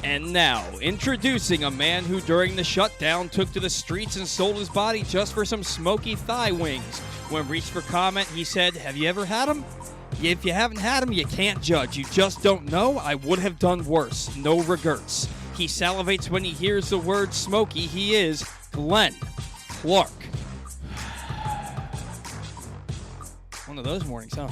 And now, introducing a man who during the shutdown took to the streets and sold his body just for some smoky thigh wings. When reached for comment, he said, "Have you ever had them? If you haven't had them, you can't judge. You just don't know. I would have done worse. No regrets." He salivates when he hears the word smoky. He is Glenn Clark. One of those mornings, huh?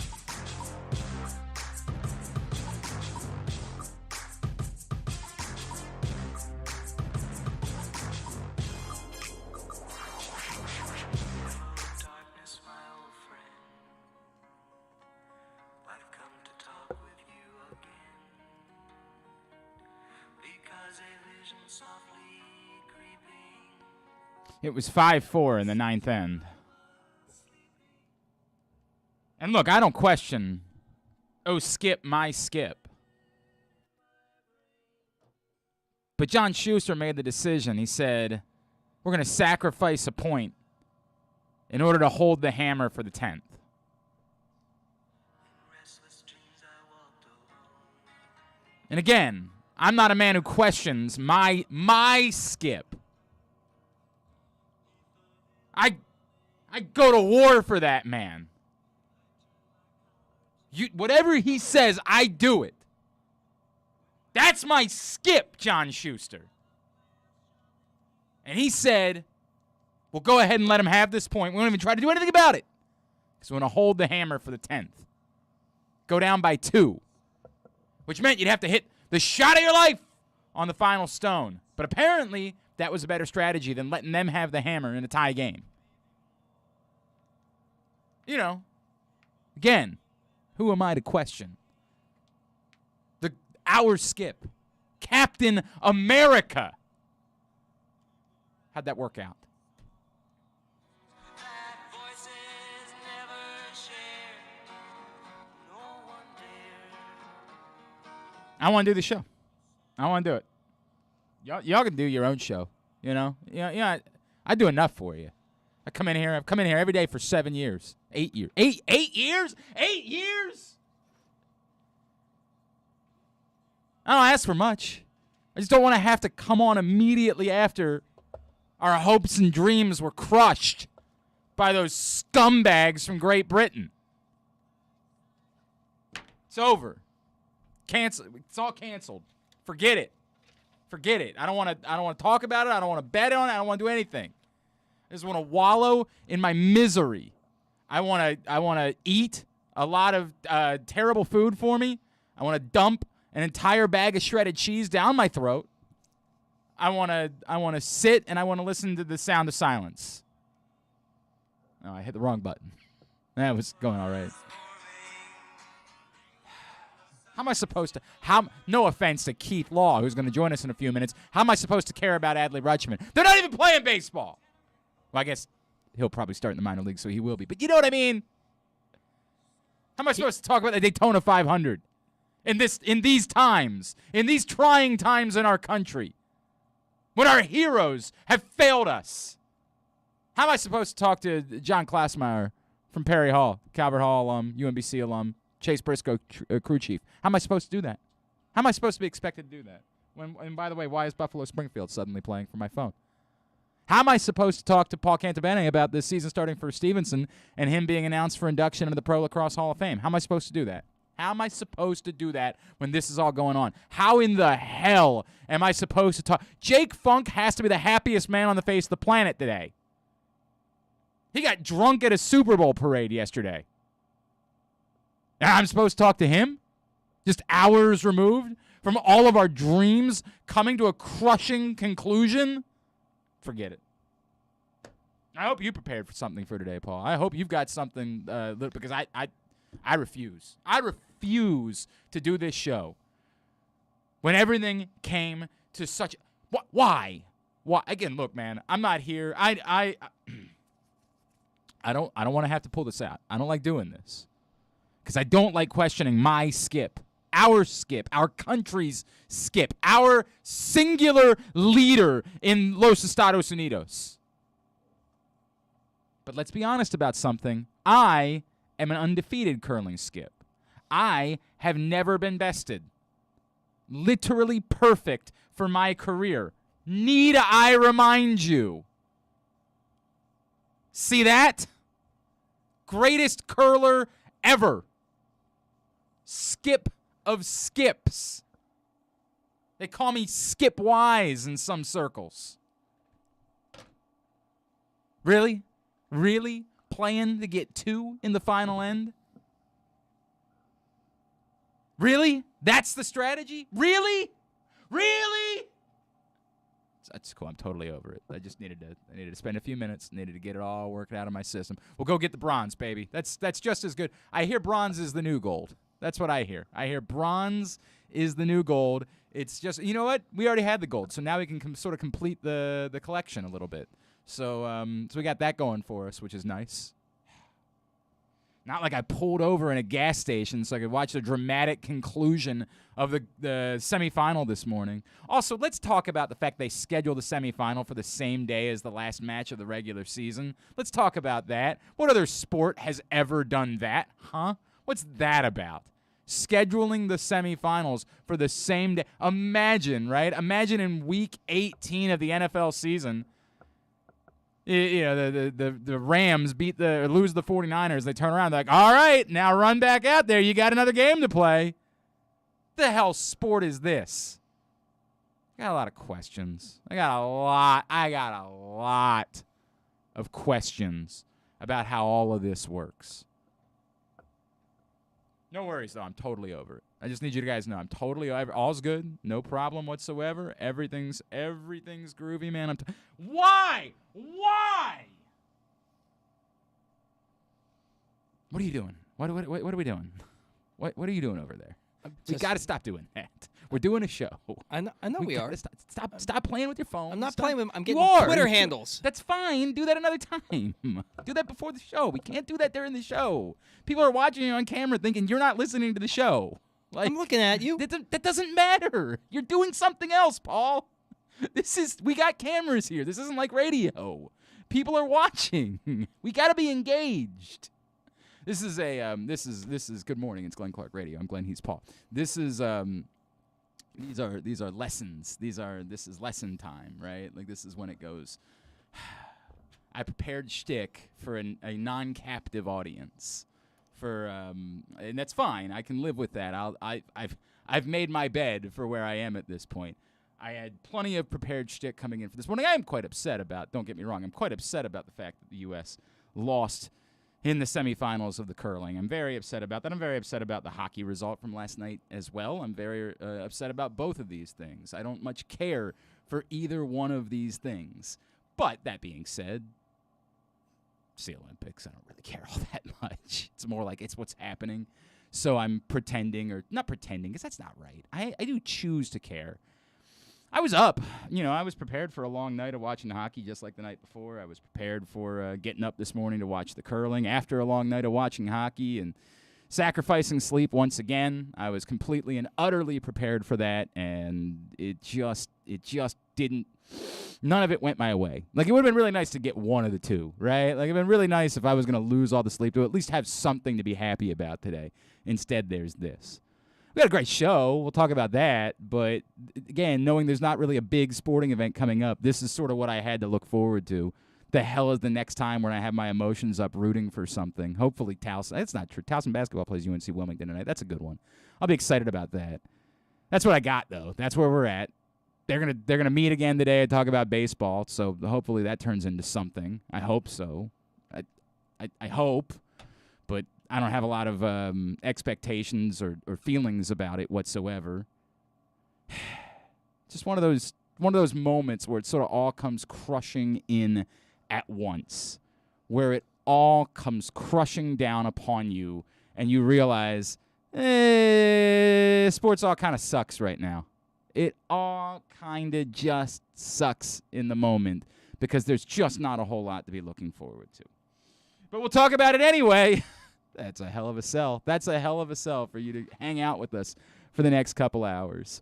It was 5-4 in the ninth end. And look, I don't question, oh, Skip, my Skip. But John Schuster made the decision. He said, we're going to sacrifice a point in order to hold the hammer for the 10th. And again, I'm not a man who questions my Skip. I go to war for that man. Whatever he says, I do it. That's my Skip, John Schuster. And he said, well, go ahead and let him have this point. We won't even try to do anything about it. Because we want to hold the hammer for the 10th. Go down by 2. Which meant you'd have to hit the shot of your life on the final stone. But apparently, that was a better strategy than letting them have the hammer in a tie game. You know, again, who am I to question? Our Skip, Captain America. How'd that work out? I want to do the show. I want to do it. Y'all can do your own show. You know. Yeah. I do enough for you. I've come in here every day for 7 years. 8 years. 8 years? 8 years? I don't ask for much. I just don't want to have to come on immediately after our hopes and dreams were crushed by those scumbags from Great Britain. It's over. Cancel. It's all canceled. Forget it. I don't want to talk about it. I don't want to bet on it. I don't want to do anything. I just want to wallow in my misery. I want to eat a lot of terrible food for me. I want to dump an entire bag of shredded cheese down my throat. I want to sit and I want to listen to the sound of silence. Oh, I hit the wrong button. That was going all right. How am I supposed to? No offense to Keith Law, who's going to join us in a few minutes. How am I supposed to care about Adley Rutschman? They're not even playing baseball. Well, I guess he'll probably start in the minor leagues, so he will be. But you know what I mean? How am I supposed to talk about the Daytona 500 in these times, in these trying times in our country, when our heroes have failed us? How am I supposed to talk to John Klausmeier from Perry Hall, Calvert Hall alum, UMBC alum, Chase Briscoe crew chief? How am I supposed to do that? How am I supposed to be expected to do that? And by the way, why is Buffalo Springfield suddenly playing for my phone? How am I supposed to talk to Paul Cantabene about this season starting for Stevenson and him being announced for induction into the Pro Lacrosse Hall of Fame? How am I supposed to do that? How am I supposed to do that when this is all going on? How in the hell am I supposed to talk? Jake Funk has to be the happiest man on the face of the planet today. He got drunk at a Super Bowl parade yesterday. And I'm supposed to talk to him? Just hours removed from all of our dreams coming to a crushing conclusion? Forget it. I hope you prepared for something for today, Paul. I hope you've got something, because I refuse. I refuse to do this show when everything came to such. Why? Why? Again, look, man. I'm not here. I don't want to have to pull this out. I don't like doing this because I don't like questioning my Skip, our country's Skip, our singular leader in Los Estados Unidos. But let's be honest about something. I am an undefeated curling Skip. I have never been bested. Literally perfect for my career. Need I remind you? See that? Greatest curler ever. Skip of skips. They call me Skip Wise in some circles. Really? Really? Playing to get 2 in the final end? Really? That's the strategy? Really? Really? That's cool. I'm totally over it. I needed to spend a few minutes, needed to get it all worked out of my system. We'll go get the bronze, baby. That's just as good. I hear bronze is the new gold. That's what I hear. I hear bronze is the new gold. It's just, you know what? We already had the gold, so now we can sort of complete the collection a little bit. So we got that going for us, which is nice. Not like I pulled over in a gas station so I could watch the dramatic conclusion of the semifinal this morning. Also, let's talk about the fact they scheduled the semifinal for the same day as the last match of the regular season. Let's talk about that. What other sport has ever done that, huh? What's that about? Scheduling the semifinals for the same day. Imagine, right? Imagine in week 18 of the NFL season, you know, the Rams lose the 49ers. They turn around. They're like, all right, now run back out there. You got another game to play. The hell sport is this? I got a lot of questions. I got a lot of questions about how all of this works. No worries, though. I'm totally over it. I just need you guys to know I'm totally over. All's good. No problem whatsoever. Everything's groovy, man. Why? Why? What are you doing? What are we doing? What are you doing over there? We got to stop doing that. We're doing a show. I know we are. Stop playing with your phone. I'm not playing with. I'm getting Twitter handles. That's fine. Do that another time. Do that before the show. We can't do that during the show. People are watching you on camera thinking you're not listening to the show. Like, I'm looking at you. That doesn't matter. You're doing something else, Paul. We got cameras here. This isn't like radio. People are watching. We got to be engaged. This is Good Morning. It's Glenn Clark Radio. I'm Glenn. He's Paul. This is these are lessons. This is lesson time, right? Like, this is when it goes. I prepared shtick for a non-captive audience. And that's fine. I can live with that. I've made my bed for where I am at this point. I had plenty of prepared shtick coming in for this morning. I am quite upset about. Don't get me wrong. I'm quite upset about the fact that the U.S. lost in the semifinals of the curling. I'm very upset about that. I'm very upset about the hockey result from last night as well. I'm very upset about both of these things. I don't much care for either one of these things. But that being said, it's the Olympics. I don't really care all that much. It's more like it's what's happening. So I'm pretending, or not pretending, because that's not right. I do choose to care. I was up. I was prepared for a long night of watching hockey just like the night before. I was prepared for getting up this morning to watch the curling after a long night of watching hockey and sacrificing sleep once again. I was completely and utterly prepared for that, and it just didn't. None of it went my way. Like, it would have been really nice to get one of the two, right? Like, it would have been really nice if I was going to lose all the sleep to at least have something to be happy about today. Instead, there's this. We got a great show. We'll talk about that. But, again, knowing there's not really a big sporting event coming up, this is sort of what I had to look forward to. The hell is the next time when I have my emotions up rooting for something? Hopefully Towson. That's not true. Towson basketball plays UNC Wilmington tonight. That's a good one. I'll be excited about that. That's what I got, though. That's where we're at. They're gonna meet again today and talk about baseball, so hopefully that turns into something. I hope so. I hope, but I don't have a lot of expectations or feelings about it whatsoever. Just one of those moments where it sort of all comes crushing in at once, where it all comes crushing down upon you, and you realize, sports all kind of sucks right now. It all kind of just sucks in the moment because there's just not a whole lot to be looking forward to. But we'll talk about it anyway. That's a hell of a sell. That's a hell of a sell for you to hang out with us for the next couple hours.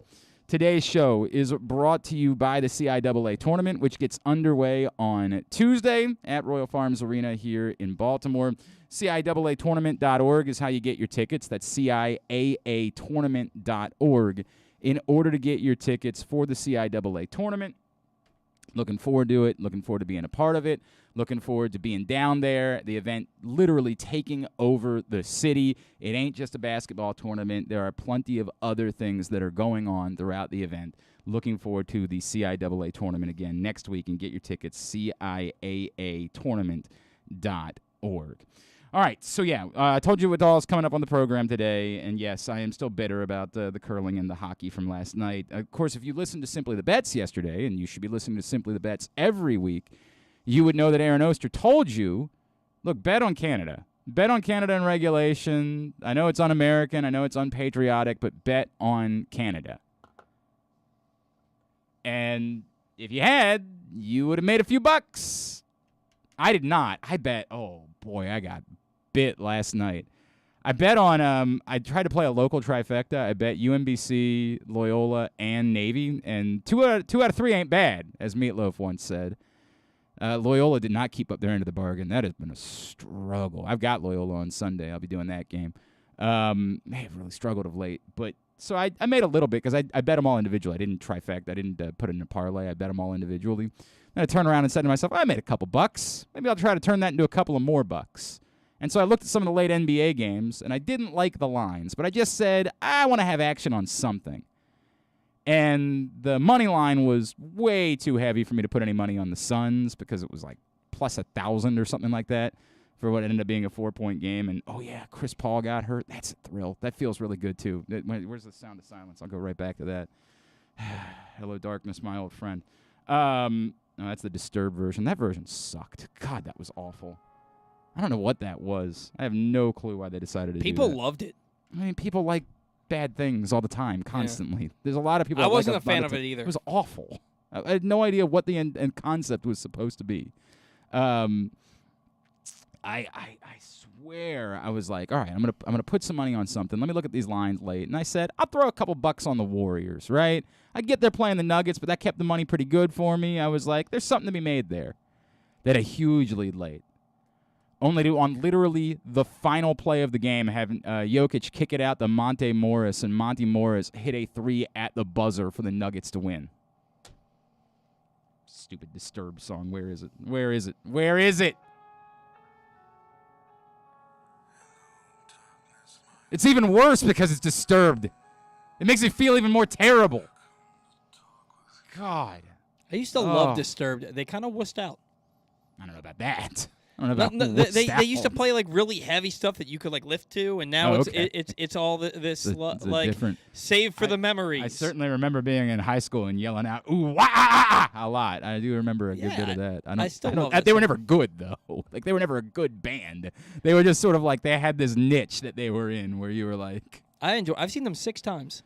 Today's show is brought to you by the CIAA tournament, which gets underway on Tuesday at Royal Farms Arena here in Baltimore. CIAAtournament.org is how you get your tickets. That's CIAAtournament.org in order to get your tickets for the CIAA tournament. Looking forward to it. Looking forward to being a part of it. Looking forward to being down there. The event literally taking over the city. It ain't just a basketball tournament. There are plenty of other things that are going on throughout the event. Looking forward to the CIAA tournament again next week, and get your tickets, CIAAtournament.org. All right, so I told you what all is coming up on the program today, and yes, I am still bitter about the curling and the hockey from last night. Of course, if you listened to Simply the Bets yesterday, and you should be listening to Simply the Bets every week, you would know that Aaron Oster told you, look, bet on Canada. Bet on Canada in regulation. I know it's un-American, I know it's unpatriotic, but bet on Canada. And if you had, you would have made a few bucks. I did not. I bet, oh boy, I got bit last night. I bet on, I tried to play a local trifecta. I bet UMBC, Loyola, and Navy, and two out of three ain't bad, as Meatloaf once said. Loyola did not keep up their end of the bargain. That has been a struggle. I've got Loyola on Sunday. I'll be doing that game. They have really struggled of late, but so I made a little bit because I bet them all individually. I didn't trifecta. I didn't put it in a parlay. I bet them all individually. Then I turned around and said to myself, I made a couple bucks. Maybe I'll try to turn that into a couple of more bucks. And so I looked at some of the late NBA games, and I didn't like the lines, but I just said, I want to have action on something. And the money line was way too heavy for me to put any money on the Suns because it was like plus 1,000 or something like that for what ended up being a 4-point game. And, oh, yeah, Chris Paul got hurt. That's a thrill. That feels really good, too. Where's the sound of silence? I'll go right back to that. Hello, darkness, my old friend. No, that's the Disturbed version. That version sucked. God, that was awful. I don't know what that was. I have no clue why they decided to do that. People loved it. I mean, people like bad things all the time, constantly. Yeah. There's a lot of people. I wasn't a fan of it either. It was awful. I had no idea what the end concept was supposed to be. I swear I was like, all right, I'm gonna put some money on something. Let me look at these lines late, and I said I'll throw a couple bucks on the Warriors. Right? I get they're playing the Nuggets, but that kept the money pretty good for me. I was like, there's something to be made there. They had a huge lead late. Only to, on literally the final play of the game, have Jokic kick it out to Monte Morris, and Monte Morris hit a 3 at the buzzer for the Nuggets to win. Stupid Disturbed song. Where is it? Where is it? Where is it? It's even worse because it's Disturbed. It makes me feel even more terrible. God. I used to love Disturbed. They kind of wussed out. I don't know about that. I don't know about they used to play like really heavy stuff that you could like lift to, and now it's all this like different, save for the memories. I certainly remember being in high school and yelling out "ooh wah" a lot. I do remember a good bit of that. I still love that. They were never good though. Like they were never a good band. They were just sort of like they had this niche that they were in where you were like. I've seen them 6 times.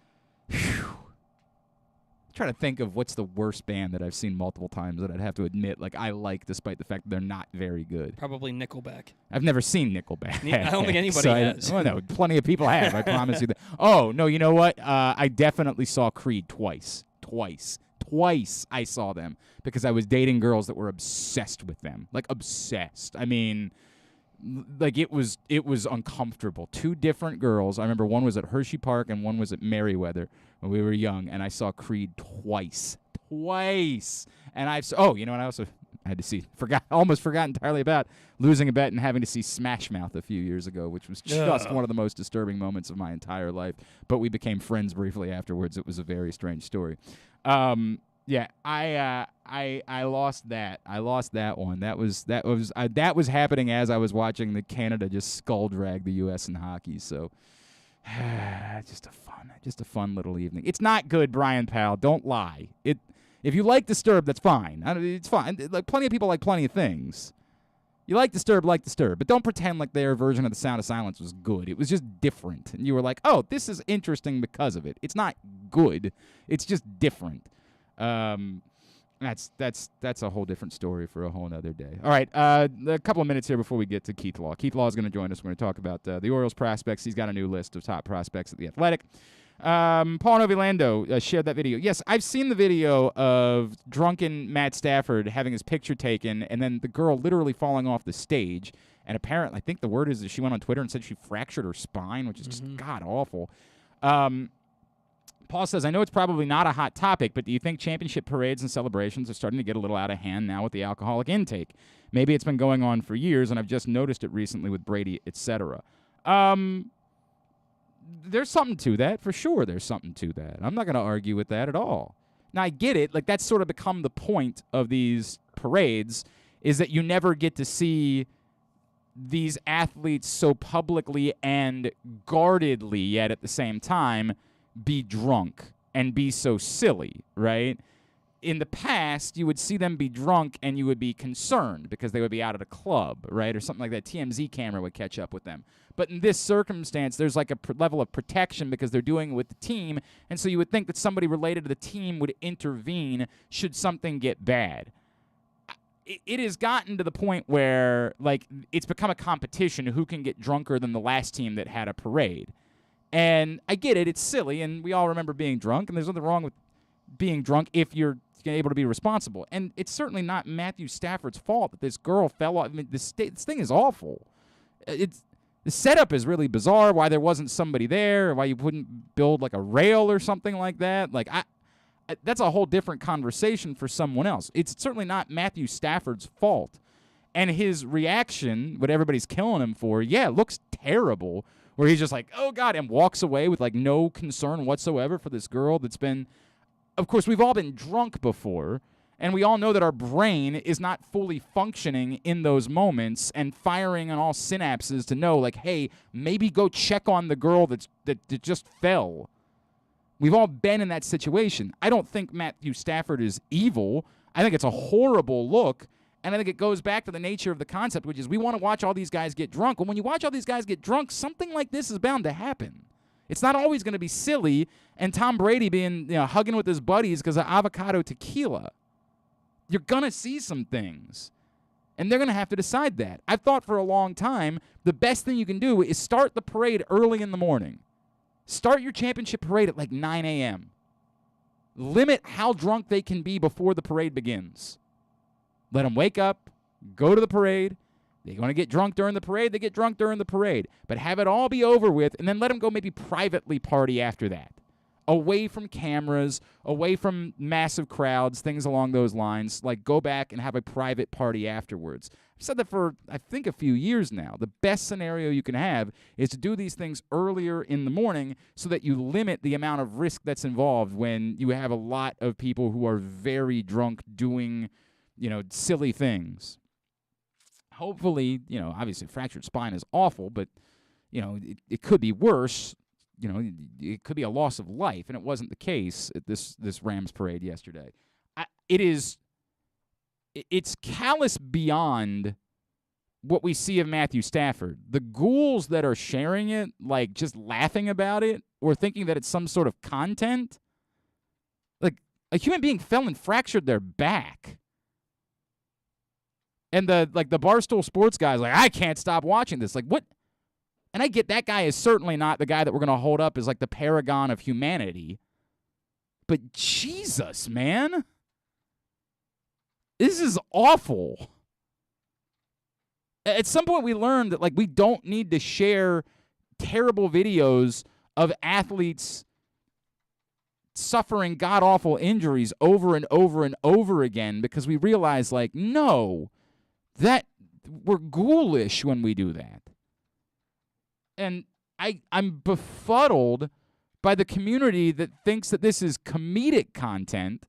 Trying to think of what's the worst band that I've seen multiple times that I'd have to admit like I like despite the fact that they're not very good. Probably Nickelback. I've never seen Nickelback. I don't think anybody has. Well, no, plenty of people have. I promise you that. Oh, no, you know what? I definitely saw Creed twice. Twice I saw them because I was dating girls that were obsessed with them. Like obsessed. I mean, like it was uncomfortable. 2 different girls. I remember one was at Hershey Park and one was at Merriweather when we were young, and I saw Creed twice. And I also had to see, almost forgot entirely about losing a bet and having to see Smash Mouth a few years ago, which was just one of the most disturbing moments of my entire life. But we became friends briefly afterwards. It was a very strange story. Yeah, I lost that. I lost that one. That was happening as I was watching the Canada just skull drag the U.S. in hockey. So, just a fun little evening. It's not good, Brian Powell. Don't lie. If you like Disturbed, that's fine. It's fine. Like plenty of people like plenty of things. You like Disturbed, but don't pretend like their version of The Sound of Silence was good. It was just different, and you were like, oh, this is interesting because of it. It's not good. It's just different. That's a whole different story for a whole other day. All right, a couple of minutes here before we get to Keith Law. Keith Law is going to join us. We're going to talk about the Orioles prospects. He's got a new list of top prospects at The Athletic. Paul Novilando shared that video. Yes, I've seen the video of drunken Matt Stafford having his picture taken and then the girl literally falling off the stage. And apparently, I think the word is that she went on Twitter and said she fractured her spine, which is just god-awful. Paul says, I know it's probably not a hot topic, but do you think championship parades and celebrations are starting to get a little out of hand now with the alcoholic intake? Maybe it's been going on for years, and I've just noticed it recently with Brady, etc. There's something to that. For sure there's something to that. I'm not going to argue with that at all. Now, I get it. Like, that's sort of become the point of these parades, is that you never get to see these athletes so publicly and guardedly, yet at the same time, be drunk and be so silly, right? In the past, you would see them be drunk and you would be concerned because they would be out at a club, right? Or something like that. TMZ camera would catch up with them. But in this circumstance, there's like a level of protection because they're doing it with the team. And so you would think that somebody related to the team would intervene should something get bad. It has gotten to the point where, like, it's become a competition who can get drunker than the last team that had a parade. And I get it. It's silly, and we all remember being drunk, and there's nothing wrong with being drunk if you're able to be responsible. And it's certainly not Matthew Stafford's fault that this girl fell off. I mean, this thing is awful. The setup is really bizarre, why there wasn't somebody there, why you wouldn't build, like, a rail or something like that. Like, that's a whole different conversation for someone else. It's certainly not Matthew Stafford's fault. And his reaction, what everybody's killing him for, looks terrible, where he's just like, oh, God, and walks away with, like, no concern whatsoever for this girl that's been... Of course, we've all been drunk before, and we all know that our brain is not fully functioning in those moments and firing on all synapses to know, like, hey, maybe go check on the girl that just fell. We've all been in that situation. I don't think Matthew Stafford is evil. I think it's a horrible look, and I think it goes back to the nature of the concept, which is we want to watch all these guys get drunk. Well, when you watch all these guys get drunk, something like this is bound to happen. It's not always going to be silly and Tom Brady being, hugging with his buddies because of avocado tequila. You're going to see some things, and they're going to have to decide that. I've thought for a long time the best thing you can do is start the parade early in the morning. Start your championship parade at like 9 a.m. Limit how drunk they can be before the parade begins. Let them wake up, go to the parade. They want to get drunk during the parade, they get drunk during the parade. But have it all be over with, and then let them go maybe privately party after that. Away from cameras, away from massive crowds, things along those lines. Like, go back and have a private party afterwards. I've said that for, I think, a few years now. The best scenario you can have is to do these things earlier in the morning so that you limit the amount of risk that's involved when you have a lot of people who are very drunk doing, silly things. Hopefully, obviously fractured spine is awful, but, it could be worse. It could be a loss of life, and it wasn't the case at this Rams parade yesterday. It's callous beyond what we see of Matthew Stafford. The ghouls that are sharing it, like just laughing about it or thinking that it's some sort of content, like a human being fell and fractured their back. And the Barstool Sports guys, like, I can't stop watching this. Like, what? And I get that guy is certainly not the guy that we're going to hold up as, like, the paragon of humanity. But Jesus, man. This is awful. At some point we learned that, like, we don't need to share terrible videos of athletes suffering god-awful injuries over and over and over again because we realize, like, no, that we're ghoulish when we do that. And I'm befuddled by the community that thinks that this is comedic content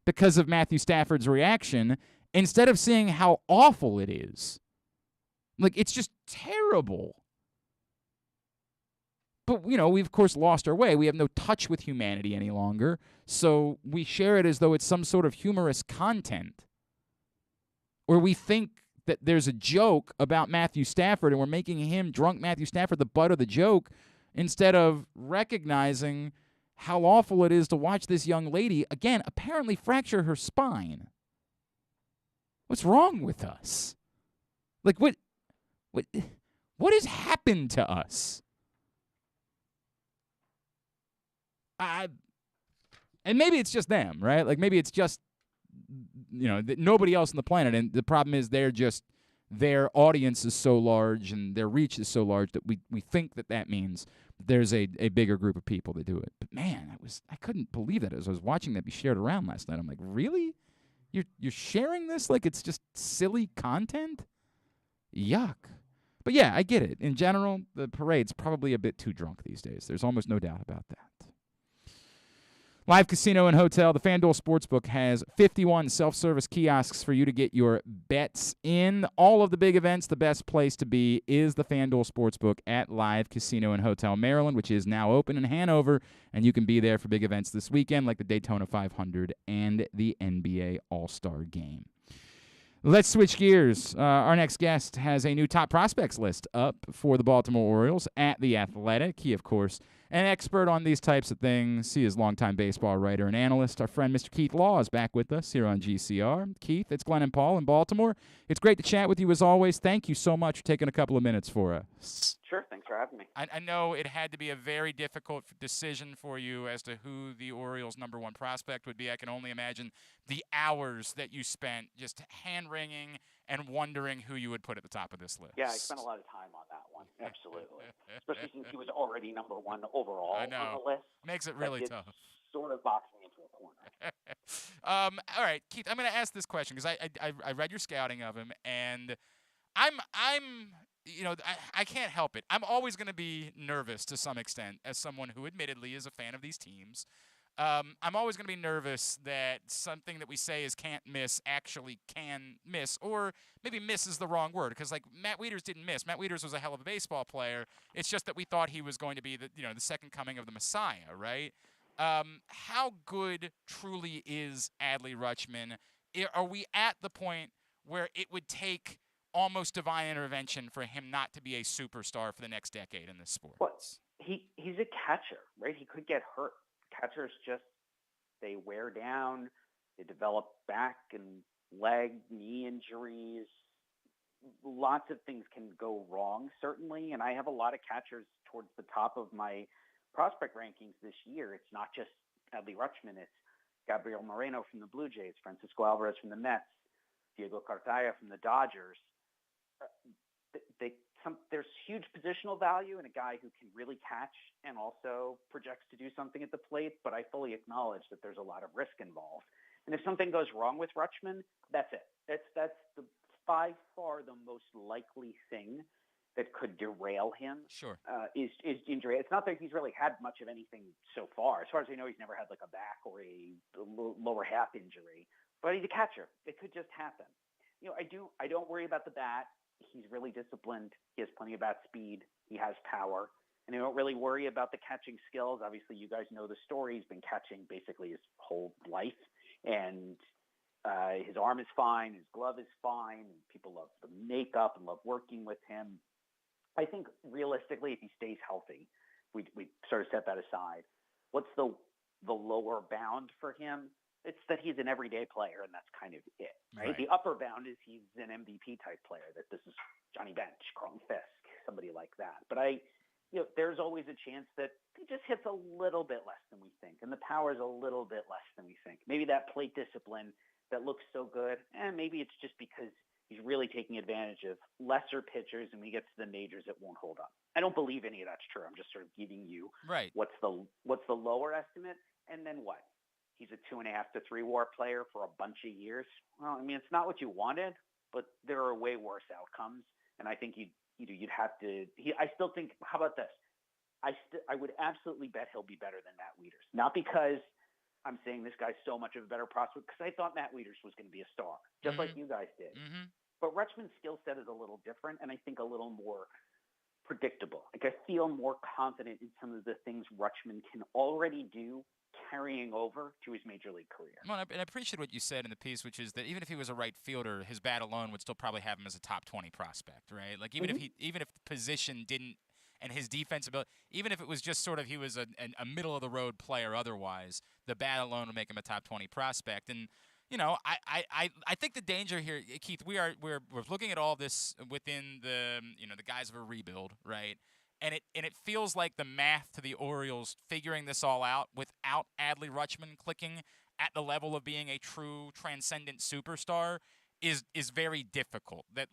because of Matthew Stafford's reaction instead of seeing how awful it is. Like, it's just terrible. But, we've, of course, lost our way. We have no touch with humanity any longer, so we share it as though it's some sort of humorous content. Or we think that there's a joke about Matthew Stafford and we're making him, drunk Matthew Stafford, the butt of the joke instead of recognizing how awful it is to watch this young lady, again, apparently fracture her spine. What's wrong with us? Like, what has happened to us? And maybe it's just them, right? Like, maybe it's just, nobody else on the planet. And the problem is their audience is so large and their reach is so large that we think that means. there's a bigger group of people that do it. But man, I couldn't believe that as I was watching that be shared around last night. I'm like, really? You're sharing this like it's just silly content? Yuck. But yeah, I get it. In general, the parade's probably a bit too drunk these days. There's almost no doubt about that. Live Casino and Hotel, the FanDuel Sportsbook has 51 self-service kiosks for you to get your bets in. All of the big events, the best place to be is the FanDuel Sportsbook at Live Casino and Hotel Maryland, which is now open in Hanover, and you can be there for big events this weekend like the Daytona 500 and the NBA All-Star Game. Let's switch gears. Our next guest has a new top prospects list up for the Baltimore Orioles at The Athletic. He, of course, an expert on these types of things. He is longtime baseball writer and analyst. Our friend Mr. Keith Law is back with us here on GCR. Keith, it's Glenn and Paul in Baltimore. It's great to chat with you as always. Thank you so much for taking a couple of minutes for us. Sure, thanks for having me. I know it had to be a very difficult decision for you as to who the Orioles' number one prospect would be. I can only imagine the hours that you spent just hand-wringing and wondering who you would put at the top of this list. Yeah, I spent a lot of time on that one, absolutely. Especially since he was already number one overall on the list. Makes it really tough. Sort of boxed me into a corner. All right, Keith, I'm going to ask this question because I read your scouting of him, and I'm I can't help it. I'm always going to be nervous to some extent as someone who admittedly is a fan of these teams. I'm always going to be nervous that something that we say is can't miss actually can miss, or maybe miss is the wrong word because like Matt Wieters didn't miss. Matt Wieters was a hell of a baseball player. It's just that we thought he was going to be the second coming of the Messiah, right? How good truly is Adley Rutschman? Are we at the point where it would take almost divine intervention for him not to be a superstar for the next decade in this sport? Well, he's a catcher, right? He could get hurt. Catchers they wear down, they develop back and leg, knee injuries. Lots of things can go wrong, certainly. And I have a lot of catchers towards the top of my prospect rankings this year. It's not just Adley Rutschman. It's Gabriel Moreno from the Blue Jays, Francisco Alvarez from the Mets, Diego Cartaya from the Dodgers. There's huge positional value in a guy who can really catch and also projects to do something at the plate, but I fully acknowledge that there's a lot of risk involved. And if something goes wrong with Rutschman, that's it. That's by far the most likely thing that could derail him. Sure. Is injury. It's not that he's really had much of anything so far. As far as I know, he's never had like a back or a lower half injury, but he's a catcher. It could just happen. I don't worry about the bat. He's really disciplined. He has plenty of bat speed. He has power. And I don't really worry about the catching skills. Obviously, you guys know the story. He's been catching basically his whole life. And his arm is fine. His glove is fine. And people love the makeup and love working with him. I think realistically, if he stays healthy, we sort of set that aside. What's the lower bound for him? It's that he's an everyday player, and that's kind of it, right? The upper bound is he's an MVP type player, that this is Johnny Bench, Carlton Fisk, somebody like that. But there's always a chance that he just hits a little bit less than we think, and the power is a little bit less than we think. Maybe that plate discipline that looks so good, and maybe it's just because he's really taking advantage of lesser pitchers, and when he gets to the majors, it won't hold up. I don't believe any of that's true. I'm just sort of giving you what's the lower estimate, and then what? He's a 2.5 to 3 WAR player for a bunch of years. Well, I mean, it's not what you wanted, but there are way worse outcomes. And I think you'd have to. I still think. How about this? I would absolutely bet he'll be better than Matt Wieters. Not because I'm saying this guy's so much of a better prospect, because I thought Matt Wieters was going to be a star, just like you guys did. Mm-hmm. But Rutschman's skill set is a little different, and I think a little more predictable. Like I feel more confident in some of the things Rutschman can already do, carrying over to his major league career. Well, and I appreciate what you said in the piece, which is that even if he was a right fielder, his bat alone would still probably have him as a top 20 prospect, right? Like even if the position didn't, and his defensive ability, even if it was just sort of he was a middle of the road player otherwise, the bat alone would make him a top 20 prospect. And I think the danger here, Keith, we're looking at all this within the the guise of a rebuild, right? And it feels like the math to the Orioles figuring this all out without Adley Rutschman clicking at the level of being a true transcendent superstar is very difficult. That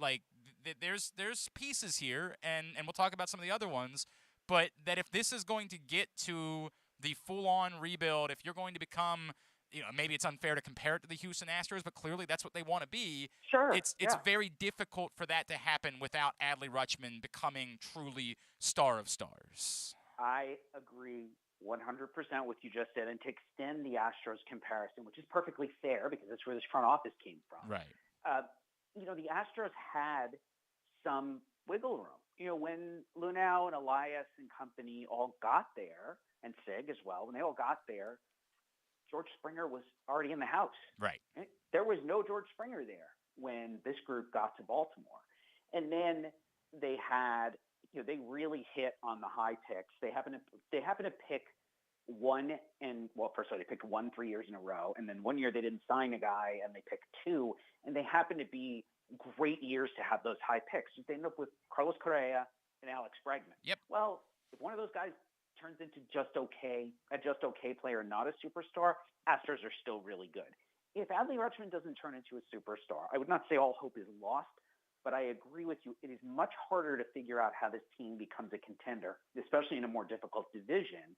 there's pieces here, and we'll talk about some of the other ones, but that if this is going to get to the full-on rebuild, if you're going to become, maybe it's unfair to compare it to the Houston Astros, but clearly that's what they want to be. Sure. It's very difficult for that to happen without Adley Rutschman becoming truly star of stars. I agree 100% what you just said. And to extend the Astros comparison, which is perfectly fair because that's where this front office came from. Right. The Astros had some wiggle room. When Lunau and Elias and company all got there, and Sig as well, when they all got there, George Springer was already in the house. Right. There was no George Springer there when this group got to Baltimore. And then they had, they really hit on the high picks. They happened to pick they picked 1 3 years in a row. And then one year they didn't sign a guy and they picked 2. And they happened to be great years to have those high picks. They ended up with Carlos Correa and Alex Bregman. Yep. Well, if one of those guys turns into a just okay player, not a superstar, Astros are still really good. If Adley Rutschman doesn't turn into a superstar, I would not say all hope is lost, but I agree with you. It is much harder to figure out how this team becomes a contender, especially in a more difficult division,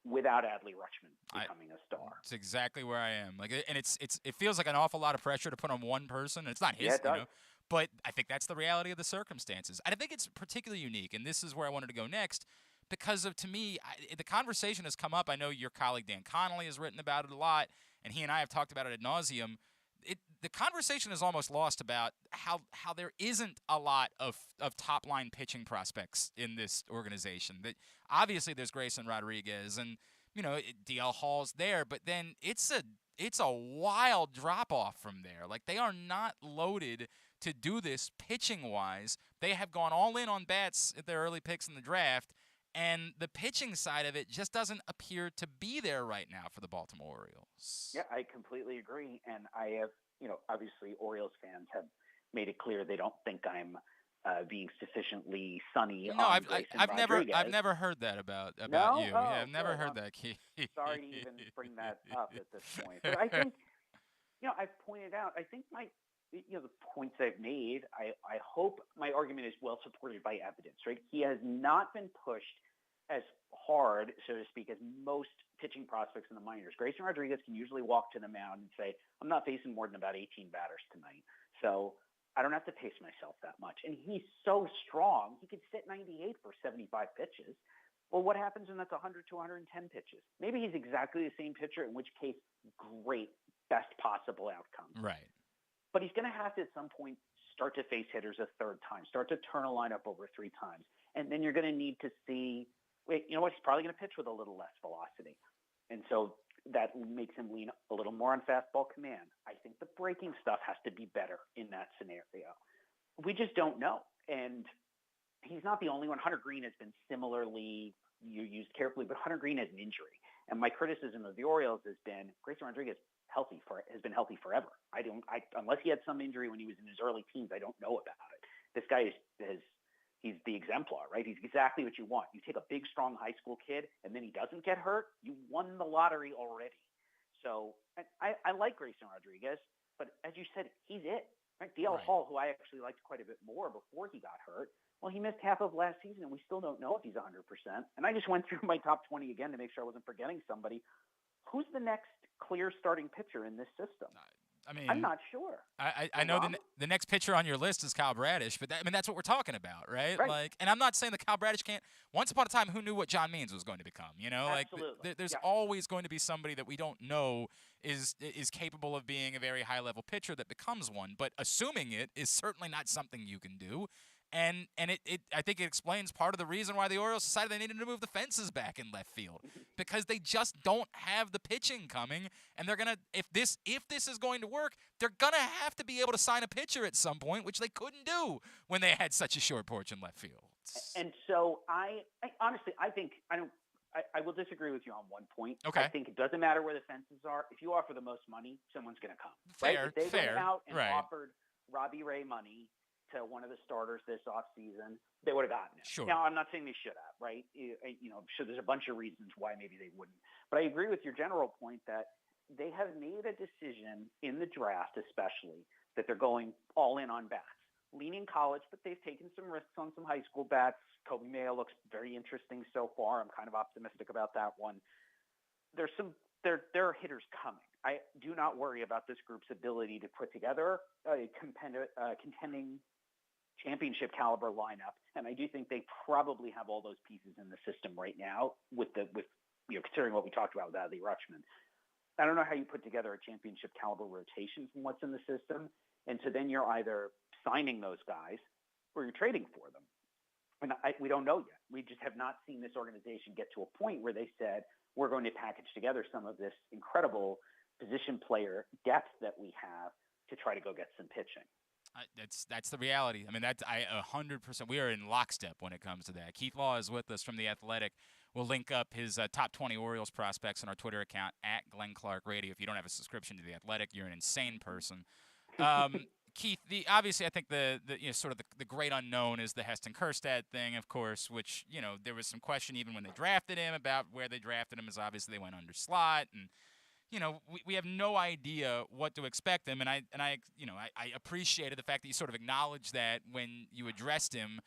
without Adley Rutschman becoming a star. It's exactly where I am. And it feels like an awful lot of pressure to put on one person. It's not his, it does. But I think that's the reality of the circumstances. I think it's particularly unique, and this is where I wanted to go next. Because to me, the conversation has come up. I know your colleague Dan Connolly has written about it a lot, and he and I have talked about it ad nauseum. The conversation is almost lost about how there isn't a lot of top-line pitching prospects in this organization. That obviously there's Grayson Rodriguez and DL Hall's there, but then it's a wild drop-off from there. Like, they are not loaded to do this pitching-wise. They have gone all in on bats at their early picks in the draft. And the pitching side of it just doesn't appear to be there right now for the Baltimore Orioles. Yeah, I completely agree. And I have, obviously Orioles fans have made it clear they don't think I'm being sufficiently sunny. No, on I've never heard that about no? you. Oh, Yeah, I've never heard I'm that, Keith. Sorry to even bring that up at this point. But I think, I've pointed out, I think the points I've made, I hope my argument is well supported by evidence, right? He has not been pushed as hard, so to speak, as most pitching prospects in the minors. Grayson Rodriguez can usually walk to the mound and say, I'm not facing more than about 18 batters tonight, so I don't have to pace myself that much. And he's so strong, he could sit 98 for 75 pitches. Well, what happens when that's 100 to 110 pitches? Maybe he's exactly the same pitcher, in which case, great, best possible outcome. Right. But he's going to have to, at some point, start to face hitters a third time, start to turn a lineup over 3 times. And then you're going to need to see, wait, you know what? He's probably going to pitch with a little less velocity. And so that makes him lean a little more on fastball command. I think the breaking stuff has to be better in that scenario. We just don't know. And he's not the only one. Hunter Green has been similarly used carefully, but Hunter Green has an injury. And my criticism of the Orioles has been Grayson Rodriguez has been healthy forever. Unless he had some injury when he was in his early teens, I don't know about it. This guy he's the exemplar, right? He's exactly what you want. You take a big, strong high school kid and then he doesn't get hurt, you won the lottery already. So I like Grayson Rodriguez, but as you said, he's it. Right? DL Hall, who I actually liked quite a bit more before he got hurt, well, he missed half of last season and we still don't know if he's 100%. And I just went through my top 20 again to make sure I wasn't forgetting somebody. Who's the next clear starting pitcher in this system? I mean, I'm not sure. I know the next pitcher on your list is Kyle Bradish, but that's what we're talking about, right? Right. And I'm not saying that Kyle Bradish can't. Once upon a time, who knew what John Means was going to become? Absolutely. There's always going to be somebody that we don't know is capable of being a very high level pitcher that becomes one. But assuming it is certainly not something you can do. And I think it explains part of the reason why the Orioles decided they needed to move the fences back in left field, because they just don't have the pitching coming, and they're gonna if this is going to work, they're gonna have to be able to sign a pitcher at some point, which they couldn't do when they had such a short porch in left field. And so I honestly I will disagree with you on one point. Okay. I think it doesn't matter where the fences are. If you offer the most money, someone's gonna come. Fair. Right? If they went out and right. offered Robbie Ray money to one of the starters this offseason, they would have gotten it. Sure. Now, I'm not saying they should have, right? So there's a bunch of reasons why maybe they wouldn't. But I agree with your general point that they have made a decision in the draft, especially, that they're going all in on bats. leaning college, but they've taken some risks on some high school bats. Kobe Mayo looks very interesting so far. I'm kind of optimistic about that one. There are hitters coming. I do not worry about this group's ability to put together a contending championship caliber lineup, and I do think they probably have all those pieces in the system right now. With considering what we talked about with Adley Rutschman, I don't know how you put together a championship caliber rotation from what's in the system, and so then you're either signing those guys or you're trading for them. And we don't know yet. We just have not seen this organization get to a point where they said, we're going to package together some of this incredible position player depth that we have to try to go get some pitching. That's the reality. I mean, 100%. We are in lockstep when it comes to that. Keith Law is with us from The Athletic. We'll link up his top 20 Orioles prospects on our Twitter account at Glenn Clark Radio. If you don't have a subscription to The Athletic, you're an insane person. Keith, obviously, I think the great unknown is the Heston Kjerstad thing, of course, which, there was some question even when they drafted him about where they drafted him, as obviously they went under slot, and we have no idea what to expect him, and I appreciated the fact that you sort of acknowledged that when you addressed him.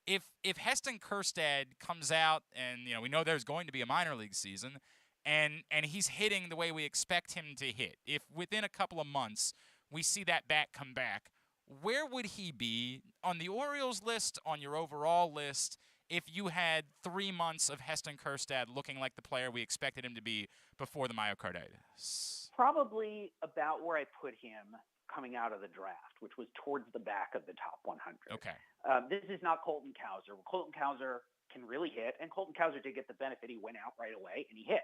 If Heston Kjerstad comes out and we know there's going to be a minor league season, and he's hitting the way we expect him to hit, if within a couple of months we see that bat come back, where would he be on the Orioles list, on your overall list, if you had 3 months of Heston Kjerstad looking like the player we expected him to be before the myocarditis? Probably about where I put him coming out of the draft, which was towards the back of the top 100. Okay. This is not Colton Cowser. Colton Cowser can really hit, and Colton Cowser did get the benefit. He went out right away, and he hit.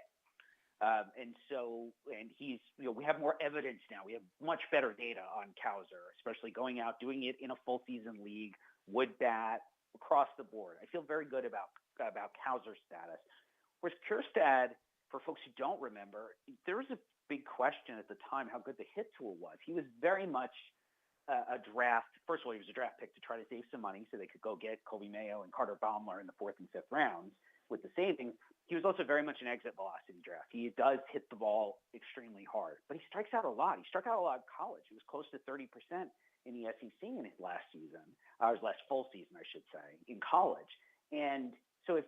And he's, we have more evidence now. We have much better data on Cowser, especially going out, doing it in a full season league, wood bat, across the board. I feel very good about Cowser's status. Whereas Kjerstad, for folks who don't remember, there was a big question at the time how good the hit tool was. He was very much a draft. First of all, he was a draft pick to try to save some money so they could go get Kobe Mayo and Carter Baumler in the 4th and 5th rounds with the savings. He was also very much an exit velocity draft. He does hit the ball extremely hard, but he strikes out a lot. He struck out a lot in college. He was close to 30% in the SEC in his last season, his last full season, I should say, in college. And so if,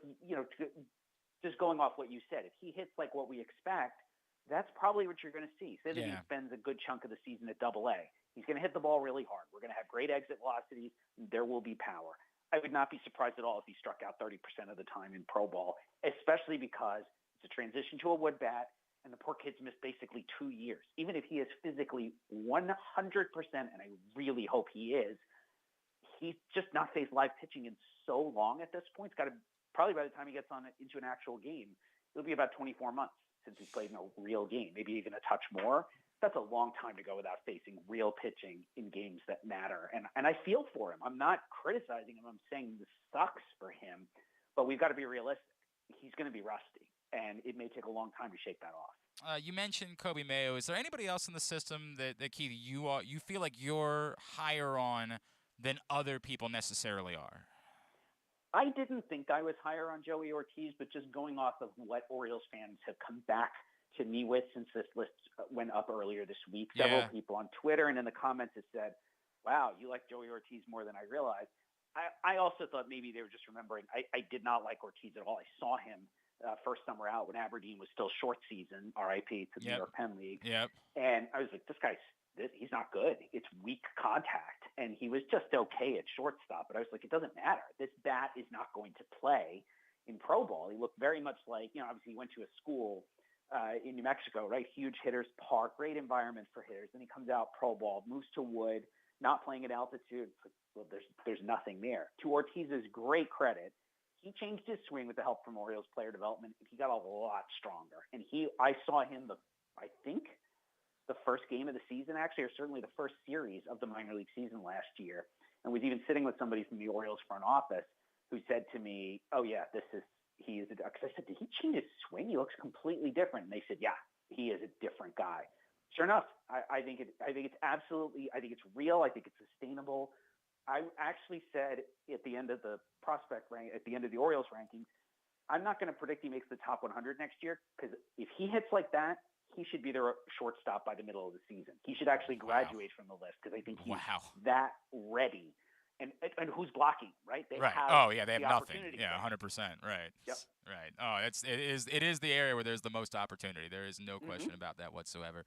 just going off what you said, if he hits like what we expect, that's probably what you're going to see. Say that he spends a good chunk of the season at Double-A. He's going to hit the ball really hard. We're going to have great exit velocities. There will be power. I would not be surprised at all if he struck out 30% of the time in pro ball, especially because it's a transition to a wood bat, and the poor kid's missed basically 2 years. Even if he is physically 100%, and I really hope he is, he's just not faced live pitching in so long at this point. It's got to probably by the time he gets into an actual game, it'll be about 24 months since he's played in a real game, maybe even a touch more. That's a long time to go without facing real pitching in games that matter. And I feel for him. I'm not criticizing him. I'm saying this sucks for him, but we've got to be realistic. He's going to be rusty, and it may take a long time to shake that off. You mentioned Kobe Mayo. Is there anybody else in the system that Keith, you feel like you're higher on than other people necessarily are? I didn't think I was higher on Joey Ortiz, but just going off of what Orioles fans have come back to me with since this list went up earlier this week. Several people on Twitter and in the comments have said, wow, you like Joey Ortiz more than I realized. I also thought maybe they were just remembering I did not like Ortiz at all. I saw him first summer out when Aberdeen was still short season, RIP to the New York Penn League. And I was like, he's not good. It's weak contact. And he was just okay at shortstop. But I was like, it doesn't matter. This bat is not going to play in pro ball. He looked very much like, obviously he went to a school in New Mexico, right? Huge hitters park, great environment for hitters. Then he comes out pro ball, moves to wood, not playing at altitude. Well, there's nothing there. To Ortiz's great credit, he changed his swing with the help from Orioles player development. He got a lot stronger. And I saw him I think the first game of the season, actually, or certainly the first series of the minor league season last year, and was even sitting with somebody from the Orioles front office who said to me, oh yeah, he is because I said, did he change his swing? He looks completely different. And they said, yeah, he is a different guy. Sure enough, I think it's absolutely, I think it's real. I think it's sustainable. I actually said at the end of the prospect rank, at the end of the Orioles rankings, I'm not going to predict he makes the top 100 next year, because if he hits like that, he should be their shortstop by the middle of the season. He should actually graduate from the list, because I think he's that ready and who's blocking, right? They Right. have Oh, yeah, they have the nothing. opportunity Yeah, there. 100%. Right. Yep. Right. Oh, it is the area where there's the most opportunity. There is no question about that whatsoever.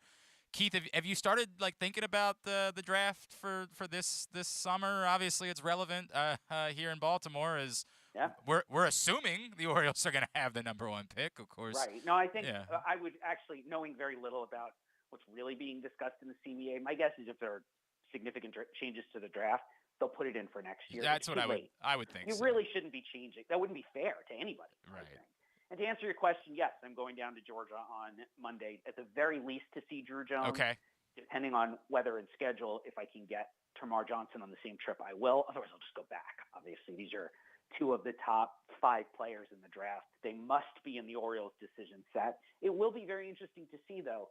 Keith, have you started thinking about the draft for this summer? Obviously, it's relevant here in Baltimore. As Yeah. we're assuming the Orioles are going to have the #1 pick, of course. Right. No, I think Yeah. I would actually, knowing very little about what's really being discussed in the CBA, my guess is if there are significant changes to the draft, they'll put it in for next year. That's it's what too I late. would think. You so. really shouldn't be changing. That wouldn't be fair to anybody. Right. I think. And to answer your question, yes, I'm going down to Georgia on Monday, at the very least, to see Drew Jones. Okay. Depending on weather and schedule, if I can get Tamar Johnson on the same trip, I will. Otherwise, I'll just go back. Obviously, these are two of the top 5 players in the draft. They must be in the Orioles' decision set. It will be very interesting to see, though.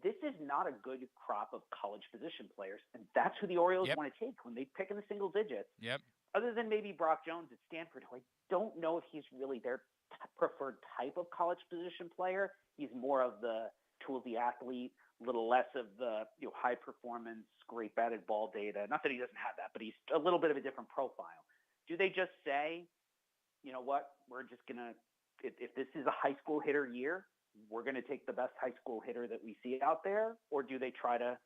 This is not a good crop of college position players, and that's who the Orioles want to take when they pick in the single digits. Yep. Other than maybe Brock Jones at Stanford, who I don't know if he's really their preferred type of college position player. He's more of the toolsy athlete, a little less of the high performance, great batted ball data. Not that he doesn't have that, but he's a little bit of a different profile. Do they just say, you know what, we're just going to, if this is a high school hitter year, we're going to take the best high school hitter that we see out there? Or do they try to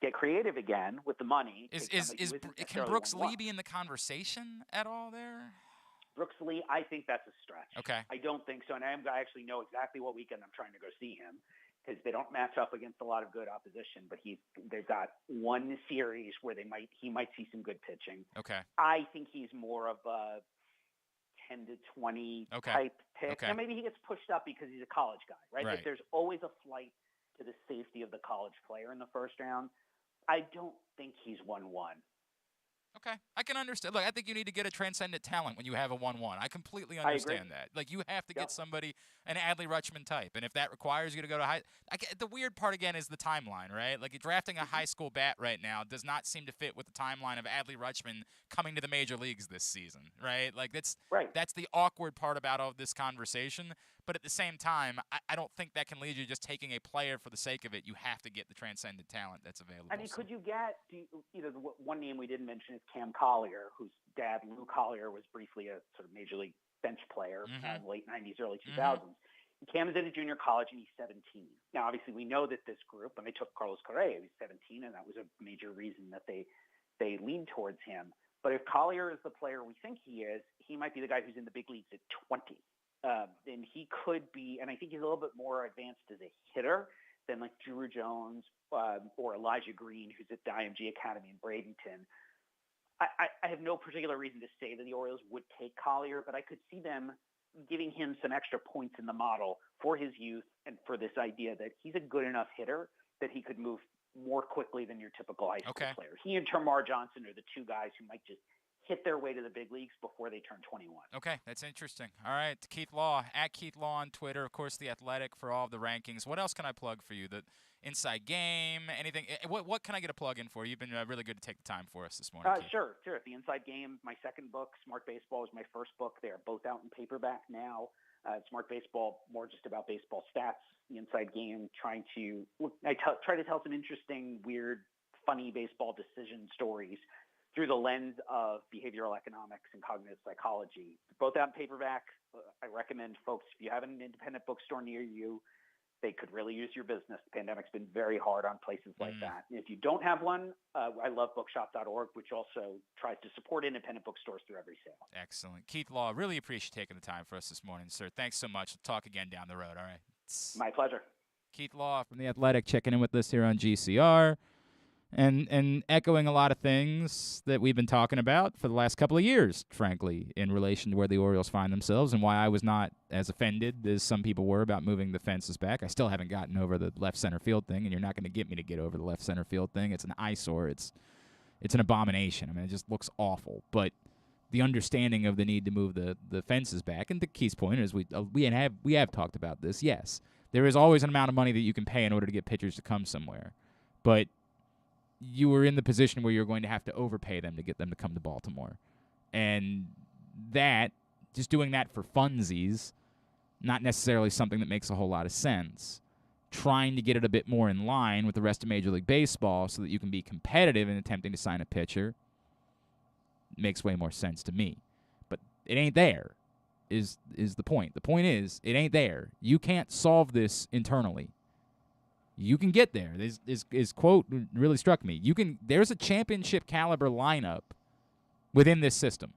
get creative again with the money? Can Brooks Lee be in the conversation at all there? Brooks Lee, I think that's a stretch. Okay. I don't think so. And I actually know exactly what weekend I'm trying to go see him, because they don't match up against a lot of good opposition, but they've got one series where he might see some good pitching. Okay. I think he's more of a 10 to 20 type pick. Okay. Now maybe he gets pushed up because he's a college guy, right? Right. But there's always a flight to the safety of the college player in the first round. I don't think he's 1-1. Okay, I can understand. Look, I think you need to get a transcendent talent when you have a 1-1. I completely understand that. Like, you have to get somebody, an Adley Rutschman type, and if that requires you to go to high, the weird part again is the timeline, right? Like, drafting a high school bat right now does not seem to fit with the timeline of Adley Rutschman coming to the major leagues this season, right? Like, that's the awkward part about all this conversation. But at the same time, I don't think that can lead you just taking a player for the sake of it. You have to get the transcendent talent that's available. I mean, could you get one name we didn't mention is Cam Collier, whose dad, Lou Collier, was briefly a sort of major league bench player in the late 90s, early 2000s. Cam is at a junior college, and he's 17. Now, obviously, we know that this group, and they took Carlos Correa, he was 17, and that was a major reason that they leaned towards him. But if Collier is the player we think he is, he might be the guy who's in the big leagues at 20. And he could be, and I think he's a little bit more advanced as a hitter than like Drew Jones or Elijah Green, who's at the IMG Academy in Bradenton. I have no particular reason to say that the Orioles would take Collier, but I could see them giving him some extra points in the model for his youth and for this idea that he's a good enough hitter that he could move more quickly than your typical high school player. He and Tamar Johnson are the two guys who might just hit their way to the big leagues before they turn 21. Okay, that's interesting. All right, Keith Law, at Keith Law on Twitter, of course, The Athletic for all of the rankings. What else can I plug for you? The Inside Game, anything? What can I get a plug in for? You've been really good to take the time for us this morning, Keith. Sure. The Inside Game, my second book, Smart Baseball, is my first book. They are both out in paperback now. Smart Baseball, more just about baseball stats. The Inside Game, try to tell some interesting, weird, funny baseball decision stories through the lens of behavioral economics and cognitive psychology. Both out in paperback. I recommend folks, if you have an independent bookstore near you, they could really use your business. The pandemic's been very hard on places like that. And if you don't have one, I love bookshop.org, which also tries to support independent bookstores through every sale. Excellent. Keith Law, really appreciate taking the time for us this morning, sir. Thanks so much. We'll talk again down the road, all right? My pleasure. Keith Law from The Athletic checking in with us here on GCR. And echoing a lot of things that we've been talking about for the last couple of years, frankly, in relation to where the Orioles find themselves and why I was not as offended as some people were about moving the fences back. I still haven't gotten over the left center field thing, and you're not going to get me to get over the left center field thing. It's an eyesore. It's an abomination. I mean, it just looks awful. But the understanding of the need to move the fences back, and to Keith's point, is we have talked about this, yes. There is always an amount of money that you can pay in order to get pitchers to come somewhere. But you were in the position where you're going to have to overpay them to get them to come to Baltimore. And that, just doing that for funsies, not necessarily something that makes a whole lot of sense. Trying to get it a bit more in line with the rest of Major League Baseball so that you can be competitive in attempting to sign a pitcher, makes way more sense to me. But it ain't there is the point. The point is, it ain't there. You can't solve this internally. You can get there. His quote really struck me. There's a championship caliber lineup within this system.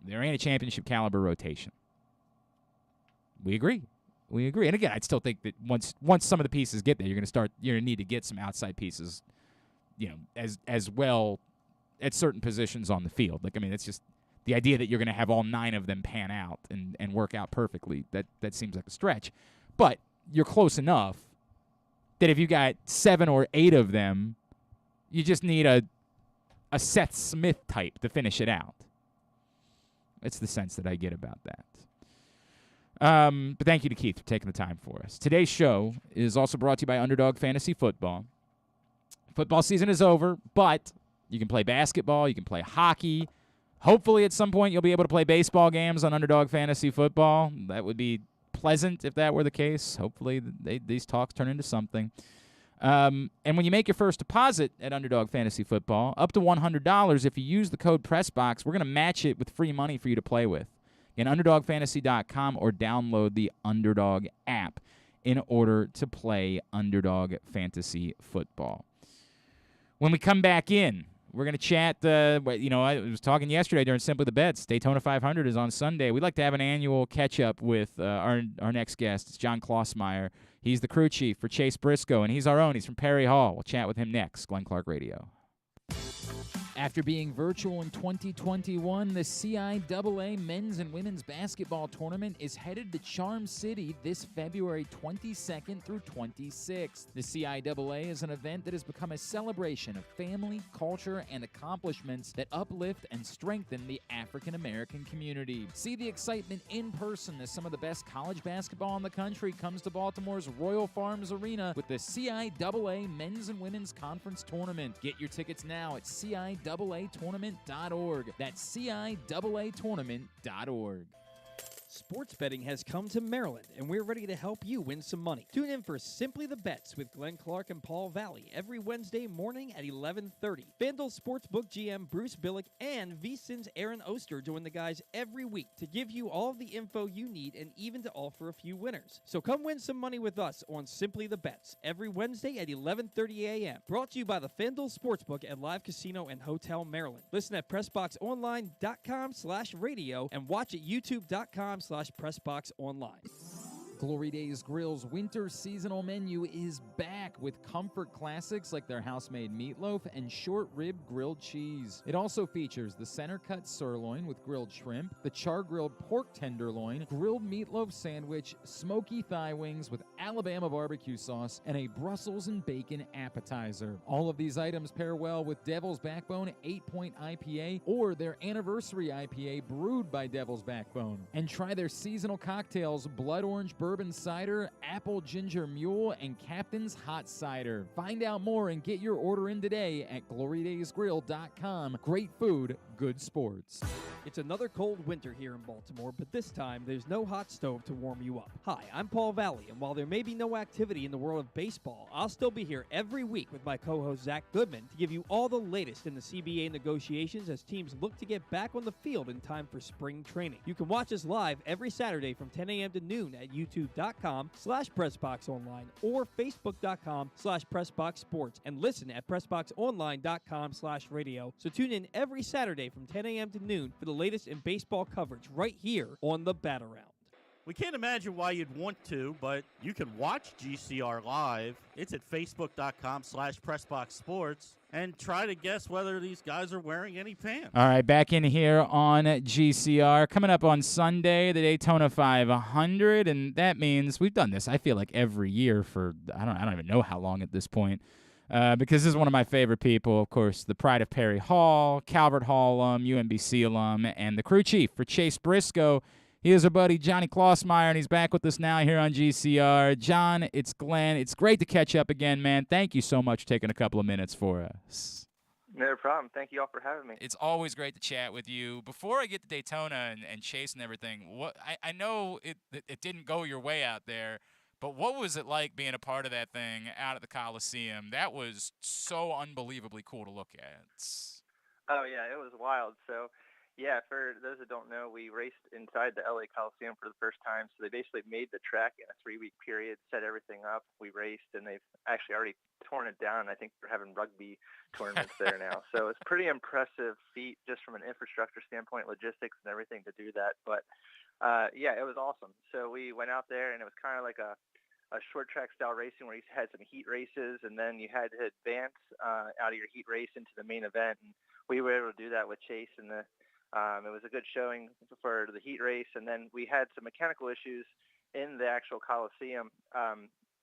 There ain't a championship caliber rotation. We agree. And again, I'd still think that once some of the pieces get there, you're going to need to get some outside pieces, as well at certain positions on the field. It's just the idea that you're going to have all 9 of them pan out and work out perfectly. That seems like a stretch. But you're close enough that if you got 7 or 8 of them, you just need a Seth Smith type to finish it out. That's the sense that I get about that. But thank you to Keith for taking the time for us. Today's show is also brought to you by Underdog Fantasy Football. Football season is over, but you can play basketball, you can play hockey. Hopefully at some point you'll be able to play baseball games on Underdog Fantasy Football. That would be pleasant if that were the case. Hopefully these talks turn into something. And when you make your first deposit at Underdog Fantasy Football, up to $100, if you use the code PRESSBOX, we're going to match it with free money for you to play with. Again, UnderdogFantasy.com or download the Underdog app in order to play Underdog Fantasy Football. When we come back in, we're going to chat. I was talking yesterday during Simply the Bets. Daytona 500 is on Sunday. We'd like to have an annual catch-up with our next guest. It's John Klausmeier. He's the crew chief for Chase Briscoe, and he's our own. He's from Perry Hall. We'll chat with him next. Glenn Clark Radio. After being virtual in 2021, the CIAA Men's and Women's Basketball Tournament is headed to Charm City this February 22nd through 26th. The CIAA is an event that has become a celebration of family, culture, and accomplishments that uplift and strengthen the African American community. See the excitement in person as some of the best college basketball in the country comes to Baltimore's Royal Farms Arena with the CIAA Men's and Women's Conference Tournament. Get your tickets now at CIAAtournament.org. That's CIAAtournament.org. Sports betting has come to Maryland, and we're ready to help you win some money. Tune in for Simply the Bets with Glenn Clark and Paul Valley every Wednesday morning at 11:30. FanDuel Sportsbook GM Bruce Billick and VSiN's Aaron Oster join the guys every week to give you all of the info you need and even to offer a few winners. So come win some money with us on Simply the Bets every Wednesday at 11:30 a.m. Brought to you by the FanDuel Sportsbook at Live Casino and Hotel Maryland. Listen at PressBoxOnline.com/radio and watch at YouTube.com/PressBoxOnline. Glory Days Grill's winter seasonal menu is back with comfort classics like their house-made meatloaf and short rib grilled cheese. It also features the center-cut sirloin with grilled shrimp, the char-grilled pork tenderloin, grilled meatloaf sandwich, smoky thigh wings with Alabama barbecue sauce, and a Brussels and bacon appetizer. All of these items pair well with Devil's Backbone 8-Point IPA or their anniversary IPA brewed by Devil's Backbone. And try their seasonal cocktails, Blood Orange Bourbon Cider, Apple Ginger Mule, and Captain's Hot Cider. Find out more and get your order in today at glorydaysgrill.com. Great food, good sports. It's another cold winter here in Baltimore, but this time there's no hot stove to warm you up. Hi, I'm Paul Valley, and while there may be no activity in the world of baseball, I'll still be here every week with my co-host Zach Goodman to give you all the latest in the CBA negotiations as teams look to get back on the field in time for spring training. You can watch us live every Saturday from 10 a.m. to noon at youtube.com/PressBoxOnline or Facebook.com/PressBoxSports and listen at PressBoxOnline.com/radio. So tune in every Saturday from 10 a.m. to noon for the latest in baseball coverage right here on the Bat Around. We can't imagine why you'd want to, but you can watch GCR live. It's at Facebook.com/PressBoxSports and try to guess whether these guys are wearing any pants. All right, back in here on GCR. Coming up on Sunday, the Daytona 500, and that means we've done this, I feel like, every year for, I don't even know how long at this point, because this is one of my favorite people, of course, the pride of Perry Hall, Calvert Hall alum, UMBC alum, and the crew chief for Chase Briscoe. He is our buddy Johnny Klausmeier, and he's back with us now here on GCR. John, it's Glenn. It's great to catch up again, man. Thank you so much for taking a couple of minutes for us. No problem. Thank you all for having me. It's always great to chat with you. Before I get to Daytona and Chase and everything, I know it didn't go your way out there, but what was it like being a part of that thing out at the Coliseum? That was so unbelievably cool to look at. Oh yeah, it was wild. So, yeah, for those that don't know, we raced inside the LA Coliseum for the first time. So they basically made the track in a 3-week period, set everything up. We raced, and they've actually already torn it down. I think they're having rugby tournaments there now. So it's pretty impressive feat just from an infrastructure standpoint, logistics and everything to do that. But yeah, it was awesome. So we went out there, and it was kind of like a short track style racing where you had some heat races, and then you had to advance out of your heat race into the main event. And we were able to do that with Chase, and it was a good showing for the heat race. And then we had some mechanical issues in the actual Coliseum.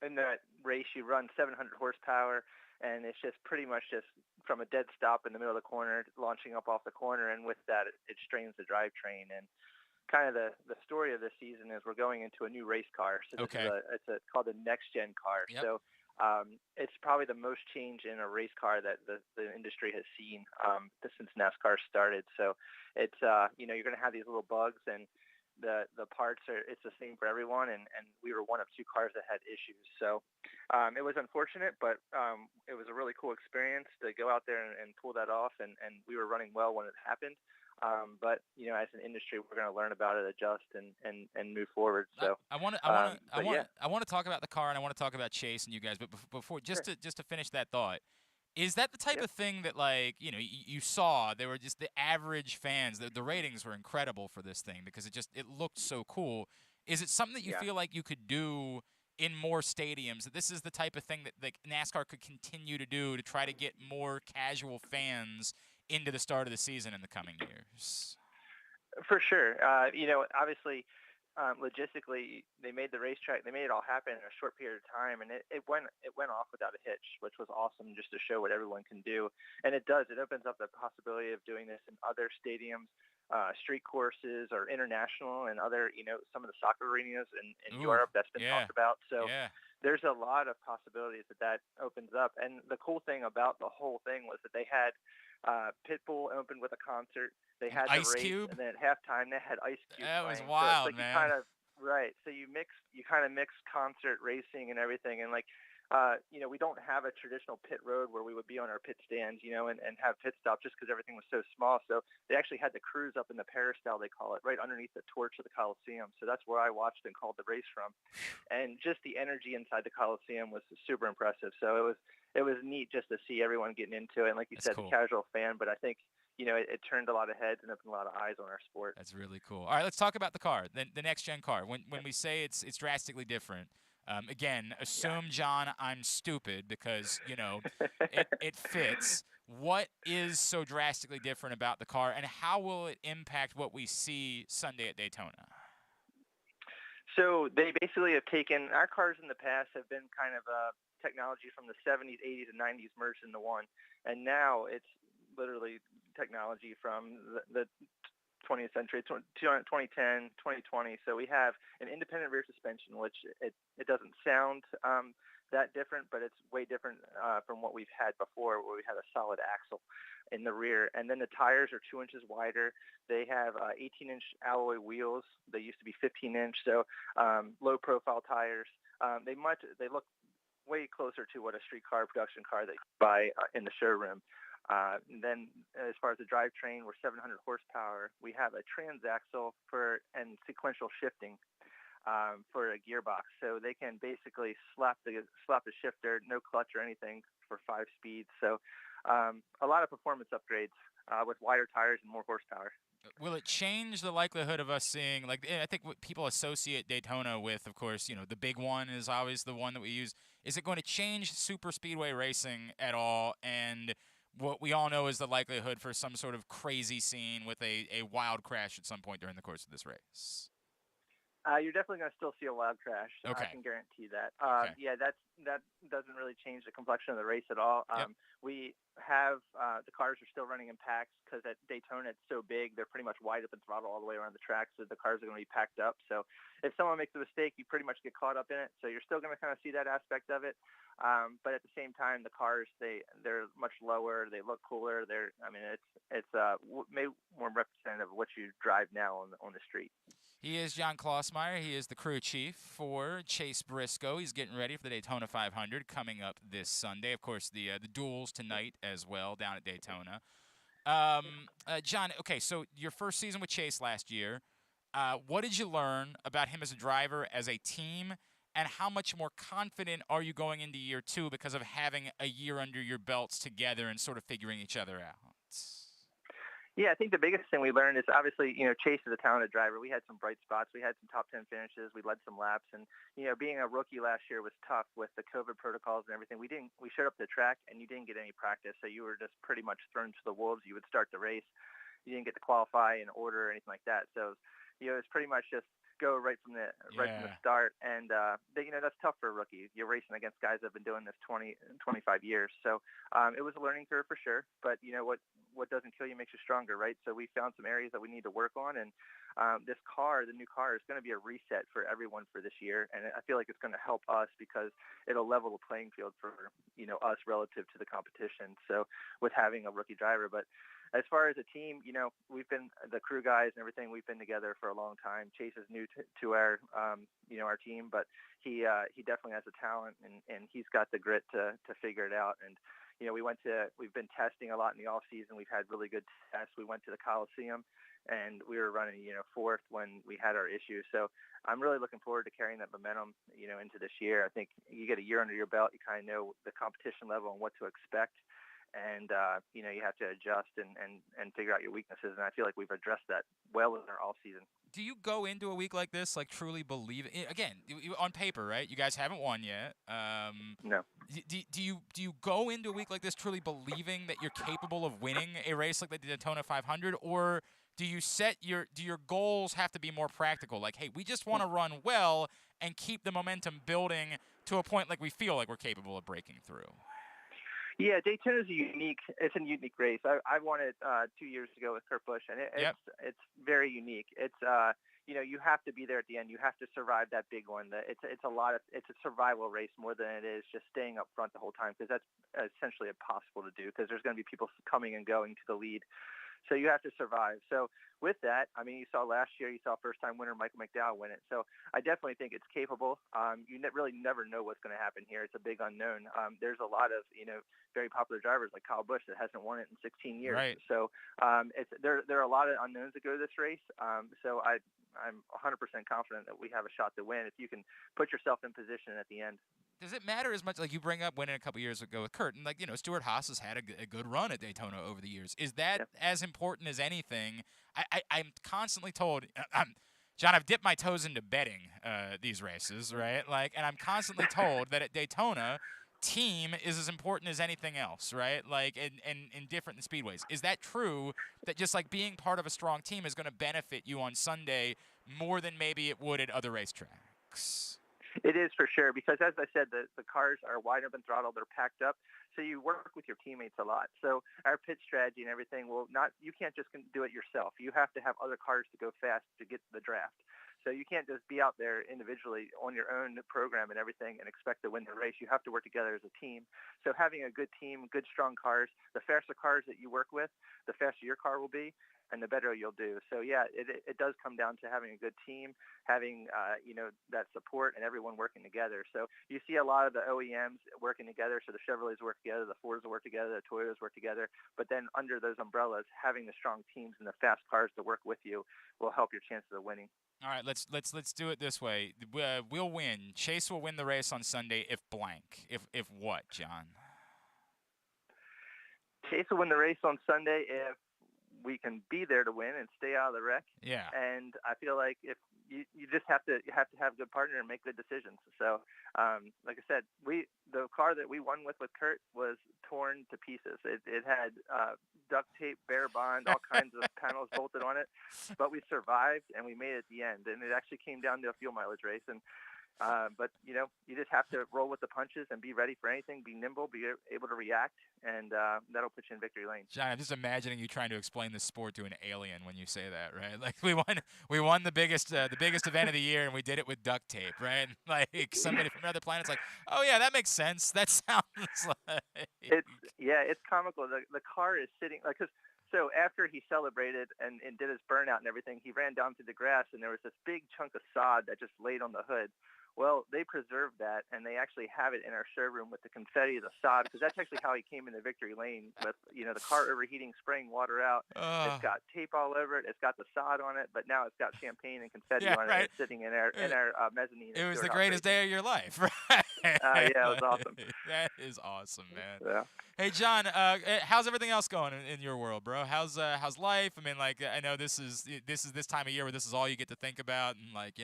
In that race, you run 700 horsepower, and it's just pretty much just from a dead stop in the middle of the corner, launching up off the corner, and with that, it strains the drivetrain. And kind of the story of this season is we're going into a new race car. So this Okay. is it's called the next gen car. Yep. So it's probably the most change in a race car that the industry has seen since NASCAR started. So it's you're going to have these little bugs, and the parts it's the same for everyone, and we were one of 2 cars that had issues. So it was unfortunate, but it was a really cool experience to go out there and pull that off, and we were running well when it happened. But as an industry, we're going to learn about it, adjust, and move forward. So I want to talk about the car, and I want to talk about Chase and you guys. But before, just to finish that thought, is that the type Yep. of thing that, like, you saw there were just the average fans, the ratings were incredible for this thing because it looked so cool. Is it something that you Yeah. feel like you could do in more stadiums? That this is the type of thing that like NASCAR could continue to do to try to get more casual fans into the start of the season in the coming years? For sure. Obviously, logistically, they made the racetrack. They made it all happen in a short period of time, and it went off without a hitch, which was awesome, just to show what everyone can do. And it does. It opens up the possibility of doing this in other stadiums, street courses, or international, and other some of the soccer arenas in Ooh, Europe that's been yeah. talked about. So. Yeah. There's a lot of possibilities that opens up. And the cool thing about the whole thing was that they had Pitbull opened with a concert. They had the Ice race, Cube? and then at halftime they had Ice Cube That was playing. wild, so it's like man. you kind of right. So you kind of mix concert racing and everything, and like we don't have a traditional pit road where we would be on our pit stands, and have pit stops just because everything was so small. So they actually had the cruise up in the peristyle, they call it, right underneath the torch of the Coliseum. So that's where I watched and called the race from. And just the energy inside the Coliseum was super impressive. So it was neat just to see everyone getting into it. And like you That's said, cool. the casual fan, but I think, it turned a lot of heads and opened a lot of eyes on our sport. That's really cool. All right, let's talk about the car, the next gen car. When we say it's drastically different, again, assume John, I'm stupid because it fits. What is so drastically different about the car, and how will it impact what we see Sunday at Daytona? So they basically have taken our cars in the past have been kind of technology from the 70s, 80s, and 90s merged into one, and now it's literally technology from the 20th century, 2010, 2020. So we have an independent rear suspension, which it doesn't sound that different, but it's way different from what we've had before, where we had a solid axle in the rear. And then the tires are 2 inches wider. They have 18-inch alloy wheels. They used to be 15-inch, so low-profile tires. They look way closer to what a street car, production car that you buy in the showroom. And then as far as the drivetrain, we're 700 horsepower. We have a transaxle and sequential shifting for a gearbox. So they can basically slap the shifter, no clutch or anything, for 5 speeds. So a lot of performance upgrades with wider tires and more horsepower. Will it change the likelihood of us seeing, like, I think what people associate Daytona with, of course, the big one is always the one that we use. Is it going to change super speedway racing at all? And what we all know is the likelihood for some sort of crazy scene with a wild crash at some point during the course of this race. You're definitely going to still see a wild crash. Okay. I can guarantee that. Okay. Yeah, that doesn't really change the complexion of the race at all. Yep. We have the cars are still running in packs because at Daytona it's so big, they're pretty much wide open throttle all the way around the track, so the cars are going to be packed up. So if someone makes a mistake, you pretty much get caught up in it. So you're still going to kind of see that aspect of it. But at the same time, the cars they're much lower. They look cooler. It's maybe more representative of what you drive now on the street. He is John Klausmeier. He is the crew chief for Chase Briscoe. He's getting ready for the Daytona 500 coming up this Sunday. Of course, the duels tonight as well down at Daytona. John, okay, so your first season with Chase last year, what did you learn about him as a driver, as a team, and how much more confident are you going into year 2 because of having a year under your belts together and sort of figuring each other out? Yeah, I think the biggest thing we learned is obviously, Chase is a talented driver. We had some bright spots. We had some top 10 finishes. We led some laps. And, being a rookie last year was tough with the COVID protocols and everything. We showed up to the track and you didn't get any practice. So you were just pretty much thrown to the wolves. You would start the race. You didn't get to qualify in order or anything like that. So, it's pretty much just go right from the start. And, that's tough for a rookie. You're racing against guys that have been doing this 20, 25 years. So it was a learning curve for sure. But, what doesn't kill you makes you stronger, right? So we found some areas that we need to work on. And the new car, is going to be a reset for everyone for this year. And I feel like it's going to help us because it'll level the playing field for, us relative to the competition. So with having a rookie driver. But as far as a team, we've been the crew guys and everything. We've been together for a long time. Chase is new to our, our team, but he definitely has the talent and he's got the grit to figure it out. And, we've been testing a lot in the off season. We've had really good tests. We went to the Coliseum and we were running, 4th when we had our issues. So I'm really looking forward to carrying that momentum, into this year. I think you get a year under your belt. You kind of know the competition level and what to expect. And, you have to adjust and figure out your weaknesses. And I feel like we've addressed that well in our all season. Do you go into a week like this, like, truly believe it? Again, on paper, right? You guys haven't won yet. No. Do you go into a week like this truly believing that you're capable of winning a race like the Daytona 500, or do your goals have to be more practical? Like, hey, we just want to run well and keep the momentum building to a point like we feel like we're capable of breaking through. Yeah, Daytona is it's a unique race. I won it 2 years ago with Kurt Busch, and it's very unique. It's you have to be there at the end. You have to survive that big one. It's a survival race more than it is just staying up front the whole time, because that's essentially impossible to do because there's going to be people coming and going to the lead. So you have to survive. So with that, I mean, you saw last year, you saw first-time winner Michael McDowell win it. So I definitely think it's capable. You really never know what's going to happen here. It's a big unknown. There's a lot of, very popular drivers like Kyle Busch that hasn't won it in 16 years. Right. So there are a lot of unknowns that go to this race. So I'm 100% confident that we have a shot to win if you can put yourself in position at the end. Does it matter as much, like you bring up winning a couple years ago with Kurt, and like, Stuart Haas has had a good run at Daytona over the years. Is that as important as anything? I'm constantly told, John, I've dipped my toes into betting these races, right? Like, and I'm constantly told that at Daytona, team is as important as anything else, right? Like, in different speedways. Is that true, that just like being part of a strong team is going to benefit you on Sunday more than maybe it would at other racetracks? It is for sure, because as I said, the cars are wide open throttle, they're packed up, so you work with your teammates a lot. So our pit strategy and everything you can't just do it yourself. You have to have other cars to go fast to get the draft. So you can't just be out there individually on your own program and everything and expect to win the race. You have to work together as a team. So having a good team, good strong cars, the faster cars that you work with, the faster your car will be, and the better you'll do. So yeah, it does come down to having a good team, having that support and everyone working together. So you see a lot of the OEMs working together. So the Chevrolets work together, the Fords work together, the Toyotas work together. But then under those umbrellas, having the strong teams and the fast cars to work with you will help your chances of winning. All right, let's do it this way. We'll win. Chase will win the race on Sunday if blank. If what, John? Chase will win the race on Sunday if we can be there to win and stay out of the wreck. Yeah. And I feel like if you just have to have a good partner and make good decisions. So, like I said, the car that we won with Kurt was torn to pieces. It had duct tape, bare bond, all kinds of panels bolted on it, but we survived and we made it at the end. And it actually came down to a fuel mileage race. And but you just have to roll with the punches and be ready for anything, be nimble, be able to react, and that'll put you in victory lane. John, I'm just imagining you trying to explain this sport to an alien when you say that, right? Like we won the biggest event of the year, and we did it with duct tape, right? Like somebody from another planet's like, oh yeah, that makes sense. That sounds like it's comical. The car is sitting like So after he celebrated and did his burnout and everything, he ran down to the grass, and there was this big chunk of sod that just laid on the hood. Well, they preserved that, and they actually have it in our showroom with the confetti, the sod, because that's actually how he came into victory lane with, the car overheating, spraying water out. It's got tape all over it. It's got the sod on it, but now it's got champagne and confetti on it. It's sitting in our mezzanine. It was the greatest day of your life, right? Yeah, it was awesome. That is awesome, man. Yeah. Hey, John, how's everything else going in your world, bro? How's life? I mean, like, I know this is this time of year where this is all you get to think about, and like,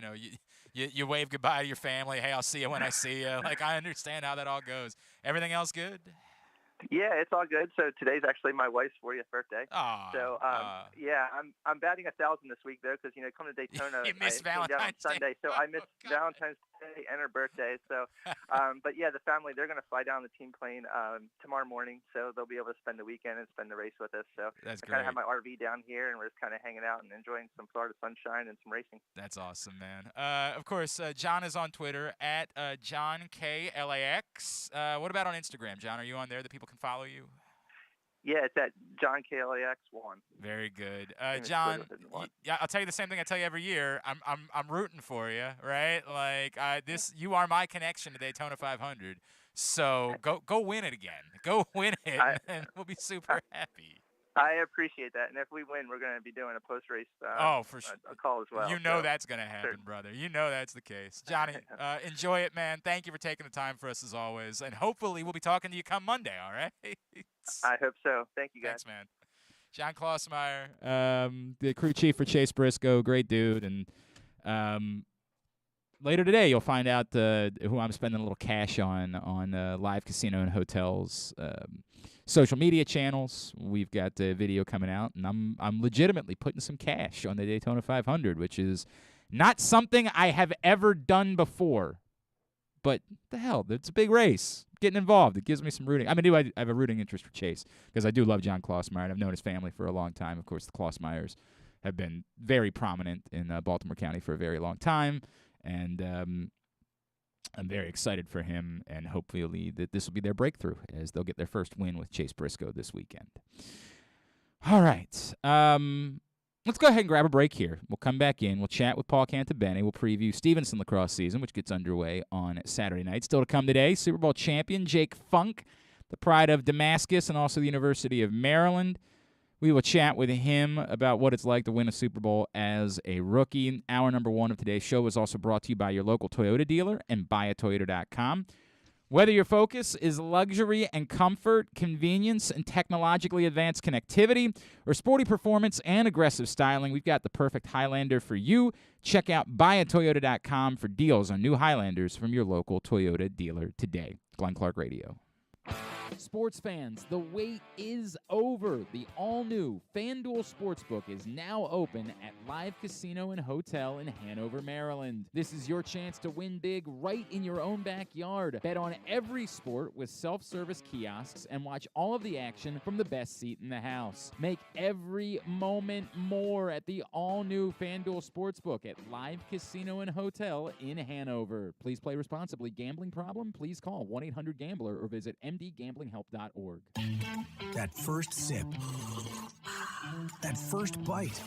you wave goodbye to your family. Hey, I'll see you when I see you. Like, I understand how that all goes. Everything else good? Yeah, it's all good. So today's actually my wife's 40th birthday. Oh. Yeah, I'm batting 1,000 this week though, because coming to Daytona, you missed I came down on Valentine's Day. Sunday, so I missed Valentine's Day and her birthday. So, but yeah, the family, they're gonna fly down the team plane tomorrow morning, so they'll be able to spend the weekend and spend the race with us. So that's I kind of great. have my RV down here, and we're just kind of hanging out and enjoying some Florida sunshine and some racing. That's awesome, man. Of course, John is on Twitter at John KLAX. What about on Instagram, John? Are you on there that people can follow you? Yeah, it's at John KLAX1. Very good, John. I'll tell you the same thing I tell you every year. I'm rooting for you, right? Like you are my connection to Daytona 500. So go win it again. Go win it, and we'll be super happy. I appreciate that, and if we win, we're going to be doing a post-race for sure. a call as well. That's going to happen, brother. That's the case. Johnny, enjoy it, man. Thank you for taking the time for us as always, and hopefully we'll be talking to you come Monday, all right? I hope so. Thank you, guys. Thanks, man. John Klausmeier, the crew chief for Chase Briscoe, great dude, and later today you'll find out who I'm spending a little cash on Live Casino and Hotels social media channels. We've got a video coming out, and I'm legitimately putting some cash on the Daytona 500, which is not something I have ever done before. But the hell, it's a big race. Getting involved, it gives me some rooting. I mean, I have a rooting interest for Chase because I do love John Klausmeier, and I've known his family for a long time. Of course, the Klausmeiers have been very prominent in Baltimore County for a very long time, and I'm very excited for him, and hopefully that this will be their breakthrough as they'll get their first win with Chase Briscoe this weekend. All right. Let's go ahead and grab a break here. We'll come back in. We'll chat with Paul Cantabene. We'll preview Stevenson lacrosse season, which gets underway on Saturday night. Still to come today, Super Bowl champion Jake Funk, the pride of Damascus and also the University of Maryland. We will chat with him about what it's like to win a Super Bowl as a rookie. Hour number 1 of today's show is also brought to you by your local Toyota dealer and buyatoyota.com. Whether your focus is luxury and comfort, convenience and technologically advanced connectivity, or sporty performance and aggressive styling, we've got the perfect Highlander for you. Check out buyatoyota.com for deals on new Highlanders from your local Toyota dealer today. Glenn Clark Radio. Sports fans, the wait is over. The all-new FanDuel Sportsbook is now open at Live Casino and Hotel in Hanover, Maryland. This is your chance to win big right in your own backyard. Bet on every sport with self-service kiosks and watch all of the action from the best seat in the house. Make every moment more at the all-new FanDuel Sportsbook at Live Casino and Hotel in Hanover. Please play responsibly. Gambling problem? Please call 1-800-GAMBLER or visit mdgamblinghelp.org. That first sip. That first bite.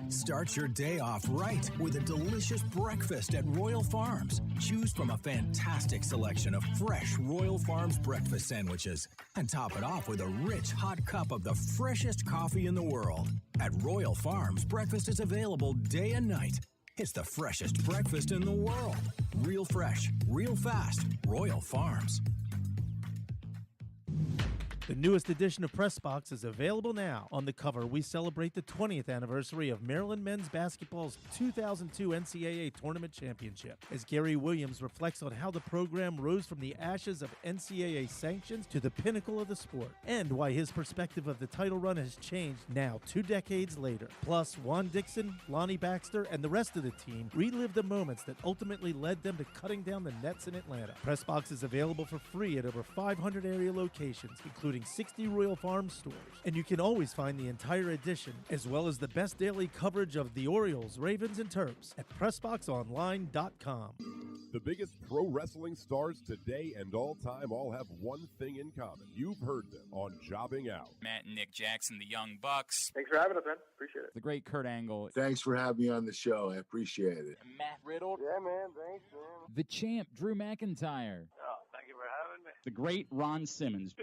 Start your day off right with a delicious breakfast at Royal Farms. Choose from a fantastic selection of fresh Royal Farms breakfast sandwiches and top it off with a rich hot cup of the freshest coffee in the world. At Royal Farms, breakfast is available day and night. It's the freshest breakfast in the world. Real fresh, real fast. Royal Farms. The newest edition of Press Box is available now. On the cover, we celebrate the 20th anniversary of Maryland men's basketball's 2002 NCAA Tournament Championship, as Gary Williams reflects on how the program rose from the ashes of NCAA sanctions to the pinnacle of the sport, and why his perspective of the title run has changed now 2 decades later. Plus, Juan Dixon, Lonnie Baxter, and the rest of the team relive the moments that ultimately led them to cutting down the nets in Atlanta. Press Box is available for free at over 500 area locations, including 60 Royal Farms stores. And you can always find the entire edition, as well as the best daily coverage of the Orioles, Ravens, and Terps at PressBoxOnline.com. The biggest pro wrestling stars today and all time all have one thing in common. You've heard them on Jobbing Out. Matt and Nick Jackson, the Young Bucks. Thanks for having us, man. Appreciate it. The great Kurt Angle. Thanks for having me on the show. I appreciate it. Matt Riddle. Yeah, man. Thanks, man. The champ, Drew McIntyre. Oh, thank you for having me. The great Ron Simmons.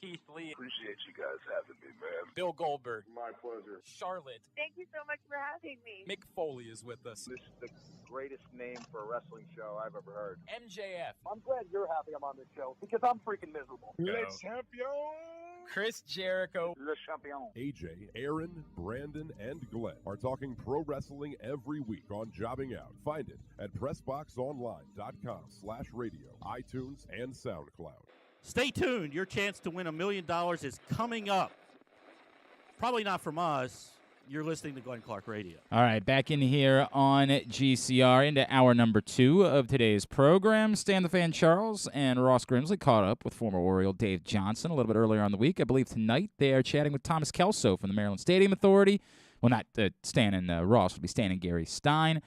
Keith Lee. Appreciate you guys having me, man. Bill Goldberg. My pleasure. Charlotte. Thank you so much for having me. Mick Foley is with us. This is the greatest name for a wrestling show I've ever heard. MJF. I'm glad you're happy I'm on this show because I'm freaking miserable. Le champion! Chris Jericho. Le champion. AJ, Aaron, Brandon, and Glenn are talking pro wrestling every week on Jobbing Out. Find it at PressBoxOnline.com/radio, iTunes, and SoundCloud. Stay tuned. Your chance to win $1 million is coming up. Probably not from us. You're listening to Glenn Clark Radio. All right, back in here on GCR into hour number 2 of today's program. Stan the Fan Charles and Ross Grimsley caught up with former Oriole Dave Johnson a little bit earlier on the week. I believe tonight they are chatting with Thomas Kelso from the Maryland Stadium Authority. Well, not Stan and Ross, will be Stan and Gary Stein.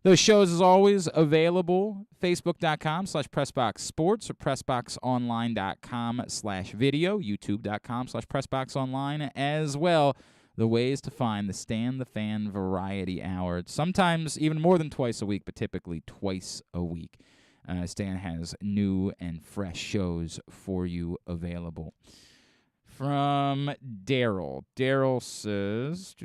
Those shows, as always, available, Facebook.com/PressBoxSports or PressBoxOnline.com/video, YouTube.com/PressBoxOnline as well. The ways to find the Stan the Fan Variety Hour. Sometimes even more than twice a week, but typically twice a week. Stan has new and fresh shows for you available. From Daryl. Daryl says,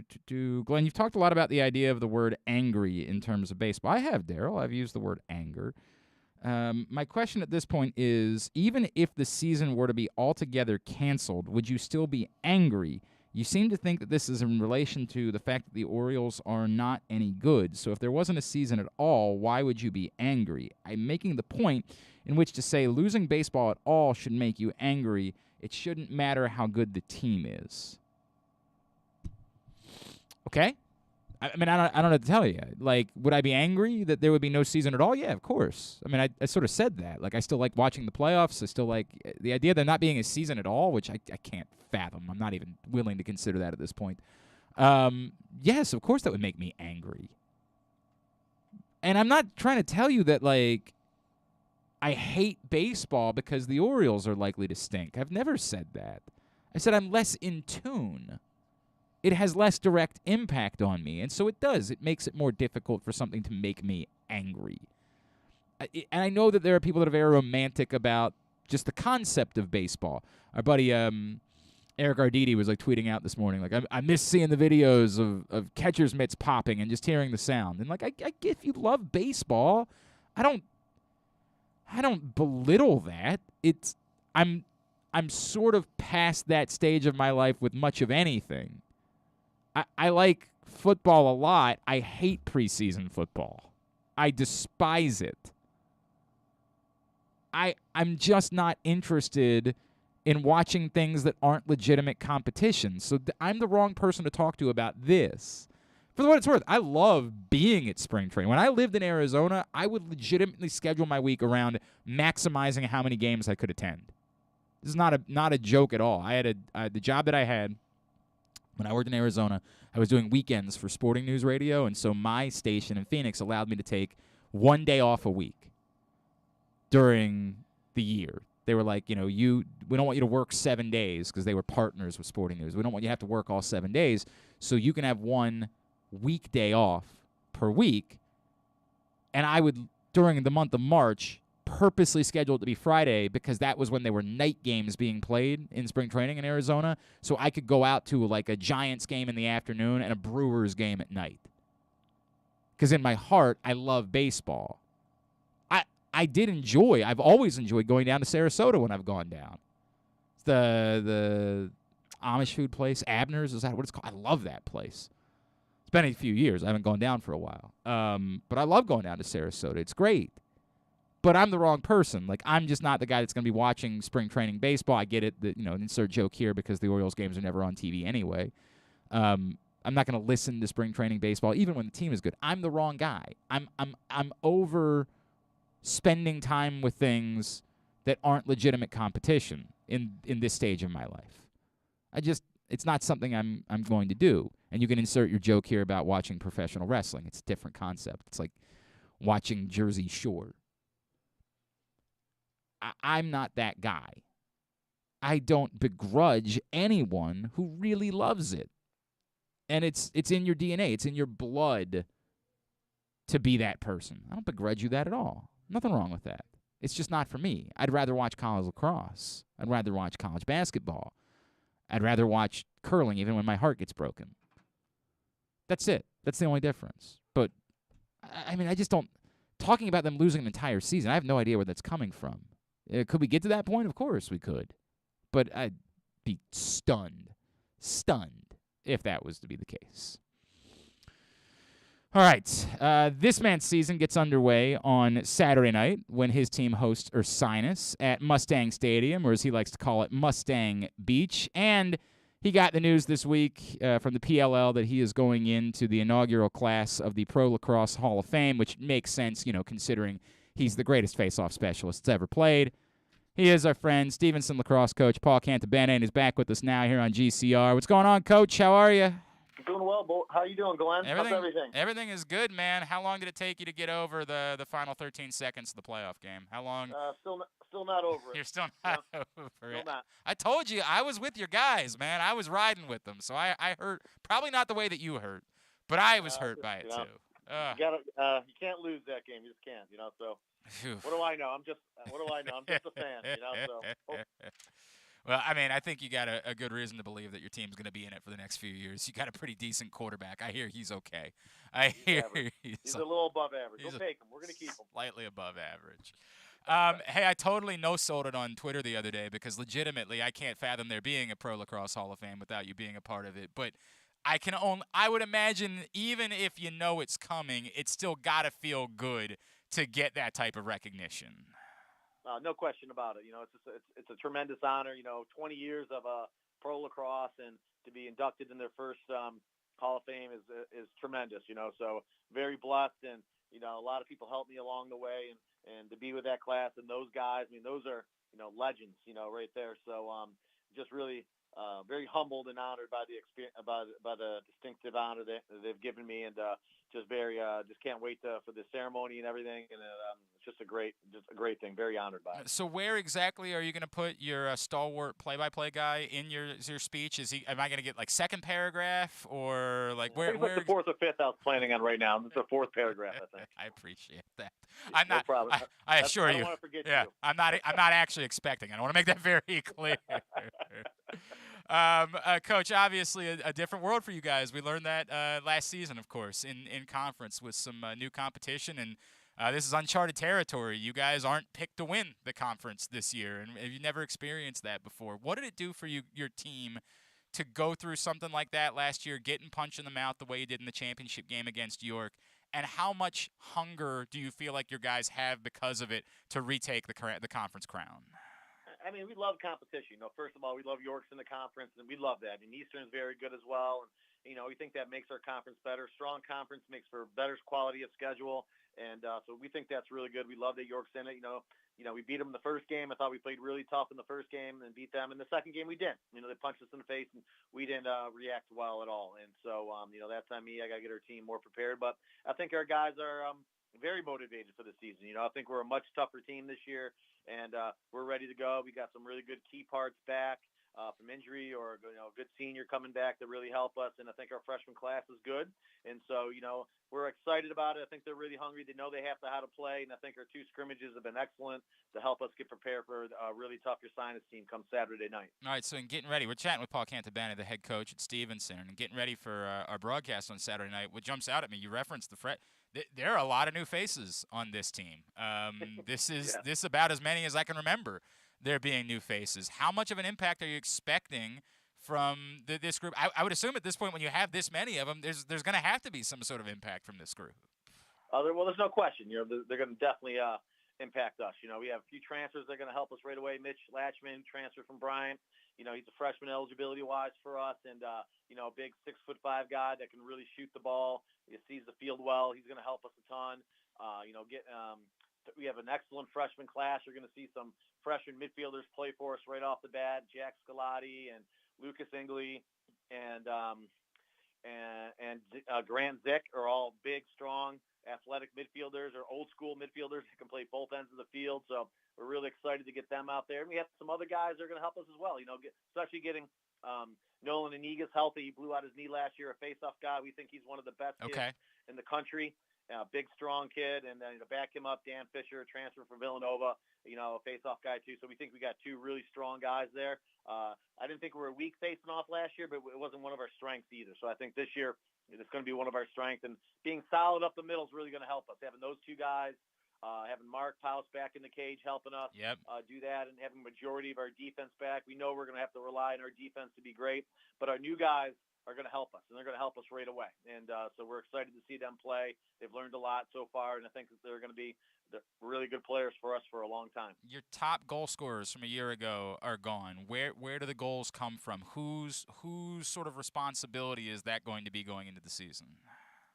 Glenn, you've talked a lot about the idea of the word angry in terms of baseball. I have, Daryl. I've used the word anger. My question at this point is, even if the season were to be altogether canceled, would you still be angry? You seem to think that this is in relation to the fact that the Orioles are not any good. So if there wasn't a season at all, why would you be angry? I'm making the point in which to say losing baseball at all should make you angry. It shouldn't matter how good the team is. Okay? I mean, I don't know what to tell you. Like, would I be angry that there would be no season at all? Yeah, of course. I mean, I sort of said that. Like, I still like watching the playoffs. I still like the idea of there not being a season at all, which I can't fathom. I'm not even willing to consider that at this point. Yes, of course that would make me angry. And I'm not trying to tell you that, like, I hate baseball because the Orioles are likely to stink. I've never said that. I said I'm less in tune. It has less direct impact on me, and so it does. It makes it more difficult for something to make me angry. And I know that there are people that are very romantic about just the concept of baseball. Our buddy Eric Arditi was like tweeting out this morning, like, I miss seeing the videos of catcher's mitts popping and just hearing the sound. And like, if you love baseball, I don't belittle that. I'm sort of past that stage of my life with much of anything. I like football a lot. I hate preseason football. I despise it. I'm just not interested in watching things that aren't legitimate competition. So I'm the wrong person to talk to about this. For what it's worth, I love being at spring training. When I lived in Arizona, I would legitimately schedule my week around maximizing how many games I could attend. This is not a joke at all. I had the job that I had when I worked in Arizona. I was doing weekends for Sporting News Radio, and so my station in Phoenix allowed me to take one day off a week during the year. They were like, we don't want you to work 7 days because they were partners with Sporting News. We don't want you to have to work all 7 days, so you can have one weekday off per week. And I would, during the month of March, purposely schedule it to be Friday because that was when there were night games being played in spring training in Arizona. So I could go out to like a Giants game in the afternoon and a Brewers game at night. Because in my heart, I love baseball. I've always enjoyed going down to Sarasota when I've gone down. It's the Amish food place, Abner's, is that what it's called? I love that place. It's been a few years. I haven't gone down for a while. But I love going down to Sarasota. It's great. But I'm the wrong person. Like, I'm just not the guy that's going to be watching spring training baseball. I get it, that, insert joke here because the Orioles games are never on TV anyway. I'm not going to listen to spring training baseball, even when the team is good. I'm the wrong guy. I'm over spending time with things that aren't legitimate competition in this stage of my life. It's not something I'm going to do. And you can insert your joke here about watching professional wrestling. It's a different concept. It's like watching Jersey Shore. I'm not that guy. I don't begrudge anyone who really loves it. And it's in your DNA. It's in your blood to be that person. I don't begrudge you that at all. Nothing wrong with that. It's just not for me. I'd rather watch college lacrosse. I'd rather watch college basketball. I'd rather watch curling even when my heart gets broken. That's it. That's the only difference. But, I mean, I just don't... Talking about them losing an entire season, I have no idea where that's coming from. Could we get to that point? Of course we could. But I'd be stunned if that was to be the case. All right. This man's season gets underway on Saturday night when his team hosts Ursinus at Mustang Stadium, or as he likes to call it, Mustang Beach. And he got the news this week from the PLL that he is going into the inaugural class of the Pro Lacrosse Hall of Fame, which makes sense, considering he's the greatest face-off specialist that's ever played. He is our friend, Stevenson lacrosse coach Paul Cantabene, and is back with us now here on GCR. What's going on, Coach? How are you? Doing well, Bo. How you doing, Glenn? How's everything? Everything is good, man. How long did it take you to get over the final 13 seconds of the playoff game? How long? Still not over it. You're still not over it. Still not. I told you, I was with your guys, man. I was riding with them, so I hurt. Probably not the way that you hurt, but I was hurt by it, too. You can't lose that game. You just can't, so. What do I know? I'm just a fan, so. Well, I mean, I think you got a good reason to believe that your team's going to be in it for the next few years. You got a pretty decent quarterback. I hear he's okay. He's a little above average. We'll take him. We're going to keep him. Slightly above average. Hey, I totally no-sold it on Twitter the other day because legitimately I can't fathom there being a Pro Lacrosse Hall of Fame without you being a part of it. But I would imagine even if you know it's coming, it's still got to feel good to get that type of recognition. No question about it. It's a tremendous honor. 20 years of pro lacrosse and to be inducted in their first Hall of Fame is tremendous. So very blessed, and a lot of people helped me along the way, and to be with that class and those guys. I mean, those are legends. Right there. So just really very humbled and honored by the experience, by the distinctive honor that they've given me, and just can't wait for the ceremony and everything. And it's just a great thing. Very honored by it. So where exactly are you going to put your stalwart play-by-play guy in your speech? Am I going to get like second paragraph or like where? Like the fourth or fifth I was planning on right now. It's the fourth paragraph, I think. I appreciate that. I'm not. No problem. I assure you. I don't want to forget you. I'm not actually expecting. I want to make that very clear. Coach, obviously a different world for you guys. We learned that last season, of course, in conference with some new competition, and this is uncharted territory. You guys aren't picked to win the conference this year, and you've never experienced that before. What did it do for your team to go through something like that last year, getting punched in the mouth the way you did in the championship game against York? And how much hunger do you feel like your guys have because of it to retake the conference crown? I mean, we love competition. First of all, we love York's in the conference, and we love that. I mean, Eastern's very good as well, and we think that makes our conference better. Strong conference makes for better quality of schedule, and so we think that's really good. We love that York's in it. We beat them in the first game. I thought we played really tough in the first game and beat them. In the second game, we didn't. They punched us in the face, and we didn't react well at all. And so, that's on me. I got to get our team more prepared. But I think our guys are very motivated for the season. I think we're a much tougher team this year, and we're ready to go. We got some really good key parts back from injury, or a good senior coming back to really help us. And I think our freshman class is good. And so, we're excited about it. I think they're really hungry. They know they have how to play. And I think our two scrimmages have been excellent to help us get prepared for a really tough Ursinus team come Saturday night. All right, so in getting ready, we're chatting with Paul Cantabene, the head coach at Stevenson, and getting ready for our broadcast on Saturday night. What jumps out at me, you referenced there are a lot of new faces on this team. This is about as many as I can remember there being new faces. How much of an impact are you expecting from this group? I would assume at this point, when you have this many of them, there's going to have to be some sort of impact from this group. Well, there's no question. They're going to definitely impact us. We have a few transfers that are going to help us right away. Mitch Latchman transferred from Bryant. He's a freshman eligibility-wise for us, and a big 6'5" guy that can really shoot the ball. He sees the field well. He's going to help us a ton. We have an excellent freshman class. You're going to see some freshman midfielders play for us right off the bat. Jack Scalati and Lucas Ingley, and and Grant Zick are all big, strong, athletic midfielders or old school midfielders that can play both ends of the field. So we're really excited to get them out there. And we have some other guys that are going to help us as well. Especially getting Nolan Inigas healthy. He blew out his knee last year, a face-off guy. We think he's one of the best kids in the country. Big, strong kid. And then to back him up, Dan Fisher, transfer from Villanova, a face-off guy too. So we think we got two really strong guys there. I didn't think we were weak facing off last year, but it wasn't one of our strengths either. So I think this year it's going to be one of our strengths. And being solid up the middle is really going to help us. Having those two guys, having Mark Paus back in the cage helping us do that, and having a majority of our defense back. We know we're going to have to rely on our defense to be great, but our new guys are going to help us, and they're going to help us right away. And so we're excited to see them play. They've learned a lot so far, and I think that they're going to be really good players for us for a long time. Your top goal scorers from a year ago are gone. Where do the goals come from? Whose sort of responsibility is that going to be going into the season?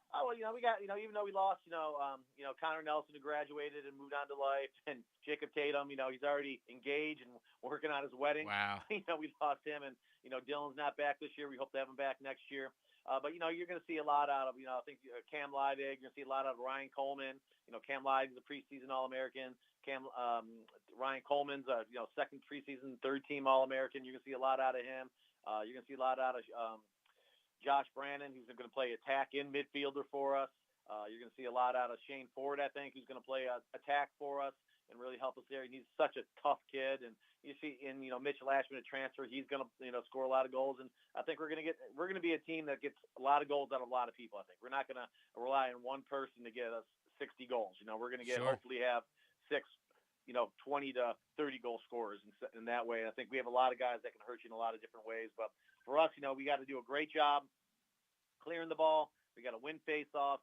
Oh, well, we got, even though we lost, Connor Nelson, who graduated and moved on to life, and Jacob Tatum, he's already engaged and working on his wedding. Wow. We lost him, and, Dylan's not back this year. We hope to have him back next year. But, you're going to see a lot out of, I think Cam Lydig. You're going to see a lot out of Ryan Coleman. Cam Lydig is a preseason All-American. Ryan Coleman's a, second preseason, third-team All-American. You're going to see a lot out of him. You're going to see a lot out of Josh Brannon, who's going to play attack in midfielder for us. You're going to see a lot out of Shane Ford, I think, who's going to play attack for us and really help us there. And he's such a tough kid. And you see in, Mitch Lashman, a transfer, he's going to, score a lot of goals. And I think we're going to be a team that gets a lot of goals out of a lot of people. I think we're not going to rely on one person to get us 60 goals. We're going to hopefully have 6, 20 to 30 goal scorers in that way. And I think we have a lot of guys that can hurt you in a lot of different ways. But for us, we got to do a great job clearing the ball. We got to win face-offs.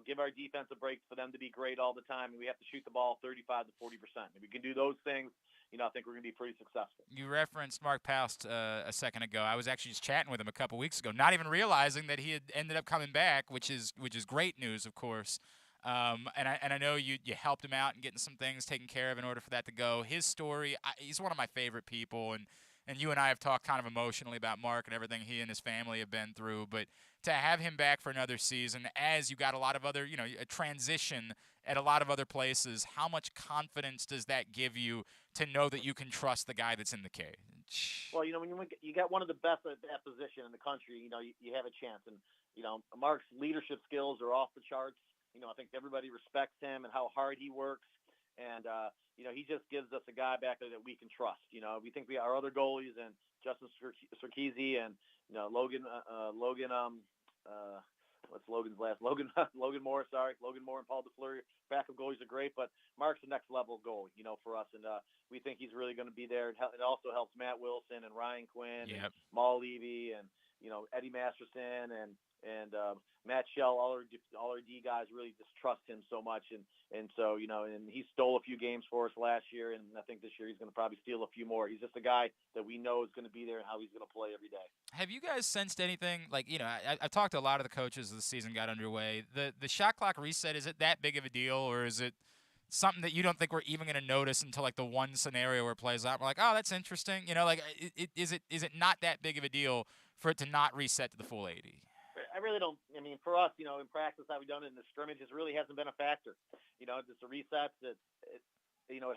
Give our defense a break for them to be great all the time. And we have to shoot the ball 35 to 40%. If we can do those things, I think we're going to be pretty successful. You referenced Mark Paust a second ago. I was actually just chatting with him a couple weeks ago, not even realizing that he had ended up coming back, which is great news, of course. And I know you helped him out and getting some things taken care of in order for that to go. His story, he's one of my favorite people, and you and I have talked kind of emotionally about Mark and everything he and his family have been through. But to have him back for another season, as you got a lot of other, a transition at a lot of other places, how much confidence does that give you to know that you can trust the guy that's in the cage? Well, when you got one of the best at that position in the country, you have a chance. And, Mark's leadership skills are off the charts. I think everybody respects him and how hard he works. And, he just gives us a guy back there that we can trust. We think our other goalies and Justin Sarkeesian and, Logan Moore, Logan Moore and Paul DeFleury, backup goalies are great, but Mark's the next level goalie, for us. And we think he's really going to be there. It also helps Matt Wilson and Ryan Quinn and Maul Levy and, Eddie Masterson and Matt Shell, all our D guys really just trust him so much. And so, and he stole a few games for us last year. And I think this year he's going to probably steal a few more. He's just a guy that we know is going to be there and how he's going to play every day. Have you guys sensed anything? Like, I've talked to a lot of the coaches as the season got underway. The shot clock reset, is it that big of a deal, or is it something that you don't think we're even going to notice until like the one scenario where it plays out? We're like, oh, that's interesting. Is it not that big of a deal for it to not reset to the full 80? I really don't. I mean, for us, in practice, how we've done it in the scrimmages really hasn't been a factor. Just the resets, it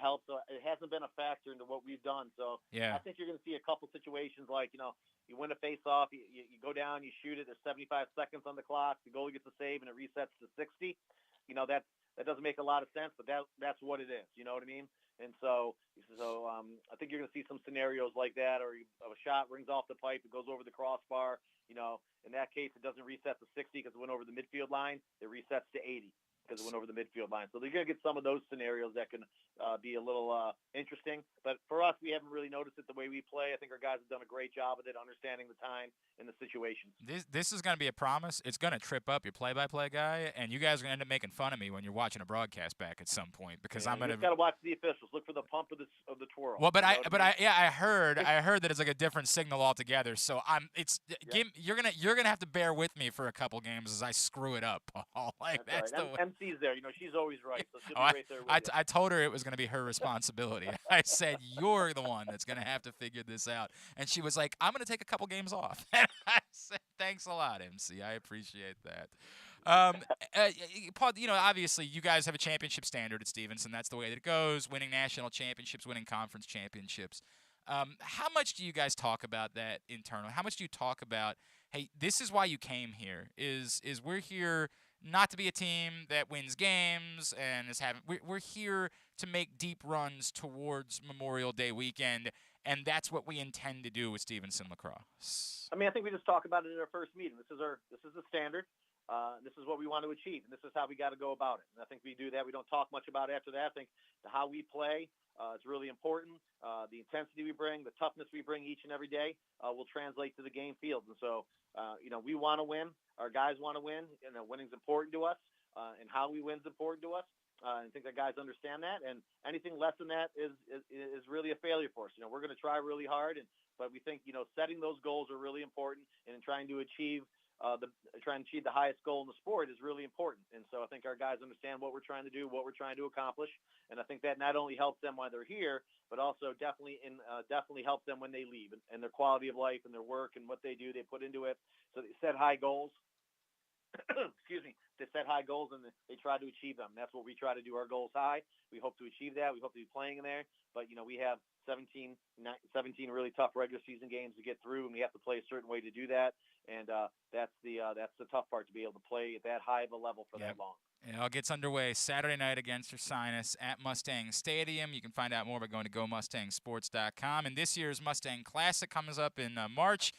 helps. So it hasn't been a factor into what we've done. So I think you're going to see a couple situations like, you win a face-off, you go down, you shoot it, there's 75 seconds on the clock, the goalie gets a save, and it resets to 60. That doesn't make a lot of sense, but that's what it is. You know what I mean? And so I think you're going to see some scenarios like that, or a shot rings off the pipe, it goes over the crossbar. In that case, it doesn't reset to 60 because it went over the midfield line. It resets to 80 because it went over the midfield line. So they're going to get some of those scenarios that can be a little interesting. But for us, we haven't really noticed it the way we play. I think our guys have done a great job of it, understanding the time and the situations. This is going to be a promise. It's going to trip up your play-by-play guy, and you guys are going to end up making fun of me when you're watching a broadcast back at some point because I'm going to. You got to watch the officials. Look for the pump of the twirl. Well, I heard that it's like a different signal altogether. So you're gonna have to bear with me for a couple games as I screw it up, Paul. Like that's right. the way. MC's there. She's always right, so she'll be right there with you. I told her it was going to be her responsibility. I said, you're the one that's going to have to figure this out. And she was like, I'm going to take a couple games off. And I said, thanks a lot, MC. I appreciate that. Paul, obviously you guys have a championship standard at Stevenson. That's the way that it goes, winning national championships, winning conference championships. How much do you guys talk about that internally? How much do you talk about, hey, this is why you came here, is we're here not to be a team that wins games and we're here to make deep runs towards Memorial Day weekend, and that's what we intend to do with Stevenson lacrosse. I think we just talk about it in our first meeting. This is the standard. This is what we want to achieve, and this is how we got to go about it. And I think we do that. We don't talk much about it after that. I think how we play is really important. The intensity we bring, the toughness we bring each and every day will translate to the game field. And so, we want to win. Our guys want to win. Winning's important to us, and how we win is important to us. I think that guys understand that, and anything less than that is really a failure for us. We're going to try really hard, but we think setting those goals are really important, and in trying to achieve the highest goal in the sport is really important. And so I think our guys understand what we're trying to do, what we're trying to accomplish, and I think that not only helps them while they're here, but also definitely helps them when they leave, and their quality of life and their work and what they do, they put into it. So they set high goals. Excuse me. They set high goals and they try to achieve them. That's what we try to do. Our goals high. We hope to achieve that. We hope to be playing in there. But we have 17 really tough regular season games to get through, and we have to play a certain way to do that. And that's the tough part, to be able to play at that high of a level for that long. It all gets underway Saturday night against Ursinus at Mustang Stadium. You can find out more by going to GoMustangSports.com. And this year's Mustang Classic comes up in March.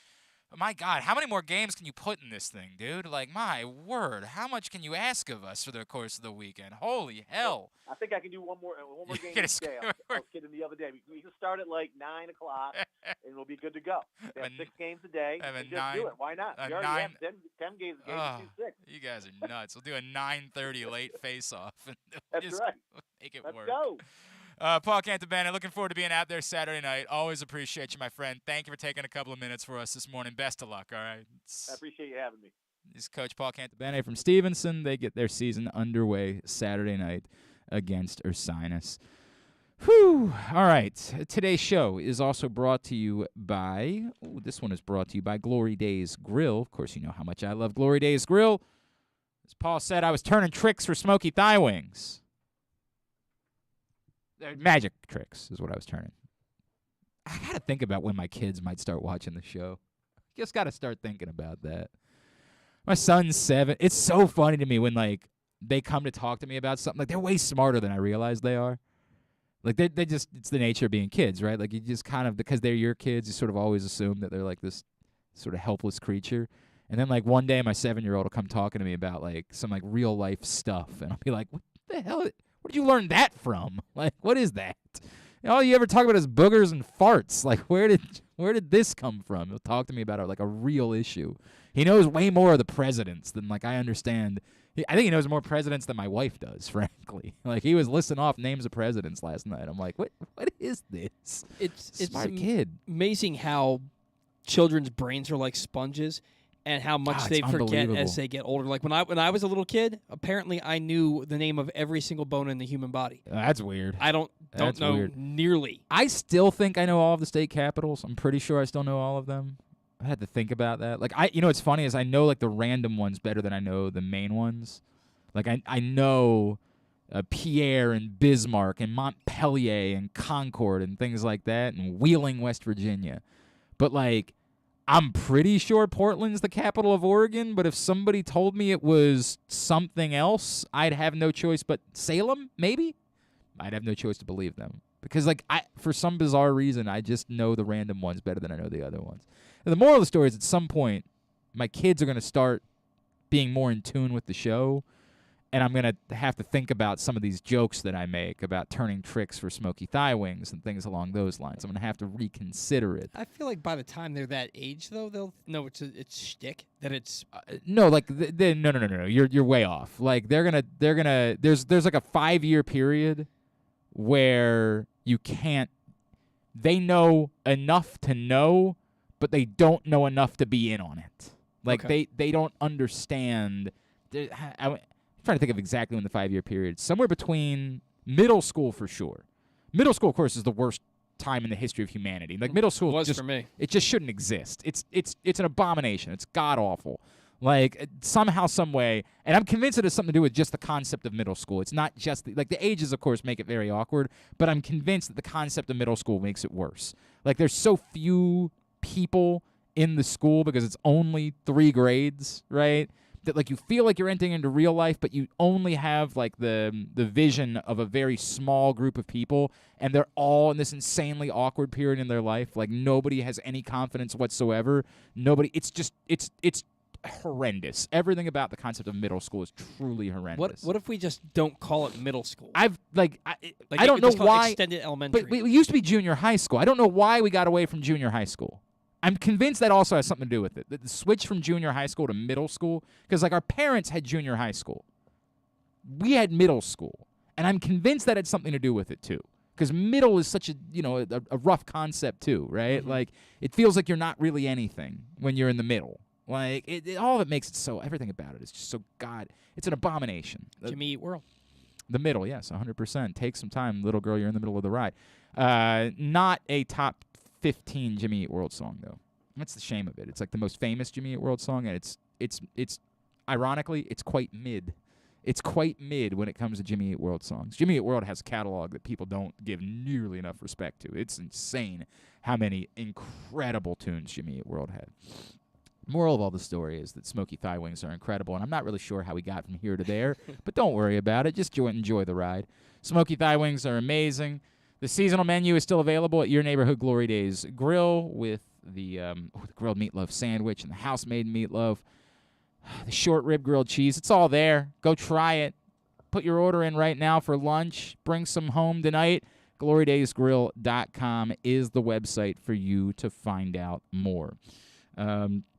My God, how many more games can you put in this thing, dude? Like, my word, how much can you ask of us for the course of the weekend? Holy hell. I think I can do one more game each day. I was kidding the other day. We can start at like 9 o'clock, and we'll be good to go. We have 6 games a day, and just do it. Why not? We already have 10 games a game. We'll do 6. You guys are nuts. We'll do a 9:30 late face-off. That's right. Make it Let's work. go. Paul Cantabene, looking forward to being out there Saturday night. Always appreciate you, my friend. Thank you for taking a couple of minutes for us this morning. Best of luck, all right? I appreciate you having me. This is Coach Paul Cantabene from Stevenson. They get their season underway Saturday night against Ursinus. Whew. All right. Today's show is also brought to you by, this one is brought to you by Glory Days Grill. Of course, you know how much I love Glory Days Grill. As Paul said, I was turning tricks for smoky thigh wings. Magic tricks is what I was turning. I got to think about when my kids might start watching the show. Just got to start thinking about that. My son's 7. It's so funny to me when, like, they come to talk to me about something. Like, they're way smarter than I realize they are. Like, they just, it's the nature of being kids, right? Like, you just kind of, because they're your kids, you sort of always assume that they're, like, this sort of helpless creature. And then, like, one day my 7-year-old will come talking to me about, like, some, like, real-life stuff. And I'll be like, what the hell? Where did you learn that from? Like, what is that? All you ever talk about is boogers and farts. Like, where did this come from? He'll talk to me about like a real issue. He knows way more of the presidents than like I understand. I think he knows more presidents than my wife does, frankly. Like, he was listing off names of presidents last night. I'm like, what is this? It's Smart kid. Amazing how children's brains are like sponges, and how much they forget as they get older. Like when I was a little kid, apparently I knew the name of every single bone in the human body. That's weird. I don't know weird. nearly. I still think I know all of the state capitals. I'm pretty sure I still know all of them. I had to think about that. Like, what's funny is I know like the random ones better than I know the main ones. Like I know Pierre and Bismarck and Montpelier and Concord and things like that, and Wheeling, West Virginia. But like, I'm pretty sure Portland's the capital of Oregon, but if somebody told me it was something else, I'd have no choice but Salem, maybe? I'd have no choice to believe them. Because, like, for some bizarre reason, I just know the random ones better than I know the other ones. And the moral of the story is at some point, my kids are going to start being more in tune with the show, and I'm going to have to think about some of these jokes that I make about turning tricks for smoky thigh wings and things along those lines. I'm going to have to reconsider it. I feel like by the time they're that age, though, they'll know it's shtick, that it's no, like no. You're way off. Like they're gonna. There's like a 5-year period where you can't. They know enough to know, but they don't know enough to be in on it. Like they don't understand. trying to think of exactly when the 5-year period. Somewhere between middle school for sure. Middle school, of course, is the worst time in the history of humanity. Like middle school was for me. It just shouldn't exist. It's an abomination. It's god awful. Like somehow, some way, and I'm convinced it has something to do with just the concept of middle school. It's not just the ages, of course, make it very awkward, but I'm convinced that the concept of middle school makes it worse. Like there's so few people in the school because it's only 3 grades, right? That like you feel like you're entering into real life, but you only have like the vision of a very small group of people, and they're all in this insanely awkward period in their life. Like nobody has any confidence whatsoever. Nobody. It's horrendous. Everything about the concept of middle school is truly horrendous. What if we just don't call it middle school? I don't know why. Extended elementary. But it used to be junior high school. I don't know why we got away from junior high school. I'm convinced that also has something to do with it. The switch from junior high school to middle school, because like our parents had junior high school. We had middle school. And I'm convinced that had something to do with it too. Because middle is such a rough concept too, right? Mm-hmm. Like it feels like you're not really anything when you're in the middle. Like all of it makes it so, everything about it is just so, God, it's an abomination. Jimmy Eat World. The middle, yes, 100%. Take some time, little girl, you're in the middle of the ride. Not a top 15 Jimmy Eat World song, though. That's the shame of it. It's like the most famous Jimmy Eat World song, and it's ironically, it's quite mid. It's quite mid when it comes to Jimmy Eat World songs. Jimmy Eat World has a catalog that people don't give nearly enough respect to. It's insane how many incredible tunes Jimmy Eat World had. Moral of all the story is that smoky thigh wings are incredible, and I'm not really sure how we got from here to there, but don't worry about it. Just enjoy the ride. Smoky thigh wings are amazing. The seasonal menu is still available at your neighborhood Glory Days Grill with the grilled meatloaf sandwich and the house-made meatloaf, the short rib grilled cheese. It's all there. Go try it. Put your order in right now for lunch. Bring some home tonight. GloryDaysGrill.com is the website for you to find out more.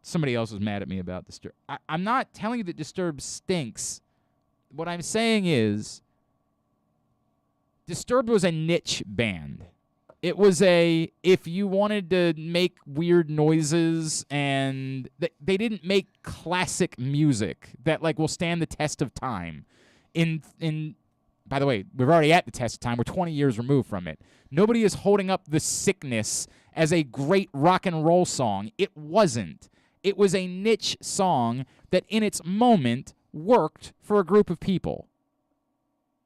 Somebody else was mad at me about Disturbed. I'm not telling you that Disturbed stinks. What I'm saying is Disturbed was a niche band. It was if you wanted to make weird noises, and they didn't make classic music that like will stand the test of time. By the way, we're already at the test of time. We're 20 years removed from it. Nobody is holding up The Sickness as a great rock and roll song. It wasn't. It was a niche song that in its moment worked for a group of people.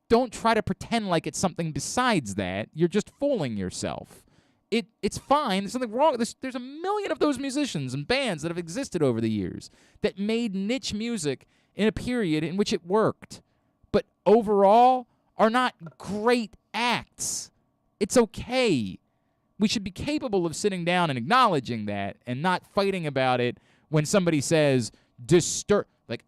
Don't try to pretend like it's something besides that. You're just fooling yourself. It's fine. There's nothing wrong. There's a million of those musicians and bands that have existed over the years that made niche music in a period in which it worked, but overall are not great acts. It's okay. We should be capable of sitting down and acknowledging that and not fighting about it when somebody says Disturbed. Like,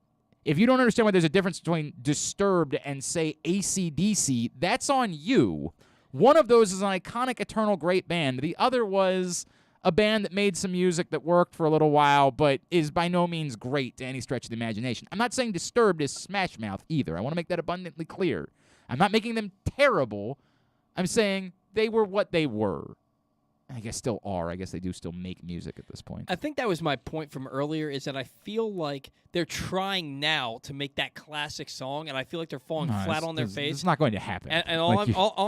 if you don't understand why there's a difference between Disturbed and, say, AC/DC, that's on you. One of those is an iconic, eternal, great band. The other was a band that made some music that worked for a little while but is by no means great to any stretch of the imagination. I'm not saying Disturbed is Smash Mouth either. I want to make that abundantly clear. I'm not making them terrible. I'm saying they were what they were. I guess still are. I guess they do still make music at this point. I think that was my point from earlier, is that I feel like they're trying now to make that classic song, and I feel like they're falling flat on their face. It's not going to happen. And all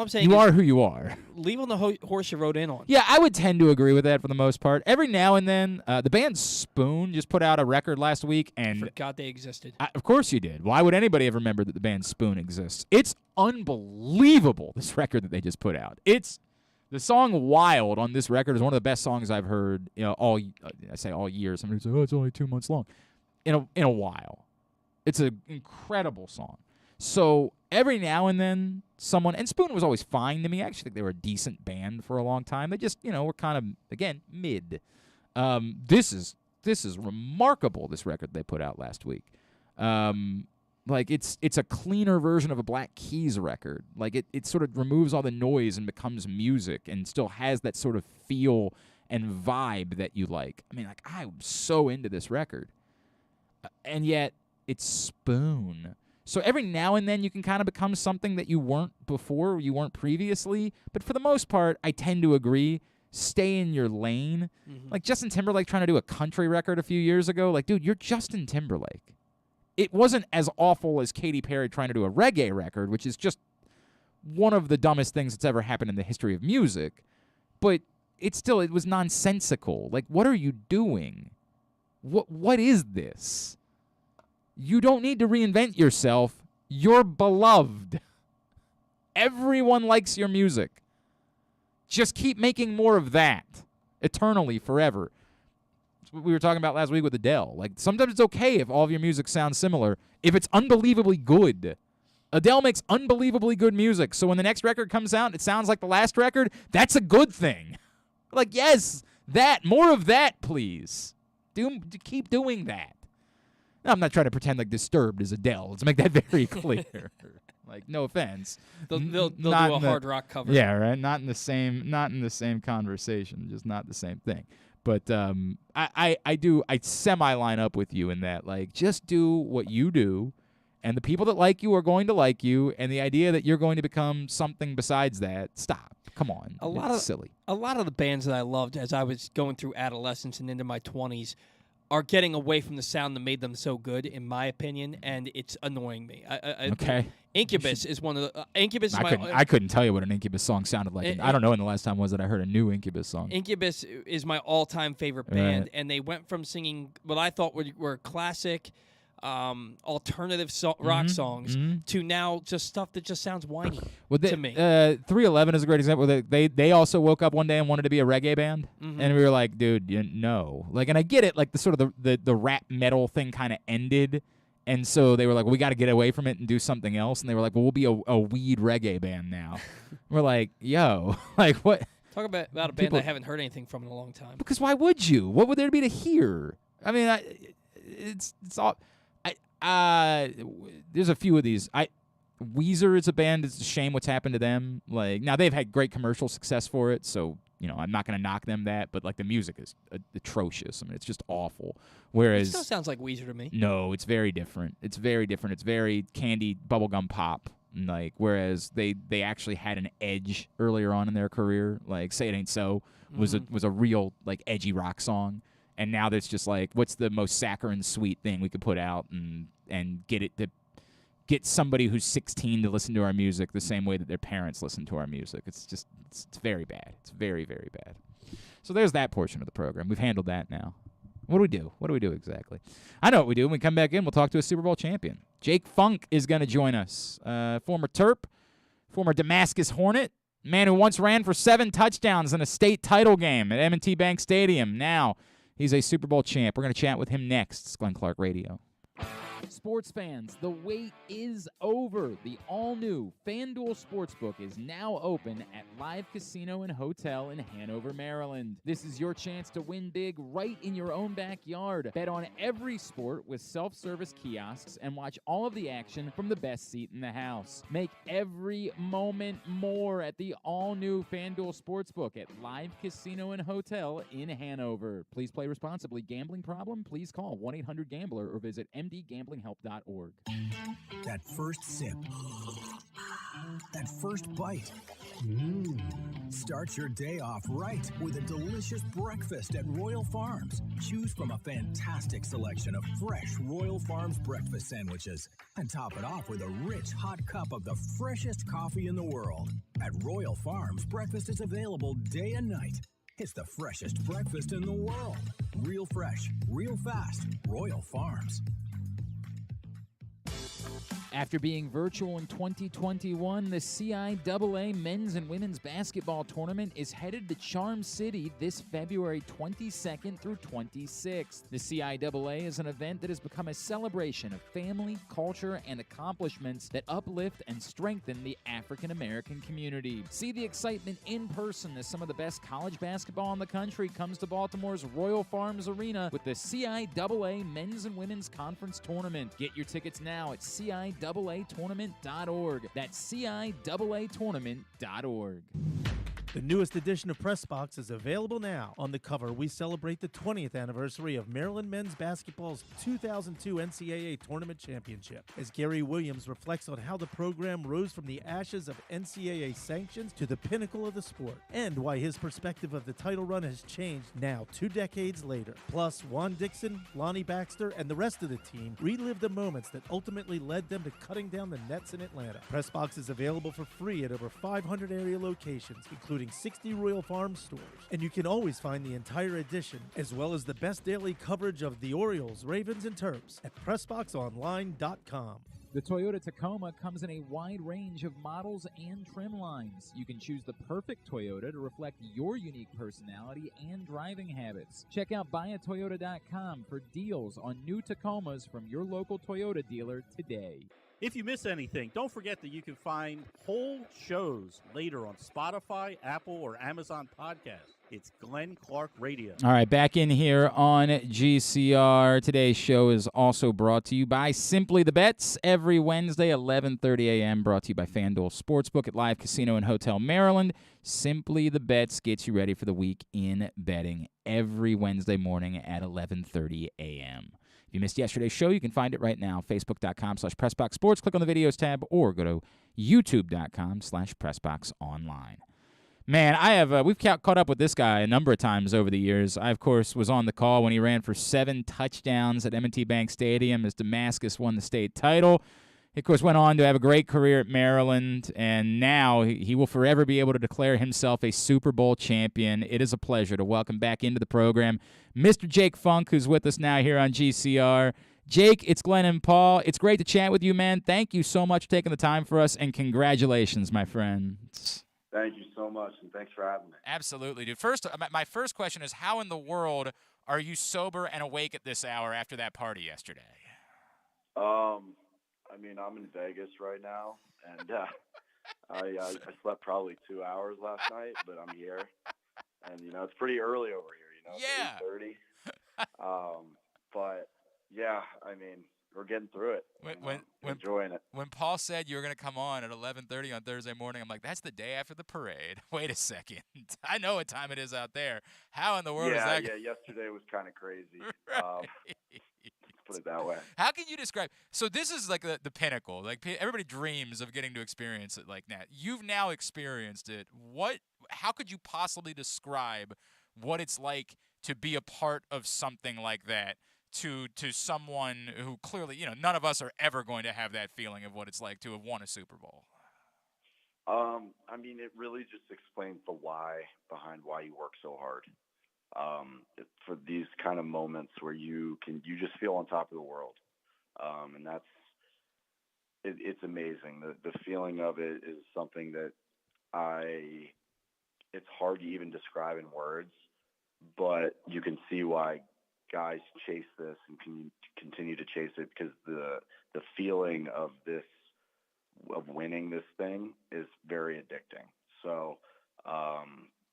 I'm saying you is are who you are. Leave on the horse you rode in on. Yeah, I would tend to agree with that for the most part. Every now and then, the band Spoon just put out a record last week, and I forgot they existed. Of course you did. Why would anybody have remembered that the band Spoon exists? It's unbelievable, this record that they just put out. The song "Wild" on this record is one of the best songs I've heard. All year. Somebody say, "Oh, it's only 2 months long." In a while, it's an incredible song. So every now and then, someone, and Spoon was always fine to me. I actually think they were a decent band for a long time. They just, were kind of, again, mid. This is remarkable. This record they put out last week. Like, it's a cleaner version of a Black Keys record. Like, it sort of removes all the noise and becomes music and still has that sort of feel and vibe that you like. I mean, like, I'm so into this record. And yet, it's Spoon. So every now and then you can kind of become something that you weren't before, you weren't previously. But for the most part, I tend to agree. Stay in your lane. Mm-hmm. Like Justin Timberlake trying to do a country record a few years ago. Like, dude, you're Justin Timberlake. it wasn't as awful as Katy Perry trying to do a reggae record, which is just one of the dumbest things that's ever happened in the history of music. But it was nonsensical. Like, what are you doing? What is this? You don't need to reinvent yourself. You're beloved. Everyone likes your music. Just keep making more of that. Eternally, forever. That's what we were talking about last week with Adele. Like, sometimes it's okay if all of your music sounds similar, if it's unbelievably good. Adele makes unbelievably good music, so when the next record comes out and it sounds like the last record, that's a good thing. Like, yes, more of that, please. Keep doing that. Now, I'm not trying to pretend like Disturbed is Adele. Let's make that very clear. Like, no offense. They'll do a hard rock cover. Yeah, right. Not in the same conversation. Just not the same thing. But I semi-line up with you in that. Like, just do what you do, and the people that like you are going to like you, and the idea that you're going to become something besides that, stop. Come on. It's silly. A lot of the bands that I loved as I was going through adolescence and into my 20s are getting away from the sound that made them so good, in my opinion, and it's annoying me. Okay. Incubus is one of the Incubus. I couldn't tell you what an Incubus song sounded like. I don't know when the last time was that I heard a new Incubus song. Incubus is my all-time favorite band, and they went from singing what I thought were classic alternative rock songs to now just stuff that just sounds whiny to me. 311 is a great example. They also woke up one day and wanted to be a reggae band, and we were like, dude, no. Like, and I get it. Like, the sort of the rap metal thing kind of ended, and so they were like, well, we got to get away from it and do something else. And they were like, well, we'll be a weed reggae band now. We're like, yo, like what? Talk about a band I haven't heard anything from in a long time. Because why would you? What would there be to hear? I mean, it's all. There's a few of these. Weezer is a band. It's a shame what's happened to them. Like, now they've had great commercial success for it, so I'm not going to knock them that. But like, the music is atrocious. I mean, it's just awful. Whereas it still sounds like Weezer to me. No, it's very different. It's very candy bubblegum pop. Like, whereas they actually had an edge earlier on in their career. Like, Say It Ain't So was a real like edgy rock song. And now there's just like, what's the most saccharine sweet thing we could put out and get somebody who's 16 to listen to our music the same way that their parents listen to our music. It's very bad. It's very, very bad. So there's that portion of the program. We've handled that now. What do we do? What do we do exactly? I know what we do. When we come back in, we'll talk to a Super Bowl champion. Jake Funk is going to join us. Former Terp, former Damascus Hornet, man who once ran for 7 touchdowns in a state title game at M&T Bank Stadium. Now he's a Super Bowl champ. We're going to chat with him next. It's Glenn Clark Radio. Sports fans, the wait is over. The all-new FanDuel Sportsbook is now open at Live Casino and Hotel in Hanover, Maryland. This is your chance to win big right in your own backyard. Bet on every sport with self-service kiosks and watch all of the action from the best seat in the house. Make every moment more at the all-new FanDuel Sportsbook at Live Casino and Hotel in Hanover. Please play responsibly. Gambling problem? Please call 1-800-GAMBLER or visit mdgamblinghelp.org. That first sip. That first bite. Start your day off right with a delicious breakfast at Royal Farms. Choose from a fantastic selection of fresh Royal Farms breakfast sandwiches and top it off with a rich hot cup of the freshest coffee in the world. At Royal Farms, breakfast is available day and night. It's the freshest breakfast in the world. Real fresh, real fast. Royal Farms. After being virtual in 2021, the CIAA Men's and Women's Basketball Tournament is headed to Charm City this February 22nd through 26th. The CIAA is an event that has become a celebration of family, culture, and accomplishments that uplift and strengthen the African American community. See the excitement in person as some of the best college basketball in the country comes to Baltimore's Royal Farms Arena with the CIAA Men's and Women's Conference Tournament. Get your tickets now at CIAAtournament.org. That's CIAAtournament.org. The newest edition of Press Box is available now. On the cover, we celebrate the 20th anniversary of Maryland men's basketball's 2002 NCAA Tournament Championship, as Gary Williams reflects on how the program rose from the ashes of NCAA sanctions to the pinnacle of the sport, and why his perspective of the title run has changed now 2 decades later. Plus, Juan Dixon, Lonnie Baxter, and the rest of the team relive the moments that ultimately led them to cutting down the nets in Atlanta. Press Box is available for free at over 500 area locations, including 60 Royal Farm stores. And you can always find the entire edition, as well as the best daily coverage of the Orioles, Ravens, and Terps at PressBoxOnline.com. The Toyota Tacoma comes in a wide range of models and trim lines. You can choose the perfect Toyota to reflect your unique personality and driving habits. Check out buyatoyota.com for deals on new Tacomas from your local Toyota dealer today. If you miss anything, don't forget that you can find whole shows later on Spotify, Apple, or Amazon Podcasts. It's Glenn Clark Radio. All right, back in here on GCR. Today's show is also brought to you by Simply the Bets. Every Wednesday, 11:30 a.m., brought to you by FanDuel Sportsbook at Live Casino and Hotel Maryland. Simply the Bets gets you ready for the week in betting every Wednesday morning at 11:30 a.m. If you missed yesterday's show, you can find it right now, facebook.com/PressBoxSports. Click on the videos tab or go to youtube.com/PressBoxOnline. Man, we've caught up with this guy a number of times over the years. I, of course, was on the call when he ran for 7 touchdowns at M&T Bank Stadium as Damascus won the state title. He, of course, went on to have a great career at Maryland, and now he will forever be able to declare himself a Super Bowl champion. It is a pleasure to welcome back into the program Mr. Jake Funk, who's with us now here on GCR. Jake, it's Glenn and Paul. It's great to chat with you, man. Thank you so much for taking the time for us, and congratulations, my friend. Thank you so much, and thanks for having me. Absolutely, dude. First, my first question is, how in the world are you sober and awake at this hour after that party yesterday? I mean, I'm in Vegas right now, and I slept probably 2 hours last night, but I'm here, and it's pretty early over here. Yeah. It's 8:30. But yeah, I mean, we're getting through it. Enjoying it. When Paul said you were going to come on at 11:30 on Thursday morning, I'm like, that's the day after the parade. Wait a second. I know what time it is out there. How in the world is that? Yeah, yesterday was kind of crazy. Right. Let's put it that way. How can you describe – so this is like the pinnacle. Like everybody dreams of getting to experience it like that. You've now experienced it. How could you possibly describe what it's like to be a part of something like that? To someone who clearly, none of us are ever going to have that feeling of what it's like to have won a Super Bowl. I mean, it really just explains the why behind why you work so hard. For these kind of moments where you just feel on top of the world. And it's amazing. The feeling of it is something that it's hard to even describe in words, but you can see why guys chase this and can continue to chase it, because the feeling of winning this thing is very addicting. So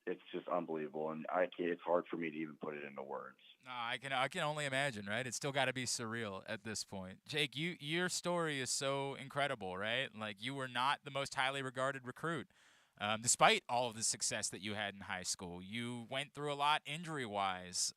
it's just unbelievable, and it's hard for me to even put it into words. No, I can only imagine, right? It's still got to be surreal at this point. Jake, your story is so incredible, right? Like, you were not the most highly regarded recruit. Despite all of the success that you had in high school, you went through a lot injury-wise.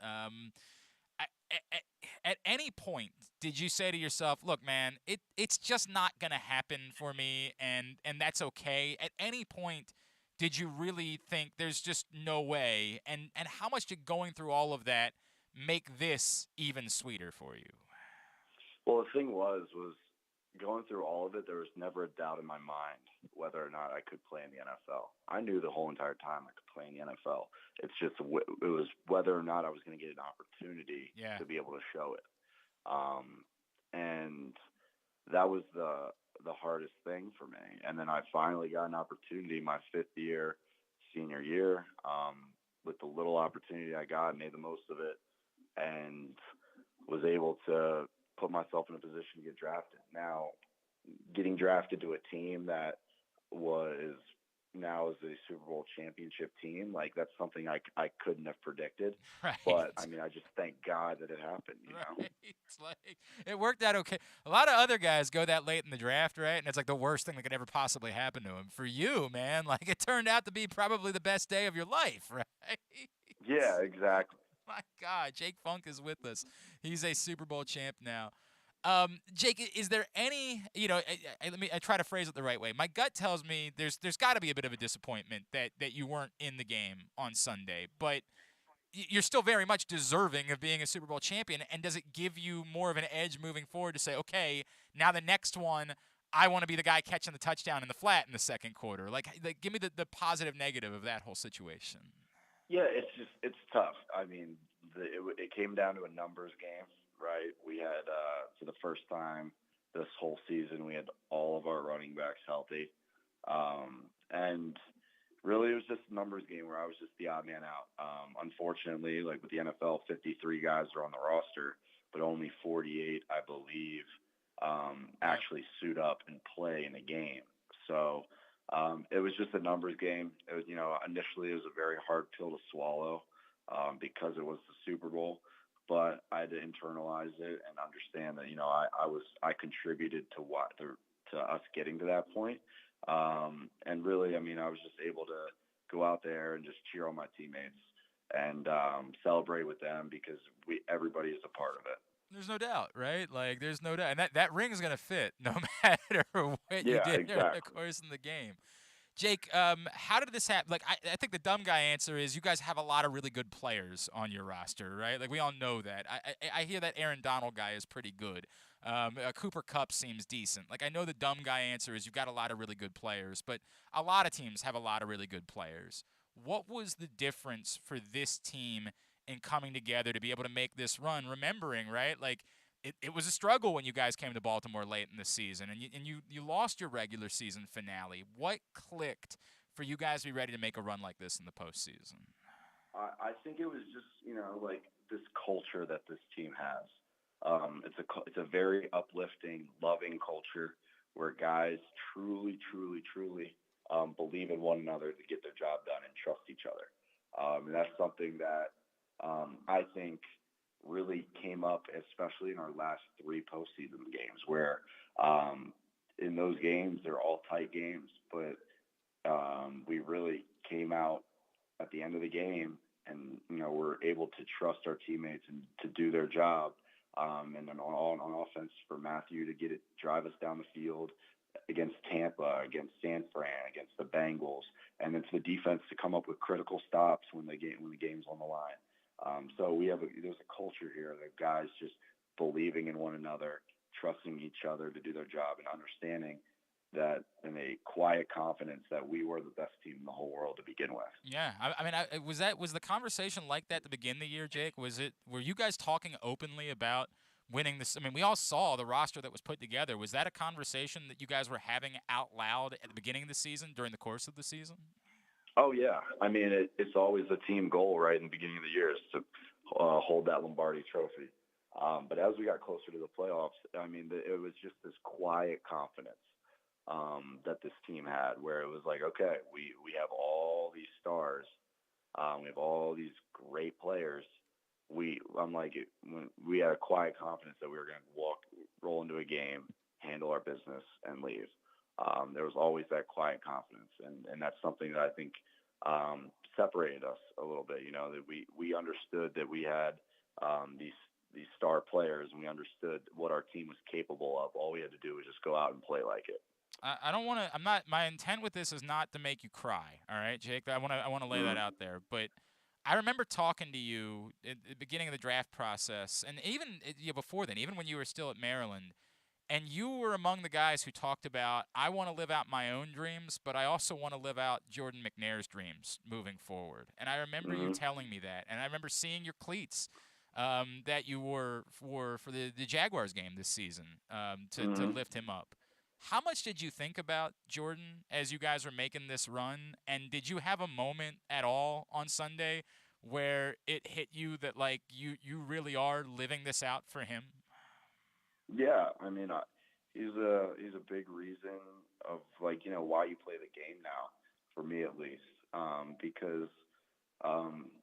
At any point, did you say to yourself, look, man, it's just not going to happen for me, and that's okay? At any point, did you really think there's just no way? And how much did going through all of that make this even sweeter for you? Well, the thing was going through all of it, there was never a doubt in my mind whether or not I could play in the NFL. I knew the whole entire time I could play in the NFL. It's just it was whether or not I was going to get an opportunity to be able to show it. And that was the hardest thing for me. And then I finally got an opportunity my 5th year, senior year, with the little opportunity I got, made the most of it, and was able to put myself in a position to get drafted. Now, getting drafted to a team that was now as a Super Bowl championship team. Like, that's something I couldn't have predicted. Right. But, I mean, I just thank God that it happened, you know? It's like, it worked out okay. A lot of other guys go that late in the draft, right? And it's like the worst thing that could ever possibly happen to him. For you, man, like, it turned out to be probably the best day of your life, right? Yeah, exactly. My God, Jake Funk is with us. He's a Super Bowl champ now. Jake, is there any, I try to phrase it the right way. My gut tells me there's got to be a bit of a disappointment that you weren't in the game on Sunday, but you're still very much deserving of being a Super Bowl champion. And does it give you more of an edge moving forward to say, okay, now the next one, I want to be the guy catching the touchdown in the flat in the second quarter? Like give me the positive, negative of that whole situation. Yeah, it's tough. I mean, it came down to a numbers game, right? We had, for the first time this whole season, we had all of our running backs healthy. And really it was just a numbers game where I was just the odd man out. Unfortunately, like with the NFL, 53 guys are on the roster, but only 48, I believe, actually suit up and play in a game. So it was just a numbers game. It was, initially it was a very hard pill to swallow because it was the Super Bowl, but I had to internalize it and understand that, I contributed to us getting to that point. And really, I mean, I was just able to go out there and just cheer on my teammates and celebrate with them because everybody is a part of it. There's no doubt, right? Like, there's no doubt. And that ring is going to fit no matter what you did during the course of the game. Jake, how did this happen? Like, I think the dumb guy answer is you guys have a lot of really good players on your roster, right? Like, we all know that. I hear that Aaron Donald guy is pretty good. Cooper Kupp seems decent. Like, I know the dumb guy answer is you've got a lot of really good players, but a lot of teams have a lot of really good players. What was the difference for this team in coming together to be able to make this run? Remembering, right, like, it was a struggle when you guys came to Baltimore late in the season, and you lost your regular season finale. What clicked for you guys to be ready to make a run like this in the postseason? I think it was just, like this culture that this team has. It's a very uplifting, loving culture where guys truly, truly, truly believe in one another to get their job done and trust each other. And that's something that I think really came up, especially in our last three postseason games, where in those games they're all tight games, but we really came out at the end of the game and we're able to trust our teammates and to do their job. And then on offense for Matthew to drive us down the field against Tampa, against San Fran, against the Bengals, and then for the defense to come up with critical stops when the game's on the line. So there's a culture here of guys just believing in one another, trusting each other to do their job, and understanding that in a quiet confidence that we were the best team in the whole world to begin with. Yeah, was the conversation like that to begin the year, Jake? Were you guys talking openly about winning this? I mean, we all saw the roster that was put together. Was that a conversation that you guys were having out loud at the beginning of the season, during the course of the season? Oh, yeah. I mean, it's always a team goal, right, in the beginning of the year is to hold that Lombardi trophy. But as we got closer to the playoffs, I mean, it was just this quiet confidence that this team had where it was like, okay, we have all these stars. We have all these great players. We had a quiet confidence that we were going to roll into a game, handle our business, and leave. There was always that quiet confidence, and that's something that I think separated us a little bit. That we understood that we had these star players, and we understood what our team was capable of. All we had to do was just go out and play like it. I don't want to. My intent with this is not to make you cry. All right, Jake. I want to lay that out there, but I remember talking to you at the beginning of the draft process, and even before then, even when you were still at Maryland. And you were among the guys who talked about, I want to live out my own dreams, but I also want to live out Jordan McNair's dreams moving forward. And I remember you telling me that. And I remember seeing your cleats that you wore for the Jaguars game this season to lift him up. How much did you think about Jordan as you guys were making this run? And did you have a moment at all on Sunday where it hit you that, like, you really are living this out for him? Yeah, I mean, he's a big reason of why you play the game now. for me at least, because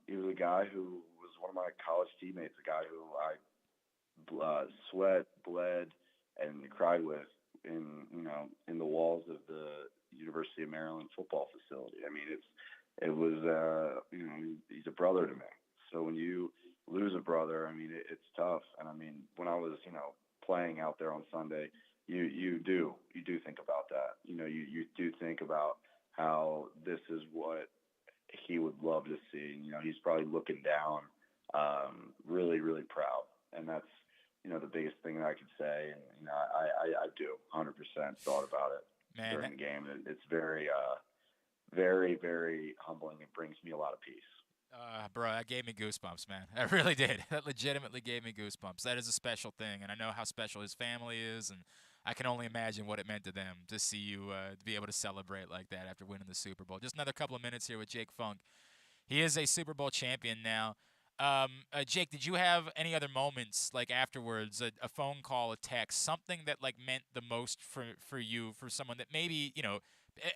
he was a guy who was one of my college teammates, a guy who I sweat, bled, and cried with in the walls of the University of Maryland football facility. I mean, he's a brother to me. So when you lose a brother, I mean, it's tough. And I mean, when I was, playing out there on Sunday, you do think about that. You do think about how this is what he would love to see. He's probably looking down, really, really proud. And that's, the biggest thing that I could say. And, I do 100% thought about it during the game. It's very, very, very humbling. It brings me a lot of peace. Bro, that gave me goosebumps, man. That really did. That legitimately gave me goosebumps. That is a special thing, and I know how special his family is, and I can only imagine what it meant to them to see you to be able to celebrate like that after winning the Super Bowl. Just another couple of minutes here with Jake Funk. He is a Super Bowl champion now. Jake, did you have any other moments like afterwards, a phone call, a text, something that like meant the most for you, for someone that maybe,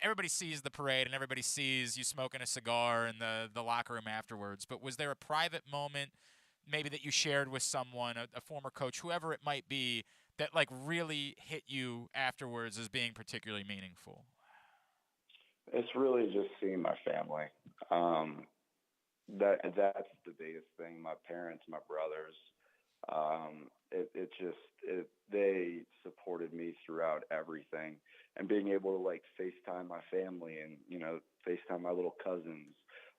everybody sees the parade and everybody sees you smoking a cigar in the locker room afterwards, but was there a private moment maybe that you shared with someone, a former coach, whoever it might be, that like really hit you afterwards as being particularly meaningful? It's really just seeing my family. That's the biggest thing. My parents, my brothers, they supported me throughout everything, and being able to like FaceTime my family and, FaceTime my little cousins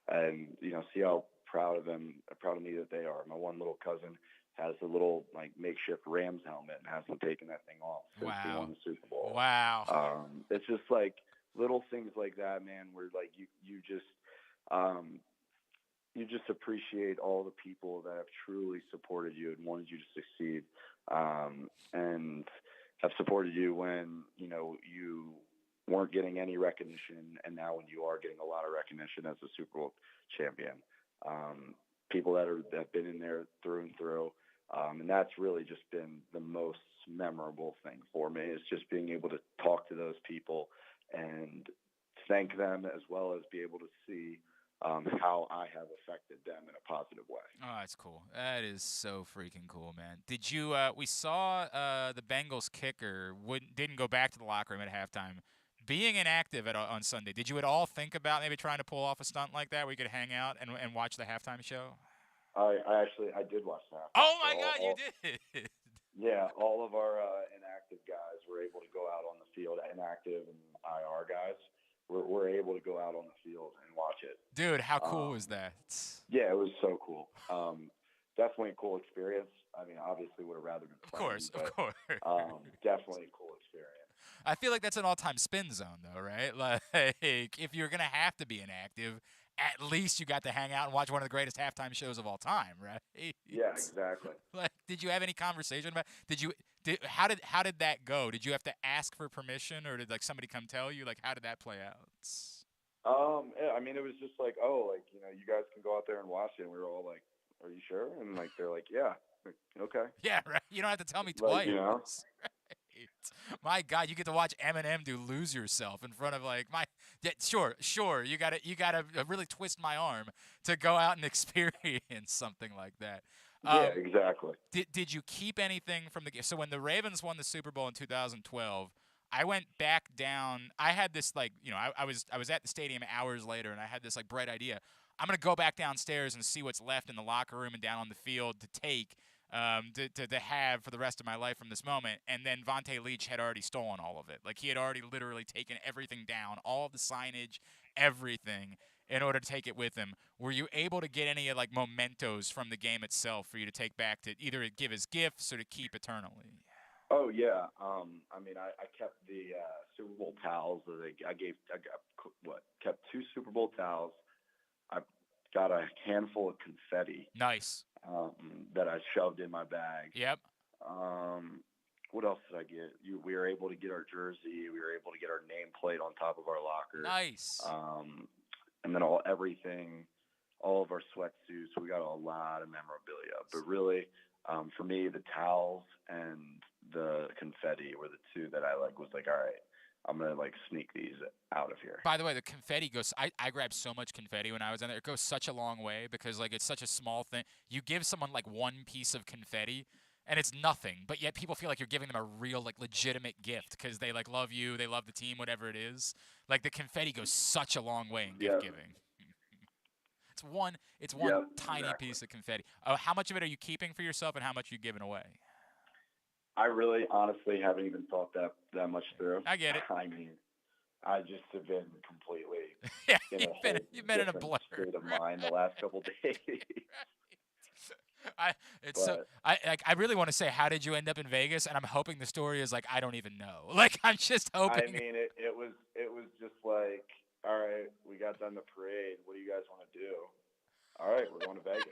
and, see how proud of me that they are. My one little cousin has a little like makeshift Rams helmet and hasn't taken that thing off since he won the Super Bowl. Wow. It's just like little things like that, man, where like you just appreciate all the people that have truly supported you and wanted you to succeed, and have supported you when, you weren't getting any recognition, and now when you are getting a lot of recognition as a Super Bowl champion. People that have been in there through and through, and that's really just been the most memorable thing for me, is just being able to talk to those people and thank them, as well as be able to see how I have affected them in a positive way. Oh, that's cool. That is so freaking cool, man. Did you? We saw the Bengals kicker didn't go back to the locker room at halftime. Being inactive on Sunday, did you at all think about maybe trying to pull off a stunt like that where you could hang out and watch the halftime show? I did watch that. Oh my God, you did! Yeah, all of our inactive guys were able to go out on the field. Inactive and IR guys were able to go out on the field and watch it. Dude, how cool was that? Yeah, it was so cool. Definitely a cool experience. I mean, obviously would have rather been playing, of course. Definitely a cool experience. I feel like that's an all-time spin zone, though, right? Like, if you're going to have to be inactive, at least you got to hang out and watch one of the greatest halftime shows of all time, right? Yeah, exactly. Like, did you have any conversation about how did that go? Did you have to ask for permission, or did like somebody come tell you? Like, how did that play out? Yeah, I mean, it was just like, you guys can go out there and watch it. And we were all like, are you sure? And like, they're like, yeah. Okay. Yeah, right. You don't have to tell me twice. Like, My God, you get to watch Eminem do "Lose Yourself" in front of sure. You gotta really twist my arm to go out and experience something like that. Yeah, exactly. Did you keep anything from the game? So when the Ravens won the Super Bowl in 2012, I went back down. I had this I was at the stadium hours later, and I had this like bright idea. I'm gonna go back downstairs and see what's left in the locker room and down on the field to take. To have for the rest of my life from this moment. And then Vontae Leach had already stolen all of it. Like, he had already literally taken everything down, all of the signage, everything, in order to take it with him. Were you able to get any like mementos from the game itself for you to take back to either give as gifts or to keep eternally? Oh yeah. I mean, I kept the Super Bowl towels. I kept 2 Super Bowl towels. I got a handful of confetti. Nice. That I shoved in my bag. Yep. What else did I get? We were able to get our jersey. We were able to get our nameplate on top of our locker. Nice. And then all of our sweatsuits. We got a lot of memorabilia. But really, for me, the towels and the confetti were the 2 that I was like, all right, I'm gonna like sneak these out of here. By the way, the confetti goes. I grabbed so much confetti when I was in there. It goes such a long way because like it's such a small thing. You give someone like one piece of confetti, and it's nothing, but yet people feel like you're giving them a real like legitimate gift because they like love you, they love the team, whatever it is. Like the confetti goes such a long way in gift giving. It's one tiny piece of confetti. How much of it are you keeping for yourself, and how much are you giving away? I really, honestly, haven't even thought that much through. I get it. I mean, I just have been completely you've been in a blur state of mind the last couple days. I really want to say, how did you end up in Vegas? And I'm hoping the story is like, I don't even know. Like, I'm just hoping. I mean, it was just like, all right, we got done the parade. What do you guys want to do? All right, we're going to Vegas.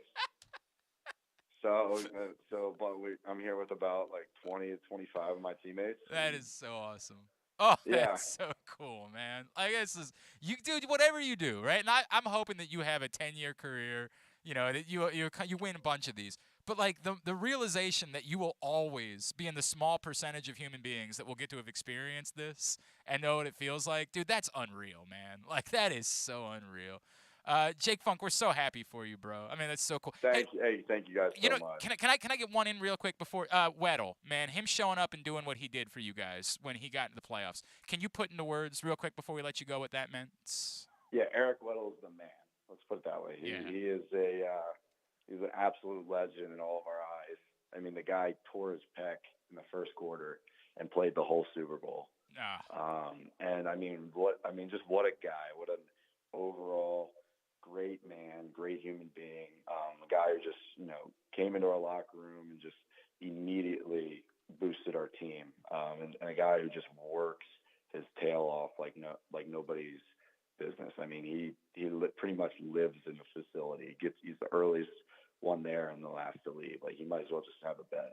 But I'm here with about like 20 to 25 of my teammates. That is so awesome. Oh, yeah. That's so cool, man. I guess you do whatever you do, right? And I'm hoping that you have a 10-year career. You know, that you win a bunch of these. But like the realization that you will always be in the small percentage of human beings that will get to have experienced this and know what it feels like, dude, that's unreal, man. Like that is so unreal. Jake Funk, we're so happy for you, bro. I mean, that's so cool. Thank you guys so much. Can I get one in real quick before Weddle, man, him showing up and doing what he did for you guys when he got into the playoffs. Can you put into words real quick before we let you go what that meant? Yeah, Eric Weddle is the man. Let's put it that way. He is he's an absolute legend in all of our eyes. I mean, the guy tore his pec in the first quarter and played the whole Super Bowl. And just what a guy, what an overall great man, great human being, a guy who just, came into our locker room and just immediately boosted our team, and a guy who just works his tail off like nobody's business. I mean, he pretty much lives in the facility. He's the earliest one there and the last to leave. Like, he might as well just have a bed.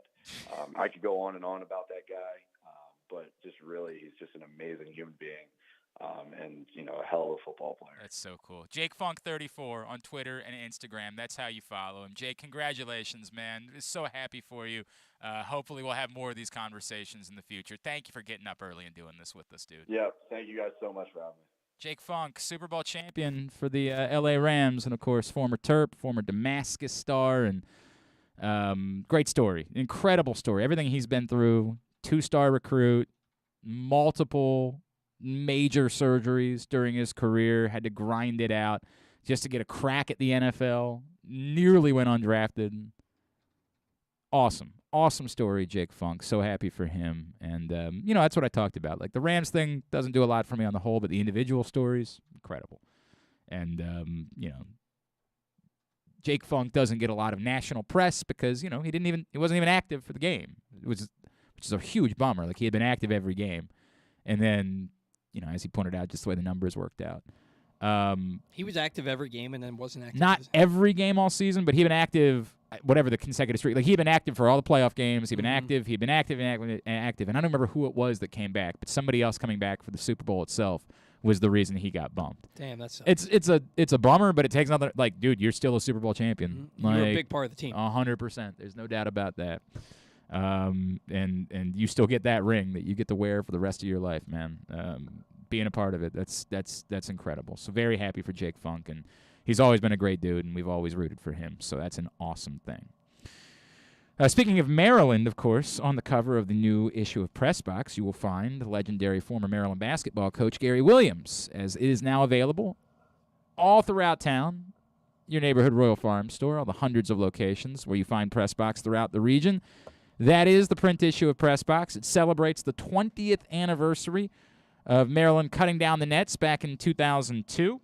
I could go on and on about that guy, but just really, he's just an amazing human being. And a hell of a football player. That's so cool. Jake Funk 34 on Twitter and Instagram. That's how you follow him. Jake, congratulations, man. So happy for you. Hopefully we'll have more of these conversations in the future. Thank you for getting up early and doing this with us, dude. Yeah, thank you guys so much for having me. Jake Funk, Super Bowl champion for the L.A. Rams, and, of course, former Terp, former Damascus star, and great story. Incredible story. Everything he's been through, 2-star recruit, multiple major surgeries during his career, had to grind it out just to get a crack at the NFL, nearly went undrafted. Awesome story, Jake Funk. So happy for him. And, that's what I talked about. Like, the Rams thing doesn't do a lot for me on the whole, but the individual stories, incredible. And, Jake Funk doesn't get a lot of national press because, he wasn't even active for the game, which is a huge bummer. Like, he had been active every game. And then, as he pointed out, just the way the numbers worked out. He was active every game and then wasn't active. Not every game all season, but he'd been active, whatever the consecutive streak. Like, he'd been active for all the playoff games. He'd been active. And I don't remember who it was that came back, but somebody else coming back for the Super Bowl itself was the reason he got bumped. Damn, that's it's a bummer, but it takes nothing. Like, dude, you're still a Super Bowl champion. You're a big part of the team. 100%. There's no doubt about that. And you still get that ring that you get to wear for the rest of your life, man. Being a part of it, that's incredible. So very happy for Jake Funk, and he's always been a great dude, and we've always rooted for him. So that's an awesome thing. Speaking of Maryland, of course, on the cover of the new issue of Press Box, you will find the legendary former Maryland basketball coach Gary Williams, as it is now available all throughout town. Your neighborhood Royal Farm store, all the hundreds of locations where you find Press Box throughout the region. That is the print issue of Press Box. It celebrates the 20th anniversary of Maryland cutting down the nets back in 2002.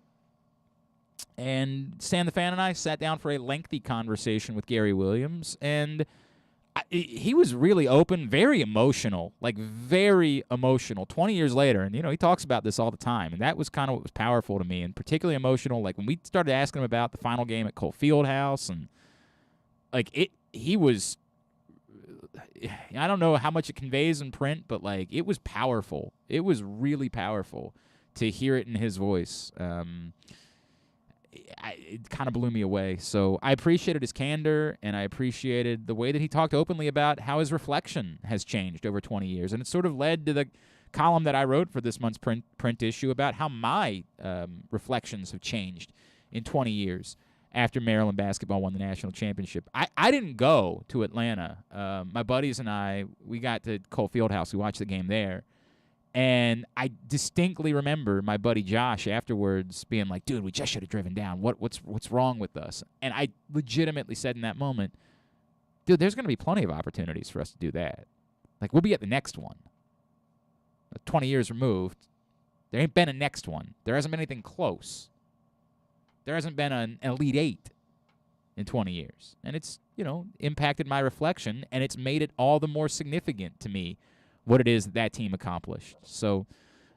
And Stan the Fan and I sat down for a lengthy conversation with Gary Williams, and he was really open, very emotional, 20 years later. And, he talks about this all the time, and that was kind of what was powerful to me, and particularly emotional, like when we started asking him about the final game at Cole Fieldhouse, and, he was – I don't know how much it conveys in print, but, it was powerful. It was really powerful to hear it in his voice. It kind of blew me away. So I appreciated his candor, and I appreciated the way that he talked openly about how his reflection has changed over 20 years. And it sort of led to the column that I wrote for this month's print issue about how my reflections have changed in 20 years after Maryland basketball won the national championship. I didn't go to Atlanta. My buddies and I, we got to Cole Fieldhouse. We watched the game there. And I distinctly remember my buddy Josh afterwards being like, dude, we just should have driven down. What's wrong with us? And I legitimately said in that moment, dude, there's going to be plenty of opportunities for us to do that. Like, we'll be at the next one. 20 years removed, there ain't been a next one. There hasn't been anything close. There hasn't been an Elite Eight in 20 years. And it's, impacted my reflection, and it's made it all the more significant to me what it is that team accomplished. So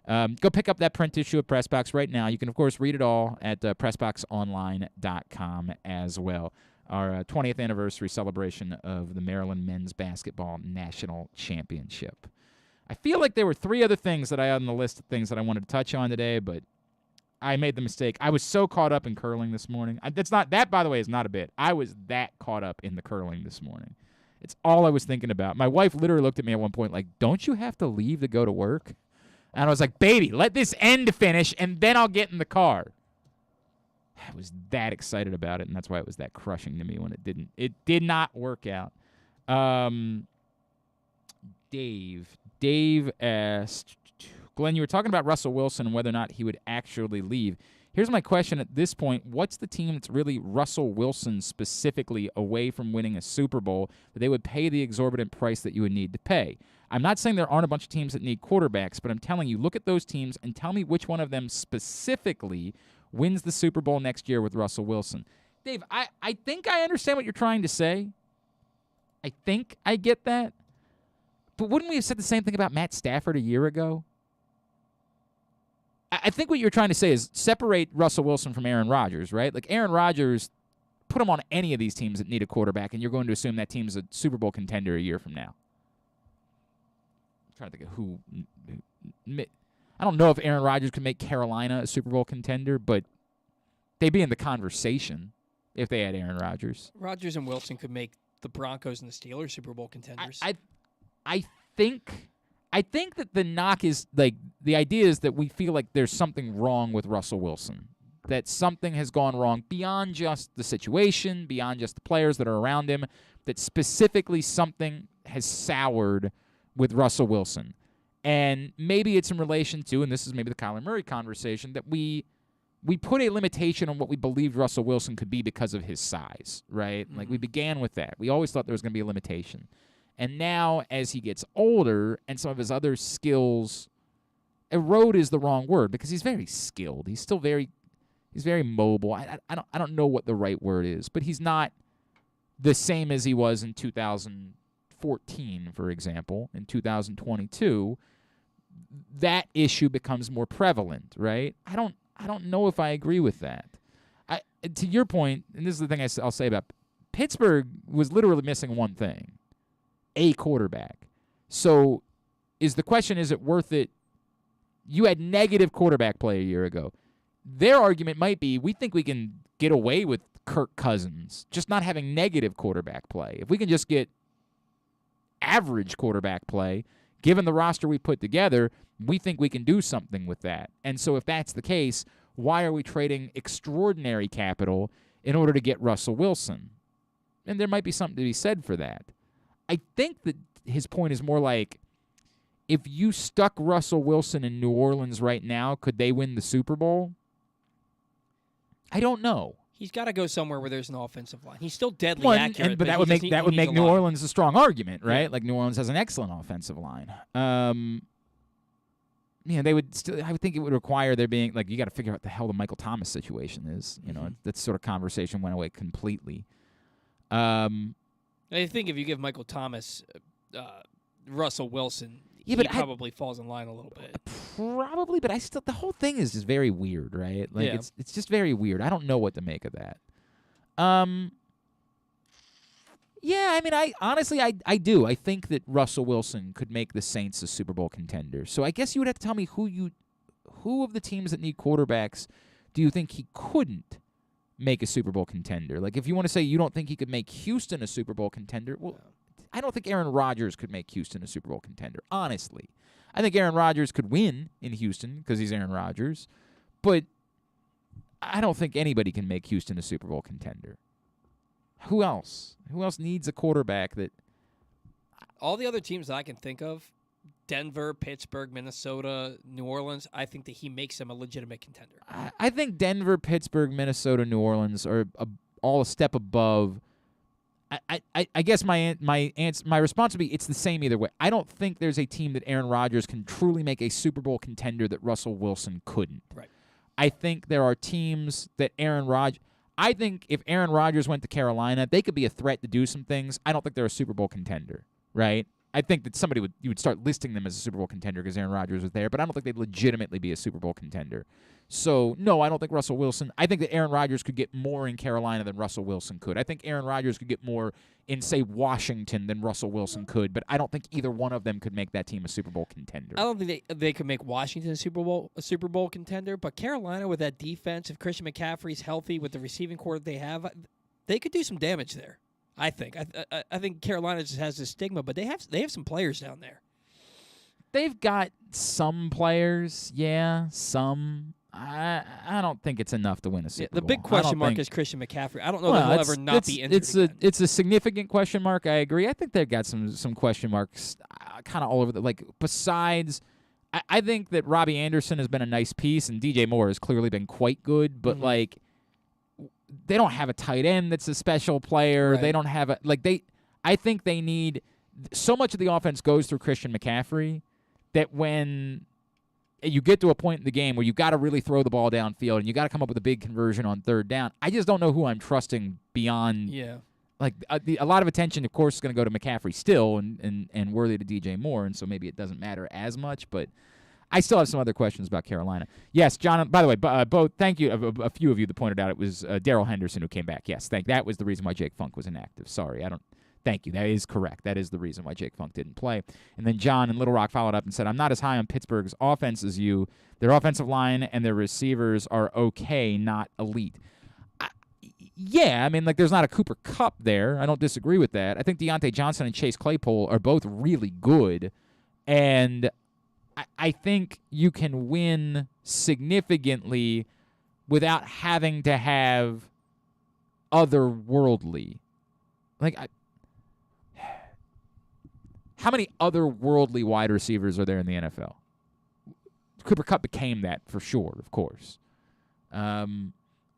go pick up that print issue of PressBox right now. You can, of course, read it all at PressBoxOnline.com as well. Our 20th anniversary celebration of the Maryland men's basketball national championship. I feel like there were 3 other things that I had on the list of things that I wanted to touch on today, but I made the mistake. I was so caught up in curling this morning. That, by the way, is not a bit. I was that caught up in the curling this morning. It's all I was thinking about. My wife literally looked at me at one point like, don't you have to leave to go to work? And I was like, baby, let this end to finish, and then I'll get in the car. I was that excited about it, and that's why it was that crushing to me when it didn't. It did not work out. Dave asked, Glenn, you were talking about Russell Wilson and whether or not he would actually leave. Here's my question at this point. What's the team that's really Russell Wilson specifically away from winning a Super Bowl that they would pay the exorbitant price that you would need to pay? I'm not saying there aren't a bunch of teams that need quarterbacks, but I'm telling you, look at those teams and tell me which one of them specifically wins the Super Bowl next year with Russell Wilson. Dave, I think I understand what you're trying to say. I think I get that. But wouldn't we have said the same thing about Matt Stafford a year ago? I think what you're trying to say is separate Russell Wilson from Aaron Rodgers, right? Like Aaron Rodgers, put him on any of these teams that need a quarterback, and you're going to assume that team's a Super Bowl contender a year from now. I'm trying to think of who. I don't know if Aaron Rodgers could make Carolina a Super Bowl contender, but they'd be in the conversation if they had Aaron Rodgers. Rodgers and Wilson could make the Broncos and the Steelers Super Bowl contenders. I think that the knock is, like, the idea is that we feel like there's something wrong with Russell Wilson, that something has gone wrong beyond just the situation, beyond just the players that are around him, that specifically something has soured with Russell Wilson. And maybe it's in relation to, and this is maybe the Kyler Murray conversation, that we put a limitation on what we believed Russell Wilson could be because of his size, right? Mm-hmm. Like, we began with that. We always thought there was going to be a limitation. And now, as he gets older and some of his other skills, erode is the wrong word because he's very skilled. He's still he's very mobile. I don't know what the right word is, but he's not the same as he was in 2014, for example. In 2022, that issue becomes more prevalent, right? I don't know if I agree with that. To your point, and this is the thing I'll say about Pittsburgh was literally missing one thing. A quarterback. So is the question, is it worth it? You had negative quarterback play a year ago. Their argument might be, we think we can get away with Kirk Cousins just not having negative quarterback play. If we can just get average quarterback play, given the roster we put together, we think we can do something with that. And so if that's the case, why are we trading extraordinary capital in order to get Russell Wilson? And there might be something to be said for that. I think that his point is more like, if you stuck Russell Wilson in New Orleans right now, could they win the Super Bowl? I don't know. He's got to go somewhere where there's no offensive line. He's still deadly accurate, but that would make New Orleans a strong argument, right? Yeah. Like New Orleans has an excellent offensive line. They would still. I would think it would require there being, like, you got to figure out what the hell the Michael Thomas situation is. You know, that sort of conversation went away completely. I think if you give Michael Thomas Russell Wilson, he probably falls in line a little bit. Probably, but the whole thing is just very weird, right? Like, it's just very weird. I don't know what to make of that. Yeah, I mean, I do. I think that Russell Wilson could make the Saints a Super Bowl contender. So I guess you would have to tell me who of the teams that need quarterbacks do you think he couldn't make a Super Bowl contender? Like, if you want to say you don't think he could make Houston a Super Bowl contender, well, I don't think Aaron Rodgers could make Houston a Super Bowl contender, honestly. I think Aaron Rodgers could win in Houston because he's Aaron Rodgers, but I don't think anybody can make Houston a Super Bowl contender. Who else? Who else needs a quarterback that... All the other teams that I can think of, Denver, Pittsburgh, Minnesota, New Orleans, I think that he makes them a legitimate contender. I think Denver, Pittsburgh, Minnesota, New Orleans are all a step above. I guess my response would be it's the same either way. I don't think there's a team that Aaron Rodgers can truly make a Super Bowl contender that Russell Wilson couldn't. Right. I think there are teams that I think if Aaron Rodgers went to Carolina, they could be a threat to do some things. I don't think they're a Super Bowl contender, right? I think that you would start listing them as a Super Bowl contender because Aaron Rodgers was there, but I don't think they'd legitimately be a Super Bowl contender. So, no, I don't think Russell Wilson. I think that Aaron Rodgers could get more in Carolina than Russell Wilson could. I think Aaron Rodgers could get more in, say, Washington than Russell Wilson could, but I don't think either one of them could make that team a Super Bowl contender. I don't think they could make Washington a Super Bowl contender, but Carolina with that defense, if Christian McCaffrey's healthy with the receiving core that they have, they could do some damage there. I think. I think Carolina just has this stigma, but they have some players down there. They've got some players, yeah, some. I don't think it's enough to win a Super Bowl. The big question mark is Christian McCaffrey. I don't know that he'll ever not be injured. It's a significant question mark. I agree. I think they've got some question marks kind of all over besides. I think that Robbie Anderson has been a nice piece, and DJ Moore has clearly been quite good, but they don't have a tight end that's a special player. Right. They don't have I think they need so much of the offense goes through Christian McCaffrey that when you get to a point in the game where you got to really throw the ball downfield and you got to come up with a big conversion on third down, I just don't know who I'm trusting beyond. Yeah. A lot of attention, of course, is going to go to McCaffrey still and worthy to DJ Moore, and so maybe it doesn't matter as much, but I still have some other questions about Carolina. Yes, John, by the way, both, thank you, a few of you that pointed out it was Darrell Henderson who came back. Yes, that was the reason why Jake Funk was inactive. Sorry, thank you. That is correct. That is the reason why Jake Funk didn't play. And then John in Little Rock followed up and said, I'm not as high on Pittsburgh's offense as you. Their offensive line and their receivers are okay, not elite. Yeah, I mean, there's not a Cooper Kupp there. I don't disagree with that. I think Deontay Johnson and Chase Claypool are both really good, and I think you can win significantly without having to have otherworldly. How many otherworldly wide receivers are there in the NFL? Cooper Kupp became that for sure, of course.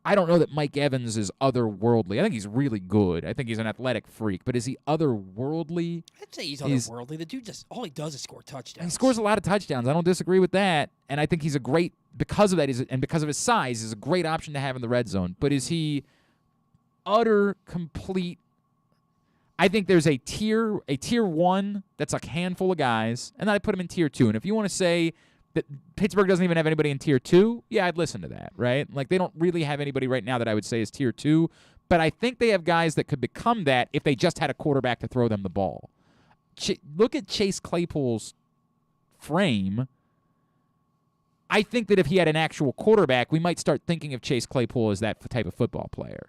I don't know that Mike Evans is otherworldly. I think he's really good. I think he's an athletic freak. But is he otherworldly? I'd say he's otherworldly. The dude all he does is score touchdowns. He scores a lot of touchdowns. I don't disagree with that. And I think he's a great, because of that, and because of his size, is a great option to have in the red zone. But is he complete? I think there's a tier 1 that's a handful of guys, and then I put him in tier 2. And if you want to say that Pittsburgh doesn't even have anybody in tier 2, yeah, I'd listen to that, right? They don't really have anybody right now that I would say is tier 2, but I think they have guys that could become that if they just had a quarterback to throw them the ball. Look at Chase Claypool's frame. I think that if he had an actual quarterback, we might start thinking of Chase Claypool as that type of football player.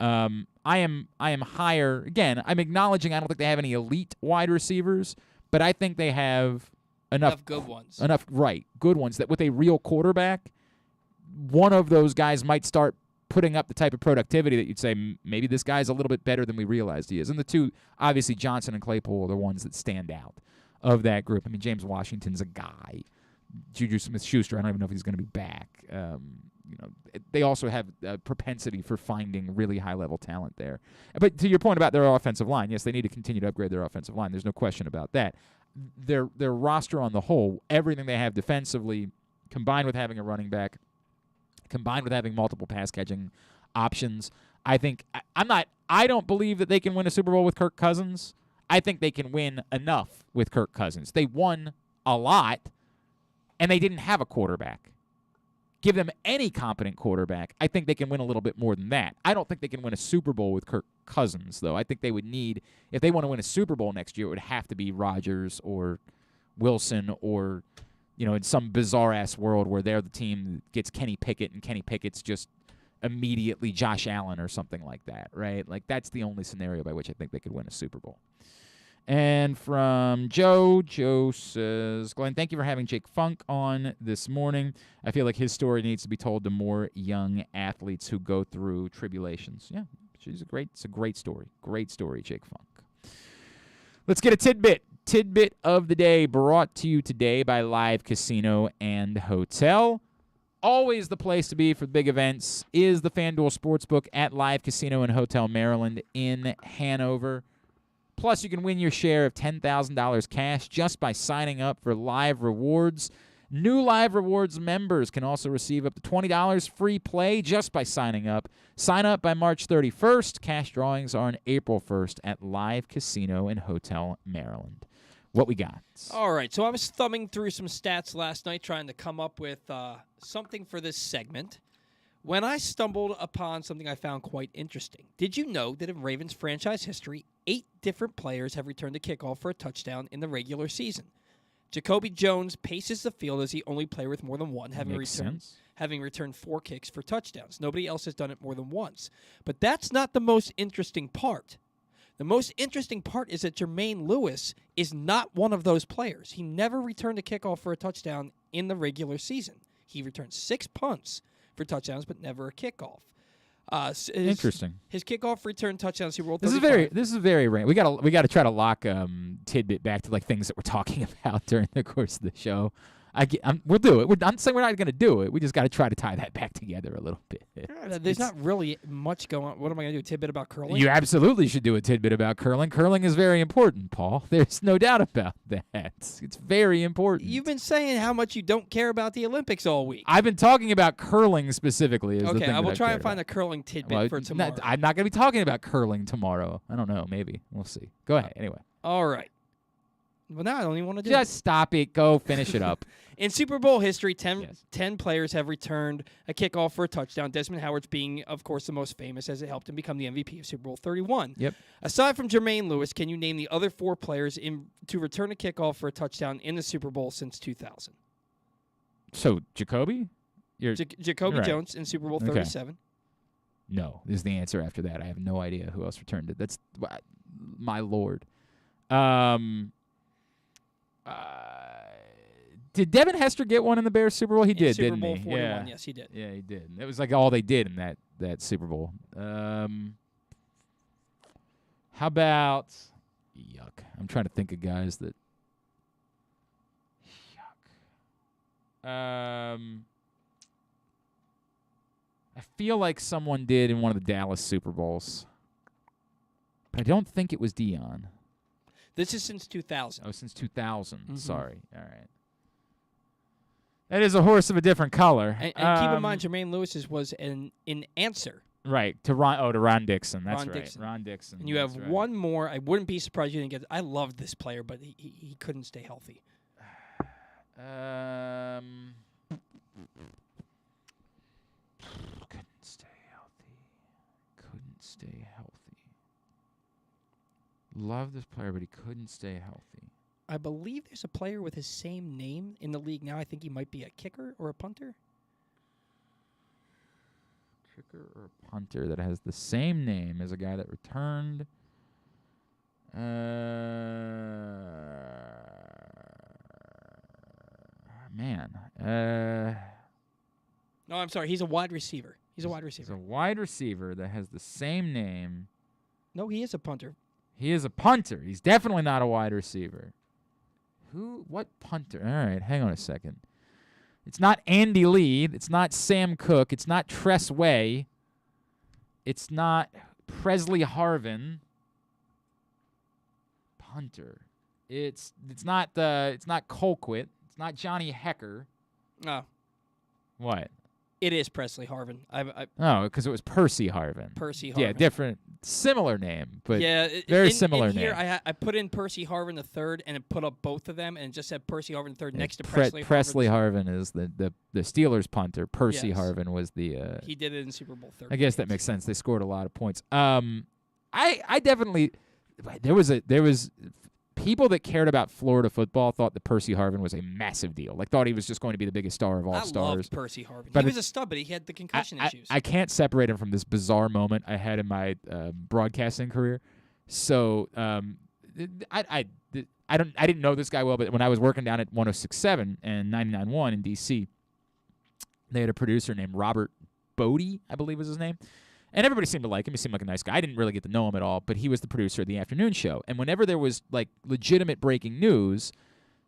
I am higher. Again, I'm acknowledging I don't think they have any elite wide receivers, but I think they have enough good ones. Good ones that with a real quarterback, one of those guys might start putting up the type of productivity that you'd say maybe this guy's a little bit better than we realized he is. And the two, obviously, Johnson and Claypool are the ones that stand out of that group. I mean, James Washington's a guy. Juju Smith-Schuster, I don't even know if he's going to be back. They also have a propensity for finding really high-level talent there. But to your point about their offensive line, yes, they need to continue to upgrade their offensive line. There's no question about that. Their roster on the whole, everything they have defensively, combined with having a running back, combined with having multiple pass-catching options, I don't believe that they can win a Super Bowl with Kirk Cousins. I think they can win enough with Kirk Cousins. They won a lot, and they didn't have a quarterback. Give them any competent quarterback, I think they can win a little bit more than that. I don't think they can win a Super Bowl with Kirk Cousins, though. I think they would need, if they want to win a Super Bowl next year, it would have to be Rodgers or Wilson or, in some bizarre-ass world where they're the team that gets Kenny Pickett and Kenny Pickett's just immediately Josh Allen or something like that, right? That's the only scenario by which I think they could win a Super Bowl. And from Joe says, Glenn, thank you for having Jake Funk on this morning. I feel like his story needs to be told to more young athletes who go through tribulations. Yeah, it's a great story. Great story, Jake Funk. Let's get a tidbit. Tidbit of the day brought to you today by Live Casino and Hotel. Always the place to be for big events is the FanDuel Sportsbook at Live Casino and Hotel Maryland in Hanover. Plus, you can win your share of $10,000 cash just by signing up for Live Rewards. New Live Rewards members can also receive up to $20 free play just by signing up. Sign up by March 31st. Cash drawings are on April 1st at Live Casino and Hotel Maryland. What we got? All right, so I was thumbing through some stats last night trying to come up with something for this segment when I stumbled upon something I found quite interesting. Did you know that in Ravens franchise history, 8 different players have returned a kickoff for a touchdown in the regular season? Jacoby Jones paces the field as the only player with more than one, having returned 4 kicks for touchdowns. Nobody else has done it more than once. But that's not the most interesting part. The most interesting part is that Jermaine Lewis is not one of those players. He never returned a kickoff for a touchdown in the regular season. He returned 6 punts for touchdowns, but never a kickoff. Interesting. His kickoff return touchdown Super Bowl 35. This is very random. We got to try to lock tidbit back to like things that we're talking about during the course of the show. We'll do it. I'm saying we're not going to do it. We just got to try to tie that back together a little bit. There's not really much going on. What am I going to do? A tidbit about curling? You absolutely should do a tidbit about curling. Curling is very important, Paul. There's no doubt about that. It's very important. You've been saying how much you don't care about the Olympics all week. I've been talking about curling specifically. Okay, I will try and find a curling tidbit for tomorrow. I'm not going to be talking about curling tomorrow. I don't know. Maybe. We'll see. Go ahead. Anyway. All right. Well, now I don't even want to do Just stop it. Go finish it up. In Super Bowl history, 10 players have returned a kickoff for a touchdown, Desmond Howard's being, of course, the most famous as it helped him become the MVP of Super Bowl 31. Yep. Aside from Jermaine Lewis, can you name the other 4 players to return a kickoff for a touchdown in the Super Bowl since 2000? So, Jacoby? Jacoby Jones in Super Bowl 37. No, is the answer after that. I have no idea who else returned it. That's my lord. Did Devin Hester get one in the Bears Super Bowl? He did, didn't he? Super Bowl 41, yes, he did. Yeah, he did. That was like all they did in that Super Bowl. How about yuck? I'm trying to think of guys that yuck. I feel like someone did in one of the Dallas Super Bowls, but I don't think it was Dion. This is since 2000. Oh, since 2000. Mm-hmm. Sorry. All right. That is a horse of a different color. And keep in mind, Jermaine Lewis's was an answer. Right, to Ron Dixon. That's right. Dixon. Ron Dixon. And you have one more. I wouldn't be surprised you didn't get it. I love this player, but he couldn't stay healthy. Couldn't stay healthy. Love this player, but he couldn't stay healthy. I believe there's a player with his same name in the league now. I think he might be a kicker or a punter. Kicker or a punter that has the same name as a guy that returned. No, I'm sorry. He's a wide receiver. He's a wide receiver. He's a wide receiver that has the same name. No, he is a punter. He is a punter. He's definitely not a wide receiver. What punter? All right, hang on a second. It's not Andy Lee. It's not Sam Cook. It's not Tress Way. It's not Presley Harvin. Punter. It's not Colquitt. It's not Johnny Hecker. No. What? It is Presley Harvin. No, because it was Percy Harvin. Percy Harvin. Yeah, different, similar name, but very similar here, name. I put in Percy Harvin the third, and it put up both of them, and it just said Percy Harvin third next to Presley Harvin. Presley Harvin is the Steelers punter. Percy Harvin was the. He did it in Super Bowl 30. I guess that makes sense. They scored a lot of points. I definitely there was people that cared about Florida football thought that Percy Harvin was a massive deal. Like, thought he was just going to be the biggest star of all stars. I love Percy Harvin. He was a stud, but he had the concussion issues. I can't separate him from this bizarre moment I had in my broadcasting career. So I didn't know this guy well, but when I was working down at 106.7 and 99.1 in D.C., they had a producer named Robert Bodie, I believe was his name. And everybody seemed to like him. He seemed like a nice guy. I didn't really get to know him at all, but he was the producer of the afternoon show. And whenever there was like legitimate breaking news,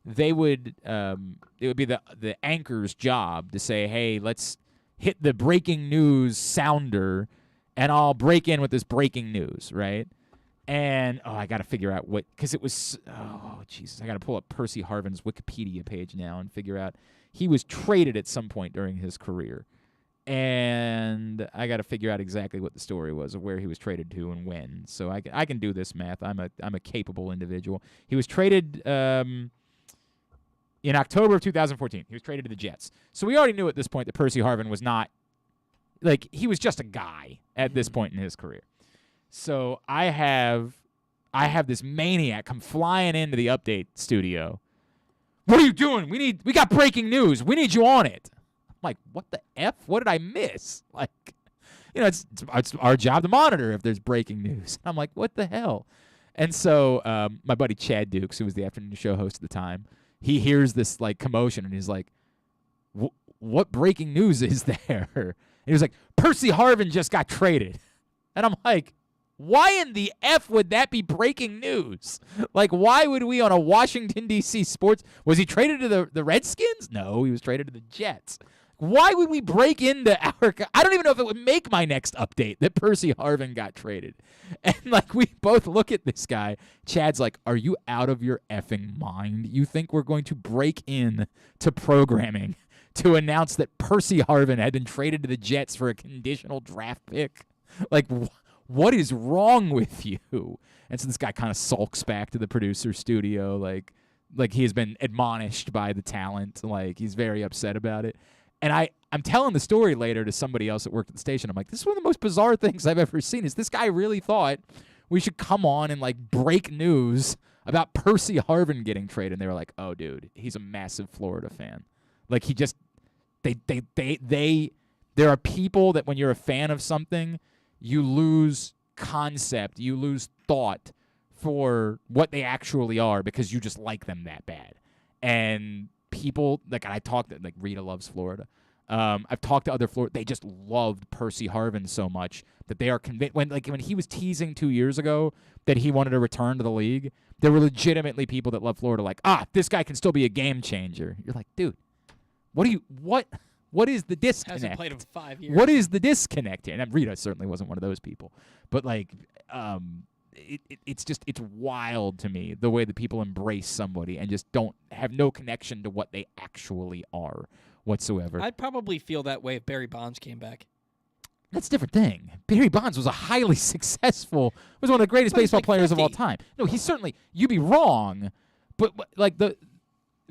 they would it would be the anchor's job to say, hey, let's hit the breaking news sounder, and I'll break in with this breaking news, right? And, I got to figure out because it was, Jesus, I got to pull up Percy Harvin's Wikipedia page now and figure out. He was traded at some point during his career. And I got to figure out exactly what the story was of where he was traded to and when. So I can do this math. I'm a capable individual. He was traded in October of 2014. He was traded to the Jets. So we already knew at this point that Percy Harvin was not, like, he was just a guy at this point in his career. So I have this maniac come flying into the update studio. What are you doing? We got breaking news. We need you on it. I'm like, what the F? What did I miss? Like, it's our job to monitor if there's breaking news. I'm like, what the hell? And so my buddy Chad Dukes, who was the afternoon show host at the time, he hears this like commotion and he's like, what breaking news is there? And he was like, Percy Harvin just got traded. And I'm like, why in the F would that be breaking news? Like, why would we on a Washington, D.C. sports... Was he traded to the Redskins? No, he was traded to the Jets. Why would we break into our... I don't even know if it would make my next update that Percy Harvin got traded. And, like, we both look at this guy. Chad's like, are you out of your effing mind? You think we're going to break in to programming to announce that Percy Harvin had been traded to the Jets for a conditional draft pick? Like, what is wrong with you? And so this guy kind of sulks back to the producer studio, like he has been admonished by the talent. Like, he's very upset about it. And I'm telling the story later to somebody else that worked at the station. I'm like, this is one of the most bizarre things I've ever seen. Is this guy really thought we should come on and, like, break news about Percy Harvin getting traded? And they were like, oh, dude, he's a massive Florida fan. Like, he just there are people that when you're a fan of something, you lose concept, you lose thought for what they actually are because you just like them that bad. And people, like, I talked to, like, Rita loves Florida. I've talked to other Florida, they just loved Percy Harvin so much that they are convinced. When he was teasing 2 years ago that he wanted to return to the league, there were legitimately people that love Florida like, this guy can still be a game changer. You're like, dude, what is the disconnect? Hasn't played in 5 years. What is the disconnect here? And Rita certainly wasn't one of those people. But, like, it's wild to me the way that people embrace somebody and just don't have no connection to what they actually are whatsoever. I'd probably feel that way if Barry Bonds came back. That's a different thing. Barry Bonds was a highly successful, was one of the greatest baseball players 50. Of all time. No, he's certainly, you'd be wrong, but like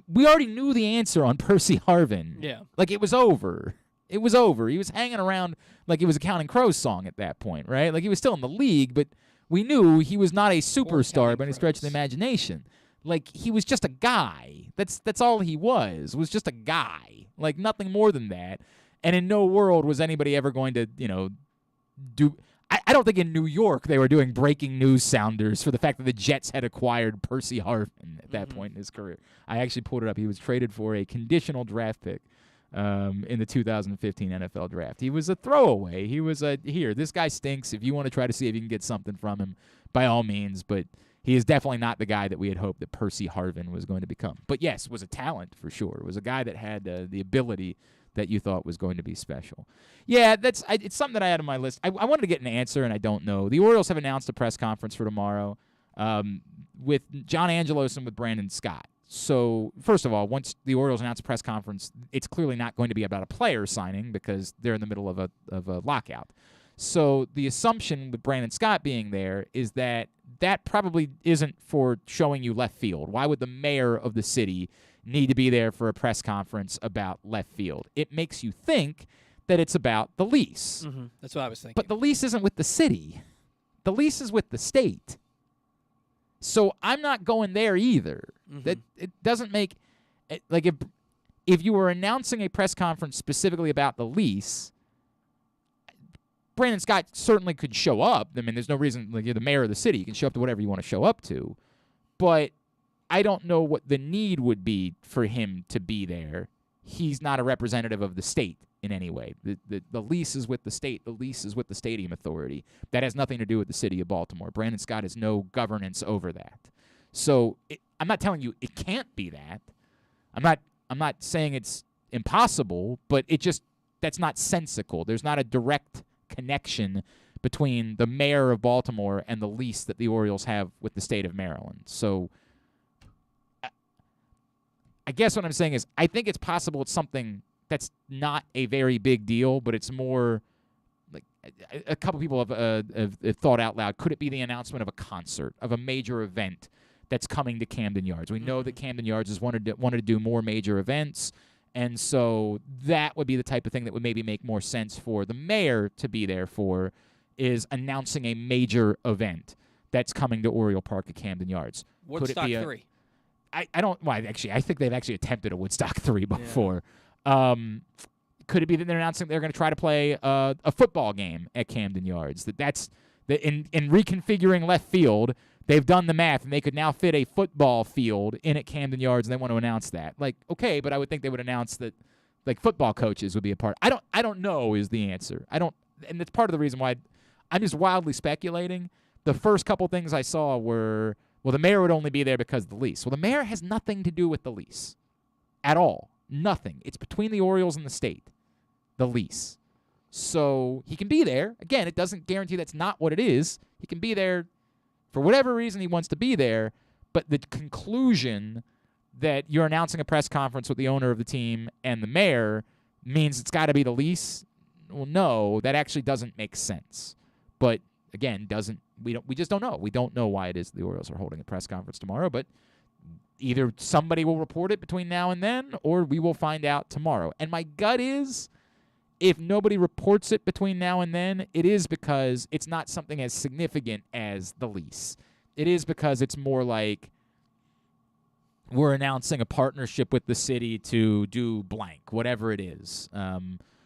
we already knew the answer on Percy Harvin. Yeah. Like, it was over. It was over. He was hanging around like it was a Counting Crows song at that point, right? Like, he was still in the league, but we knew he was not a superstar by any stretch of the imagination. Like, he was just a guy. That's all he was just a guy. Like, nothing more than that. And in no world was anybody ever going to, do... I don't think in New York they were doing breaking news sounders for the fact that the Jets had acquired Percy Harvin at that point in his career. I actually pulled it up. He was traded for a conditional draft pick in the 2015 NFL draft. He was a throwaway. He was this guy stinks. If you want to try to see if you can get something from him, by all means. But he is definitely not the guy that we had hoped that Percy Harvin was going to become. But yes, was a talent for sure. Was a guy that had the ability that you thought was going to be special. Yeah, it's something that I had on my list. I wanted to get an answer, and I don't know. The Orioles have announced a press conference for tomorrow with John Angelos and with Brandon Scott. So, first of all, once the Orioles announce a press conference, it's clearly not going to be about a player signing because they're in the middle of a lockout. So the assumption with Brandon Scott being there is that probably isn't for showing you left field. Why would the mayor of the city need to be there for a press conference about left field? It makes you think that it's about the lease. Mm-hmm. That's what I was thinking. But the lease isn't with the city. The lease is with the state. So I'm not going there either. Mm-hmm. That it doesn't make like if you were announcing a press conference specifically about the lease, Brandon Scott certainly could show up. I mean, there's no reason, like, you're the mayor of the city. You can show up to whatever you want to show up to. but I don't know what the need would be for him to be there. He's not a representative of the state in any way. The lease is with the state. The lease is with the stadium authority. That has nothing to do with the city of Baltimore. Brandon Scott has no governance over that. So I'm not telling you it can't be that. I'm not saying it's impossible, but that's not sensical. There's not a direct connection between the mayor of Baltimore and the lease that the Orioles have with the state of Maryland. So I guess what I'm saying is I think it's possible it's something that's not a very big deal, but it's more like a couple people have thought out loud. Could it be the announcement of a concert, of a major event that's coming to Camden Yards? We know that Camden Yards has wanted to do more major events, and so that would be the type of thing that would maybe make more sense for the mayor to be there for, is announcing a major event that's coming to Oriole Park at Camden Yards. Woodstock 3. I don't. Well, actually, I think they've actually attempted a Woodstock 3 before. Yeah. Could it be that they're announcing they're going to try to play a football game at Camden Yards? That's in reconfiguring left field. They've done the math, and they could now fit a football field in at Camden Yards, and they want to announce that. Like, okay, but I would think they would announce that, like, football coaches would be a part. I don't know is the answer. And that's part of the reason why I'm just wildly speculating. The first couple things I saw were, well, the mayor would only be there because of the lease. Well, the mayor has nothing to do with the lease at all. Nothing. It's between the Orioles and the state, the lease. So he can be there. Again, it doesn't guarantee that's not what it is. He can be there for whatever reason he wants to be there, but the conclusion that you're announcing a press conference with the owner of the team and the mayor means it's got to be the lease. Well, no, that actually doesn't make sense. But again, we just don't know. We don't know why it is the Orioles are holding a press conference tomorrow, but either somebody will report it between now and then, or we will find out tomorrow. And my gut is, if nobody reports it between now and then, it is because it's not something as significant as the lease. It is because it's more like we're announcing a partnership with the city to do blank, whatever it is,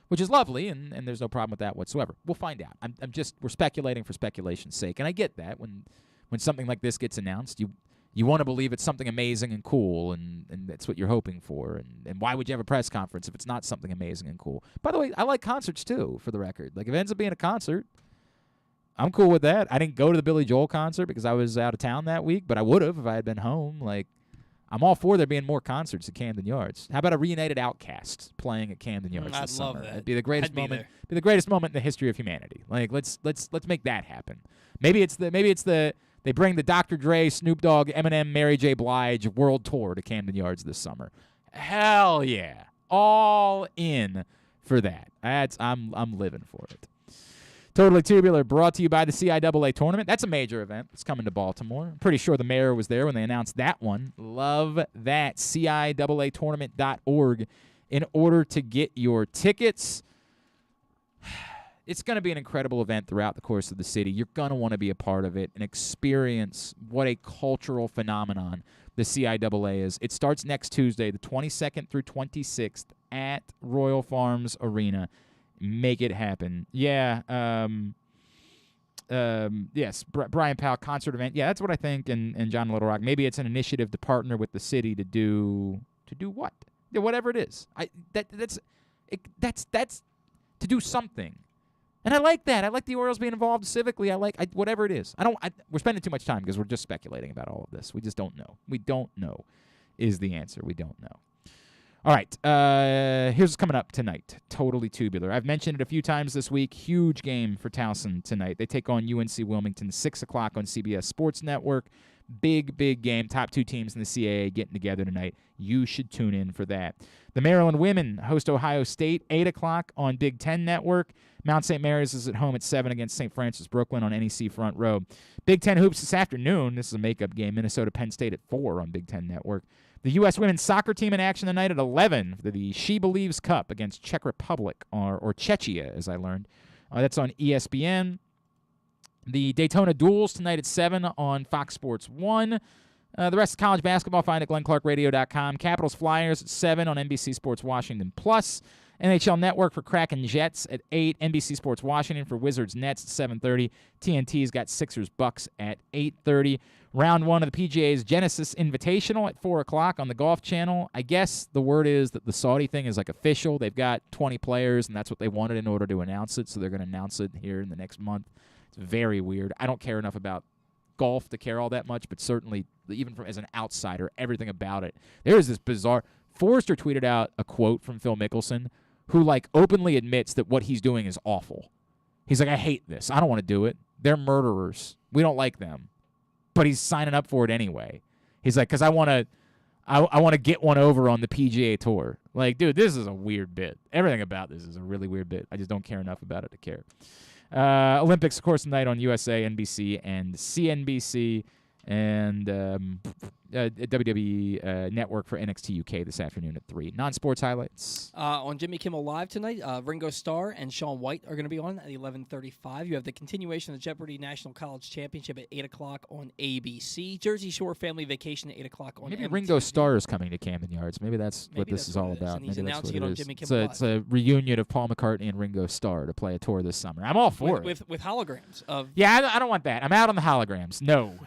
which is lovely, and there's no problem with that whatsoever. We'll find out. We're speculating for speculation's sake, and I get that. When something like this gets announced, you want to believe it's something amazing and cool, and that's what you're hoping for. And why would you have a press conference if it's not something amazing and cool? By the way, I like concerts too, for the record. Like, if it ends up being a concert, I'm cool with that. I didn't go to the Billy Joel concert because I was out of town that week, but I would have if I had been home. Like, I'm all for there being more concerts at Camden Yards. How about a reunited Outcast playing at Camden Yards this summer? I'd love that. It'd be the greatest moment. Be the greatest moment in the history of humanity. Like, let's make that happen. Maybe it's the they bring the Dr. Dre, Snoop Dogg, Eminem, Mary J. Blige world tour to Camden Yards this summer. Hell yeah. All in for that. I'm living for it. Totally Tubular, brought to you by the CIAA tournament. That's a major event that's coming to Baltimore. I'm pretty sure the mayor was there when they announced that one. Love that. CIAAtournament.org in order to get your tickets. It's going to be an incredible event throughout the course of the city. You're going to want to be a part of it and experience what a cultural phenomenon the CIAA is. It starts next Tuesday, the 22nd through 26th at Royal Farms Arena. Make it happen. Yeah. Yes, Brian Powell concert event. Yeah, that's what I think. And John Little Rock. Maybe it's an initiative to partner with the city to do what? Yeah, whatever it is. That's to do something. And I like that. I like the Orioles being involved civically. Whatever it is. We're spending too much time because we're just speculating about all of this. We just don't know. We don't know is the answer. We don't know. All right. Here's what's coming up tonight. Totally Tubular. I've mentioned it a few times this week. Huge game for Towson tonight. They take on UNC Wilmington, 6 o'clock on CBS Sports Network. Big game. Top two teams in the CAA getting together tonight. You should tune in for that. The Maryland women host Ohio State, 8 o'clock on Big Ten Network. Mount St. Mary's is at home at 7 against St. Francis Brooklyn on NEC Front Row. Big Ten Hoops this afternoon. This is a makeup game. Minnesota Penn State at 4 on Big Ten Network. The U.S. women's soccer team in action tonight at 11 for the She Believes Cup against Czech Republic, or Czechia, as I learned. That's on ESPN. The Daytona Duels tonight at 7 on Fox Sports 1. The rest of college basketball, find at glennclarkradio.com. Capitals Flyers at 7 on NBC Sports Washington+. NHL Network for Kraken Jets at 8. NBC Sports Washington for Wizards Nets at 7:30. TNT's got Sixers Bucks at 8:30. Round 1 of the PGA's Genesis Invitational at 4 o'clock on the Golf Channel. I guess the word is that the Saudi thing is like official. They've got 20 players, and that's what they wanted in order to announce it, so they're going to announce it here in the next month. It's very weird. I don't care enough about golf to care all that much, but certainly, even as an outsider, everything about it. There is this bizarre... Forrester tweeted out a quote from Phil Mickelson, who, like, openly admits that what he's doing is awful. He's like, I hate this. I don't want to do it. They're murderers. We don't like them. But he's signing up for it anyway. He's like, because I want to get one over on the PGA Tour. Like, dude, this is a weird bit. Everything about this is a really weird bit. I just don't care enough about it to care. Olympics, of course, tonight on USA, NBC, and CNBC, and WWE Network for NXT UK this afternoon at 3. Non-sports highlights. On Jimmy Kimmel Live tonight, Ringo Starr and Shaun White are going to be on at 11:35. You have the continuation of the Jeopardy National College Championship at 8 o'clock on ABC. Jersey Shore Family Vacation at 8 o'clock on Maybe MTV. Ringo Starr is coming to Camden Yards. Maybe that's what this is all about. And he's Maybe that's announcing what it on is. Jimmy Kimmel Live. It's a reunion of Paul McCartney and Ringo Starr to play a tour this summer. I'm all for it. With holograms of... Yeah, I don't want that. I'm out on the holograms. No.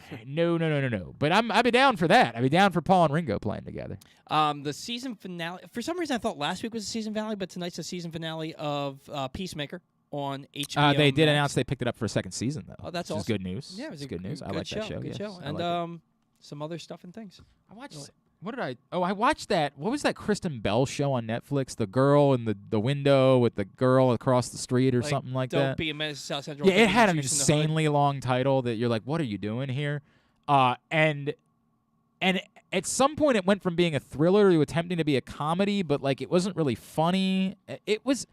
But I'd be down for that. I'd be down for Paul and Ringo playing together. The season finale. For some reason, I thought last week was the season finale, but tonight's the season finale of Peacemaker on HBO. They did Max. announce they picked it up for a second season, though. Oh, that's which awesome. is good news. Yeah, it was good news. I good like show, that show. Good yes. show. I And like it. some other stuff and things. I watched. What did I? Oh, I watched that. What was that Kristen Bell show on Netflix? The girl in the window with the girl across the street or something like Don't that. Be a Menace to South Central. Yeah, it had an Introduced in the Hood. insanely long title that you're like, what are you doing here? And at some point it went from being a thriller to attempting to be a comedy, but like it wasn't really funny. It was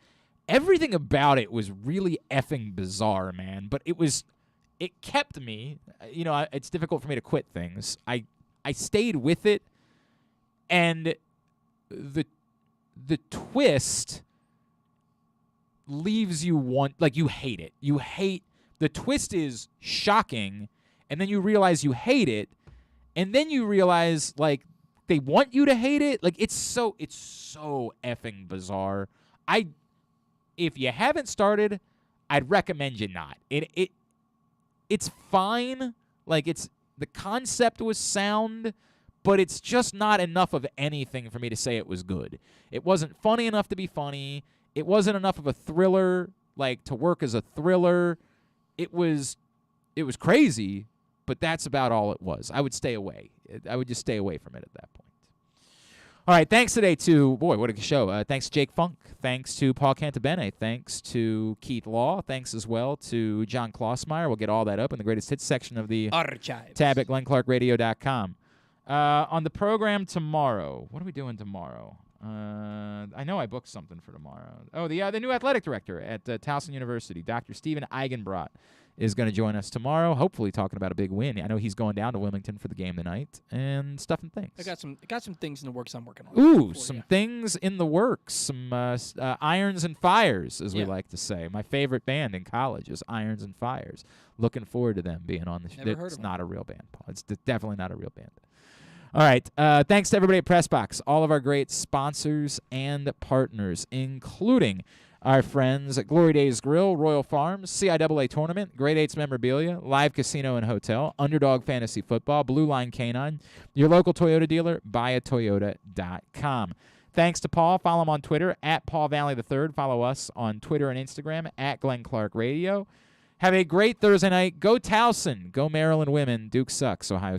everything about it was really effing bizarre, man. But it kept me. You know, it's difficult for me to quit things. I stayed with it, and the twist leaves you you hate it. You hate the twist is shocking, and then you realize you hate it, and then you realize like they want you to hate it. Like it's so effing bizarre. If you haven't started, I'd recommend you not. It's fine. Like the concept was sound, but it's just not enough of anything for me to say it was good. It wasn't funny enough to be funny. It wasn't enough of a thriller, like to work as a thriller. It was crazy, but that's about all it was. I would stay away. I would just stay away from it at that point. All right, thanks today to, boy, what a show. Thanks to Jake Funk. Thanks to Paul Cantabene. Thanks to Keith Law. Thanks as well to John Klausmeier. We'll get all that up in the greatest hits section of the Archives. tab at glennclarkradio.com. On the program tomorrow, what are we doing tomorrow? I know I booked something for tomorrow. Oh, the new athletic director at Towson University, Dr. Stephen Eigenbrot, is going to join us tomorrow, hopefully talking about a big win. I know he's going down to Wilmington for the game tonight, and stuff and things. I got some things in the works I'm working on. Ooh, some things in the works, some irons and fires, as we like to say. My favorite band in college is Irons and Fires. Looking forward to them being on the show. It's not a real band, Paul. It's definitely not a real band. All right. Thanks to everybody at PressBox, all of our great sponsors and partners, including our friends at Glory Days Grill, Royal Farms, CIAA Tournament, Grade 8's Memorabilia, Live Casino and Hotel, Underdog Fantasy Football, Blue Line Canine, your local Toyota dealer, buyatoyota.com. Thanks to Paul. Follow him on Twitter, at Paul Valley III. Follow us on Twitter and Instagram, at Glenn Clark Radio. Have a great Thursday night. Go Towson. Go Maryland women. Duke sucks. Ohio